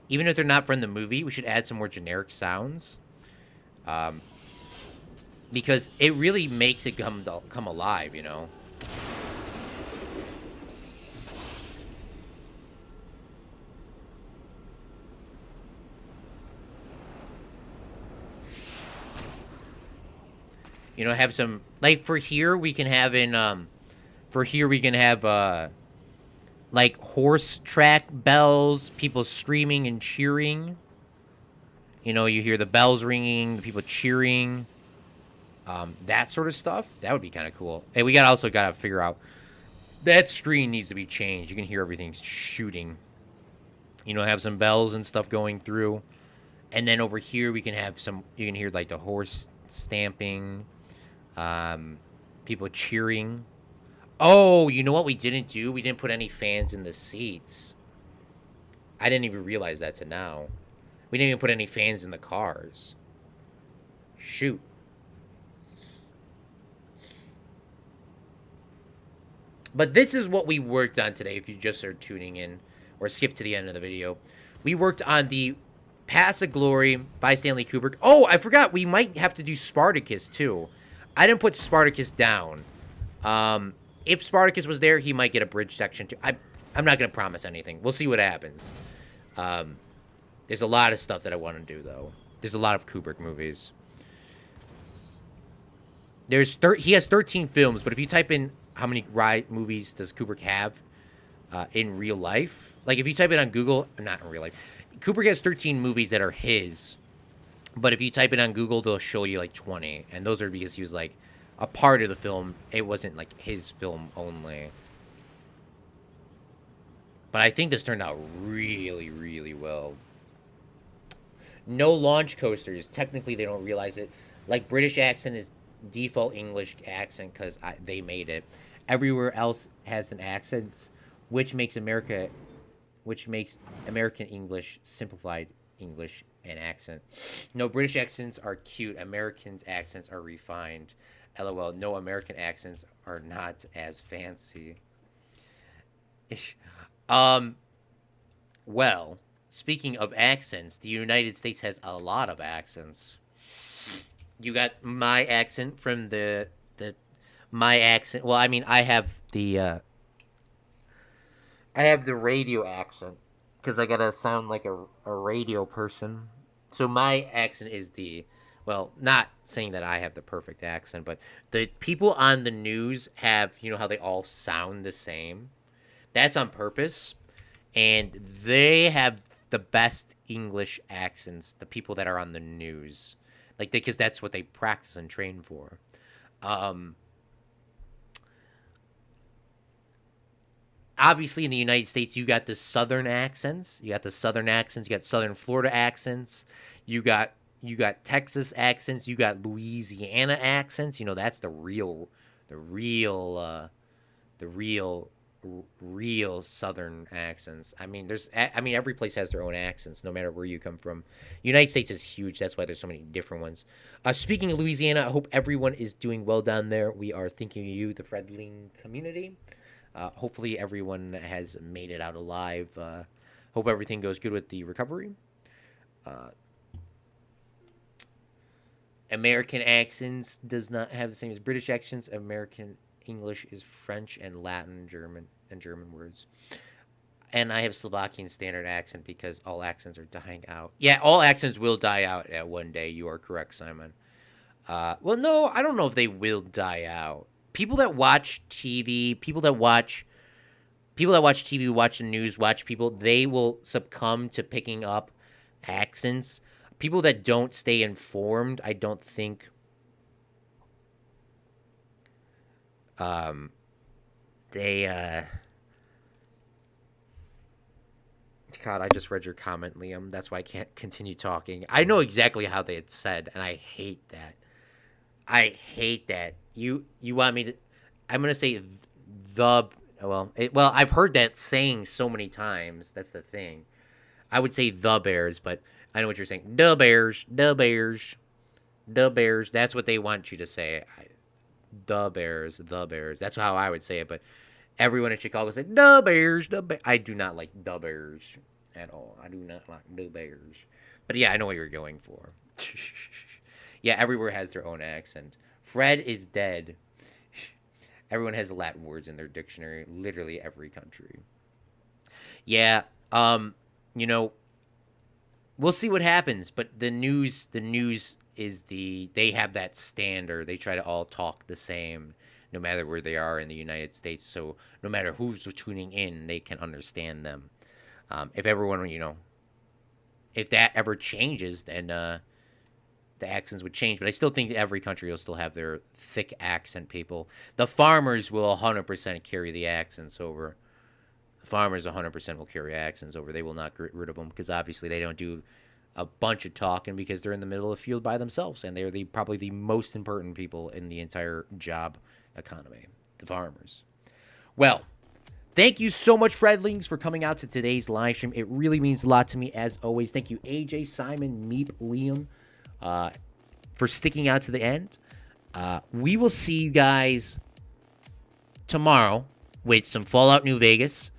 even if they're not from the movie. We should add some more generic sounds. because it really makes it come alive, Have some, like, for here we can have like horse track bells, people screaming and cheering. You hear the bells ringing, the people cheering, that sort of stuff. That would be kind of cool. And we also gotta figure out that screen needs to be changed. You can hear everything shooting. Have some bells and stuff going through, and then over here we can have some. You can hear like the horse stamping, people cheering. Oh, you know what we didn't do? We didn't put any fans in the seats. I didn't even realize that till now. We didn't even put any fans in the cars. Shoot. But this is what we worked on today, if you just are tuning in or skip to the end of the video. We worked on the Pass of Glory by Stanley Kubrick. Oh, I forgot. We might have to do Spartacus, too. I didn't put Spartacus down. If Spartacus was there, he might get a bridge section, too. I'm not going to promise anything. We'll see what happens. There's a lot of stuff that I want to do, though. There's a lot of Kubrick movies. He has 13 films, but if you type in how many movies does Kubrick have in real life, like if you type it on Google, not in real life, Kubrick has 13 movies that are his, but if you type it on Google, they'll show you like 20, and those are because he was like a part of the film. It wasn't like his film only. But I think this turned out really, really well. No launch coasters. Technically, they don't realize it. Like, British accent is default English accent because they made it. Everywhere else has an accent, which makes American English simplified English and accent. No, British accents are cute. American accents are refined. LOL. No, American accents are not as fancy. Well, speaking of accents, the United States has a lot of accents. You got my accent from my accent. Well, I mean, I have the radio accent because I gotta sound like a radio person. So my accent is well, not saying that I have the perfect accent, but the people on the news have, how they all sound the same. That's on purpose, and they have the best English accents. The people that are on the news, like, because that's what they practice and train for. Obviously, in the United States, you got the Southern accents. You got Southern Florida accents. You got Texas accents. You got Louisiana accents. That's the real Southern accents. I mean, every place has their own accents, no matter where you come from. United States is huge. That's why there's so many different ones. Speaking of Louisiana, I hope everyone is doing well down there. We are thinking of you, the Fredling community. Hopefully everyone has made it out alive. Hope everything goes good with the recovery. American accents does not have the same as British accents. American English is French and Latin, German words. And I have Slovakian standard accent because all accents are dying out. Yeah, all accents will die out at one day. You are correct, Simon. Well, no, I don't know if they will die out. People that watch TV, watch the news, they will succumb to picking up accents. People that don't stay informed, I don't think they God, I just read your comment, Liam. That's why I can't continue talking. I know exactly how they had said, and I hate that. You want me to? I'm gonna say I've heard that saying so many times. That's the thing. I would say the Bears, but I know what you're saying. The Bears. That's what they want you to say. The Bears. That's how I would say it. But everyone in Chicago say the Bears. I do not like the Bears at all. I do not like the Bears. But yeah, I know what you're going for. Yeah, everywhere has their own accent. Fred is dead. Everyone has Latin words in their dictionary. Literally every country. Yeah. You know, we'll see what happens. But the news is they have that standard. They try to all talk the same, no matter where they are in the United States. So no matter who's tuning in, they can understand them. If everyone, if that ever changes, then the accents would change. But I still think every country will still have their thick accent people. The farmers will 100% carry the accents over. The farmers 100% will carry accents over. They will not get rid of them because obviously they don't do a bunch of talking because they're in the middle of the field by themselves, and they're probably the most important people in the entire job economy, the farmers. Well, thank you so much, Fredlings, for coming out to today's live stream. It really means a lot to me, as always. Thank you, AJ, Simon, Meep, Liam, for sticking out to the end. We will see you guys tomorrow with some Fallout New Vegas.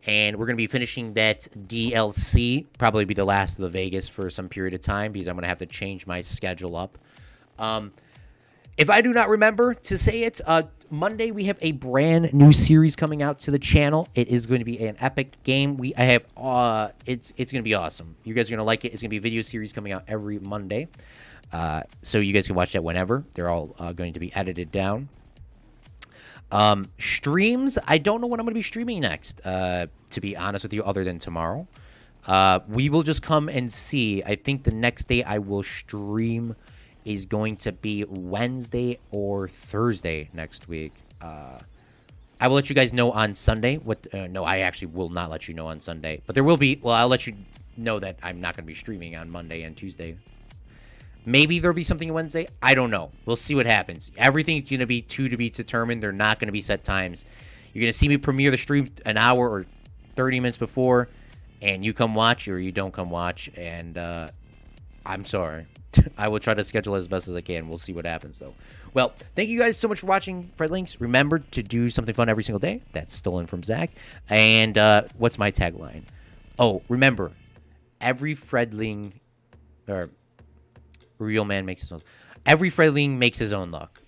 And we're going to be finishing that DLC. Probably be the last of the Vegas for some period of time because I'm going to have to change my schedule up. If I do not remember to say it, Monday we have a brand new series coming out to the channel. It is going to be an epic game. It's going to be awesome. You guys are going to like it. It's going to be a video series coming out every Monday. So you guys can watch that whenever. They're all going to be edited down. Streams, I don't know when I'm going to be streaming next, to be honest with you, other than tomorrow. We will just come and see. I think the next day I will stream is going to be Wednesday or Thursday next week. I will let you guys know on Sunday. No, I actually will not let you know on Sunday. But there will be, I'll let you know that I'm not going to be streaming on Monday and Tuesday. Maybe there'll be something Wednesday. I don't know. We'll see what happens. Everything's going to be to be determined. They're not going to be set times. You're going to see me premiere the stream an hour or 30 minutes before, and you come watch or you don't come watch, and I'm sorry. I will try to schedule as best as I can. We'll see what happens, though. Well, thank you guys so much for watching, Fredlinks. Remember to do something fun every single day. That's stolen from Zach. And what's my tagline? Oh, remember, every Fredling... or real man makes his own. Every Fredling makes his own luck.